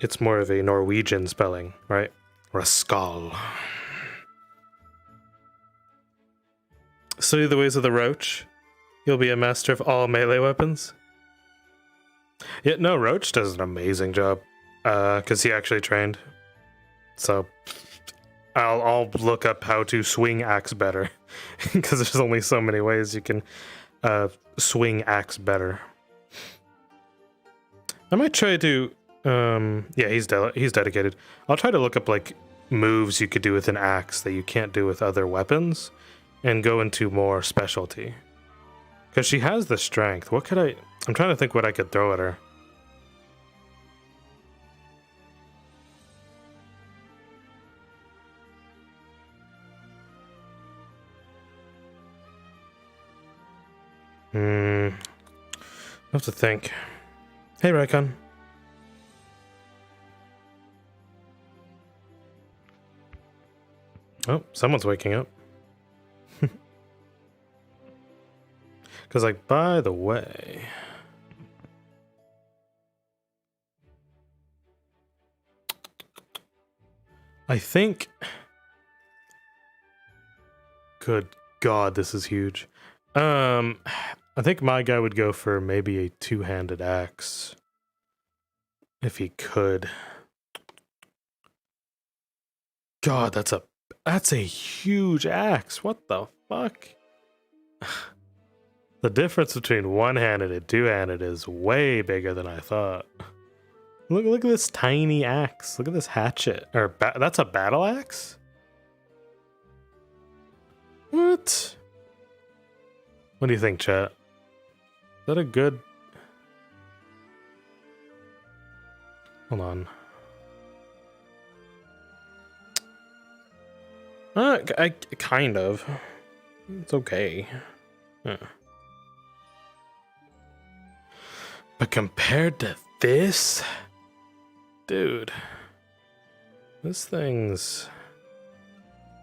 it's more of a Norwegian spelling, right? Rascal. Study the ways of the Roach. You'll be a master of all melee weapons. Yeah, no, Roach does an amazing job. Because he actually trained. So, I'll look up how to swing axe better. Because there's only so many ways you can swing axe better. I might try to... yeah, he's dedicated. I'll try to look up, like, moves you could do with an axe that you can't do with other weapons, and go into more specialty. Because she has the strength. What could I'm trying to think what I could throw at her. I have to think. Hey, Raikon. Oh, someone's waking up. Because, like, by the way... I think... Good God, this is huge. I think my guy would go for maybe a two-handed axe. If he could. God, that's a huge axe. What the fuck? The difference between one-handed and two-handed is way bigger than I thought. Look at this tiny axe. Look at this hatchet. That's a battle axe? What? What do you think, chat? Is that a good... Hold on. I kind of. It's okay. Huh. But compared to this, dude, this thing's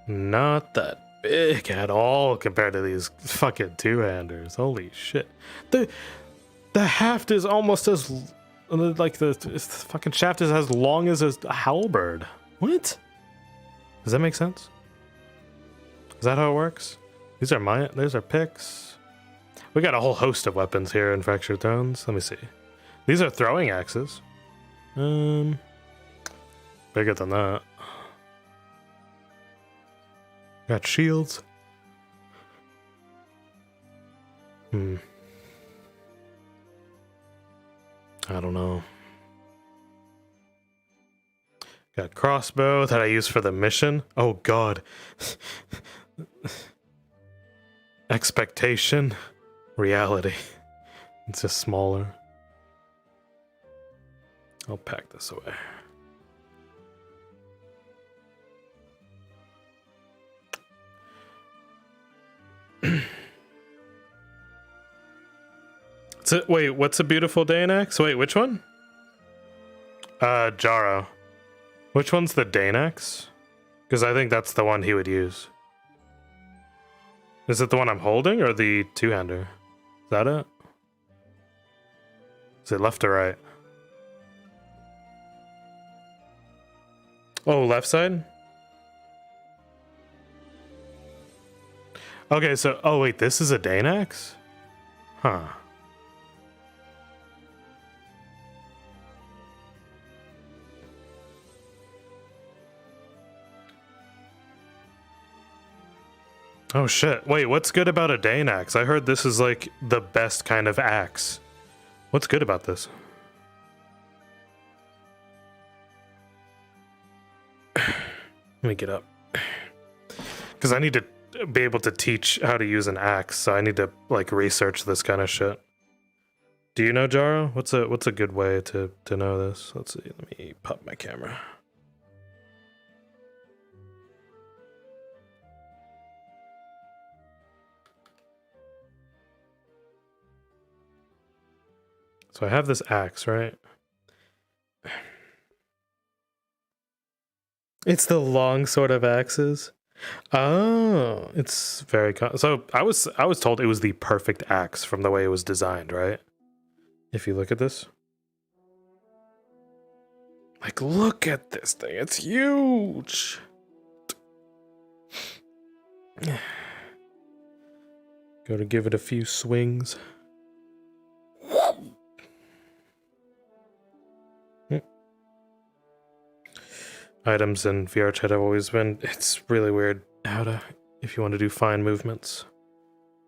not that big at all compared to these fucking two-handers. Holy shit. The haft is almost as, like, the fucking shaft is as long as a halberd. What? Does that make sense? Is that how it works? These are picks. We got a whole host of weapons here in Fractured Thrones. Let me see. These are throwing axes. Bigger than that. Got shields. I don't know. Got crossbow that I use for the mission. Oh god. Expectation. Reality. It's just smaller. I'll pack this away. Wait, what's a beautiful Danax? Wait, which one? Jaro. Which one's the Danax? Because I think that's the one he would use. Is it the one I'm holding or the two-hander? Is that it? Is it left or right? Oh, left side? Okay, so... Oh, wait, this is a Danax? Huh. Oh shit, wait, what's good about a Danax? I heard this is like the best kind of axe. What's good about this? Let me get up. Because I need to be able to teach how to use an axe, so I need to like research this kind of shit. Do you know, Jaro? What's a good way to know this? Let's see, let me pop my camera. So I have this axe, right? It's the long sort of axes. Oh, it's very so I was told it was the perfect axe from the way it was designed, right? If you look at this. Like, look at this thing. It's huge. Go to give it a few swings. Items in VR chat have always been, it's really weird how to, if you want to do fine movements.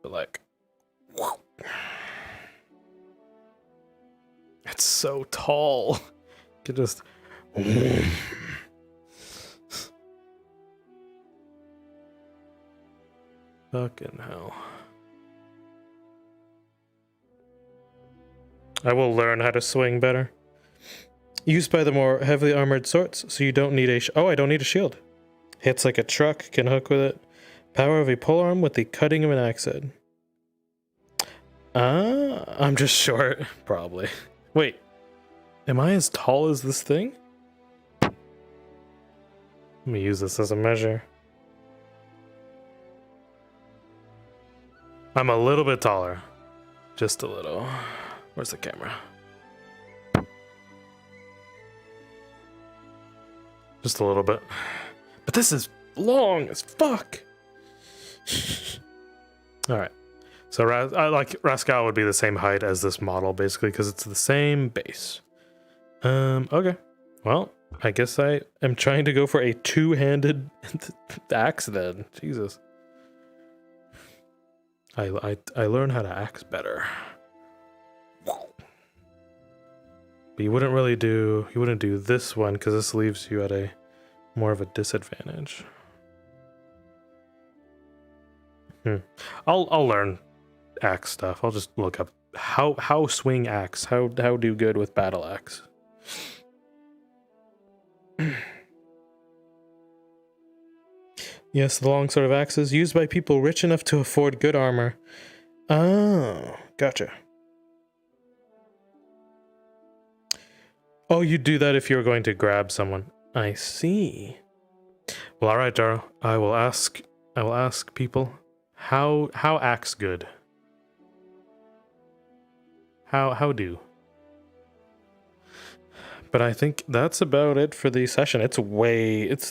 But like, it's so tall. You could just, fucking hell. I will learn how to swing better. Used by the more heavily armored sorts, so you don't need oh, I don't need a shield. Hits like a truck, can hook with it. Power of a polearm with the cutting of an axe head. I'm just short, probably. Wait, am I as tall as this thing? Let me use this as a measure. I'm a little bit taller. Just a little. Where's the camera? Just a little bit. But this is long as fuck. Alright. So I like Rascal would be the same height as this model, basically, because it's the same base. Okay. Well, I guess I am trying to go for a two-handed axe then. Jesus. I learn how to axe better. But you wouldn't do this one because this leaves you at a more of a disadvantage. I'll learn axe stuff. I'll just look up how swing axe, how do good with battle axe. Yes, the longsword of axes used by people rich enough to afford good armor. Oh, gotcha. Oh, you'd do that if you were going to grab someone. I see. Well, all right, Daro. I will ask people how axe good. How do? But I think that's about it for the session. It's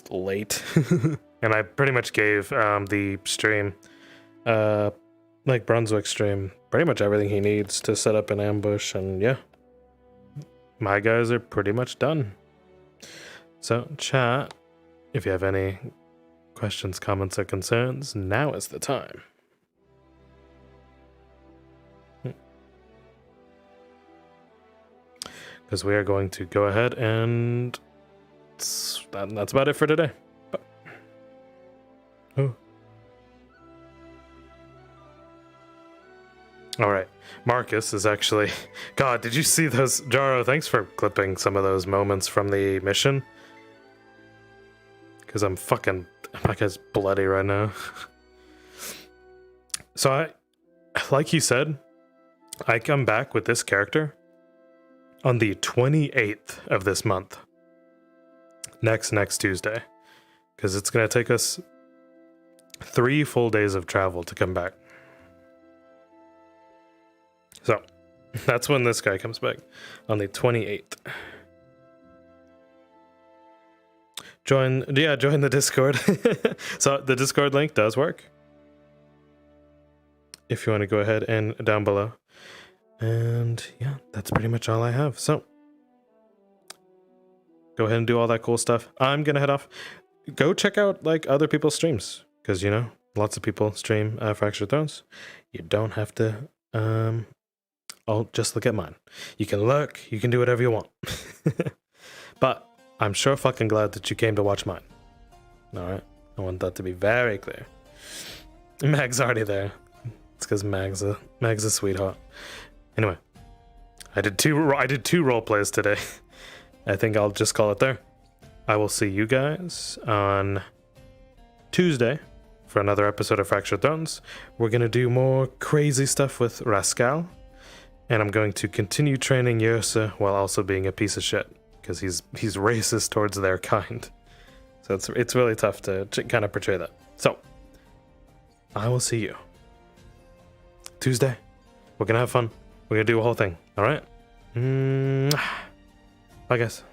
late. And I pretty much gave the stream, like Brunswick stream, pretty much everything he needs to set up an ambush, and yeah. My guys are pretty much done. So, chat, if you have any questions, comments, or concerns, now is the time. Because we are going to go ahead and that's about it for today. Oh. Alright, Marcus is actually... God, did you see those? Jaro, thanks for clipping some of those moments from the mission. Because my guy's bloody right now. So like you said, I come back with this character on the 28th of this month. Next Tuesday. Because it's going to take us 3 full days of travel to come back. So, that's when this guy comes back, on the 28th. Join the Discord. So, the Discord link does work. If you want to go ahead and down below. And yeah, that's pretty much all I have. So, go ahead and do all that cool stuff. I'm going to head off. Go check out, like, other people's streams. Because, you know, lots of people stream Fractured Thrones. You don't have to, just look at mine. You can look, you can do whatever you want. But I'm sure fucking glad that you came to watch mine. Alright? I want that to be very clear. Mag's already there. It's because Mag's a sweetheart. Anyway. I did two role plays today. I think I'll just call it there. I will see you guys on Tuesday for another episode of Fractured Thrones. We're gonna do more crazy stuff with Rascal. And I'm going to continue training Yrsa while also being a piece of shit. Because he's racist towards their kind. So it's really tough to kind of portray that. So, I will see you Tuesday. We're going to have fun. We're going to do a whole thing. Alright? Bye, guys.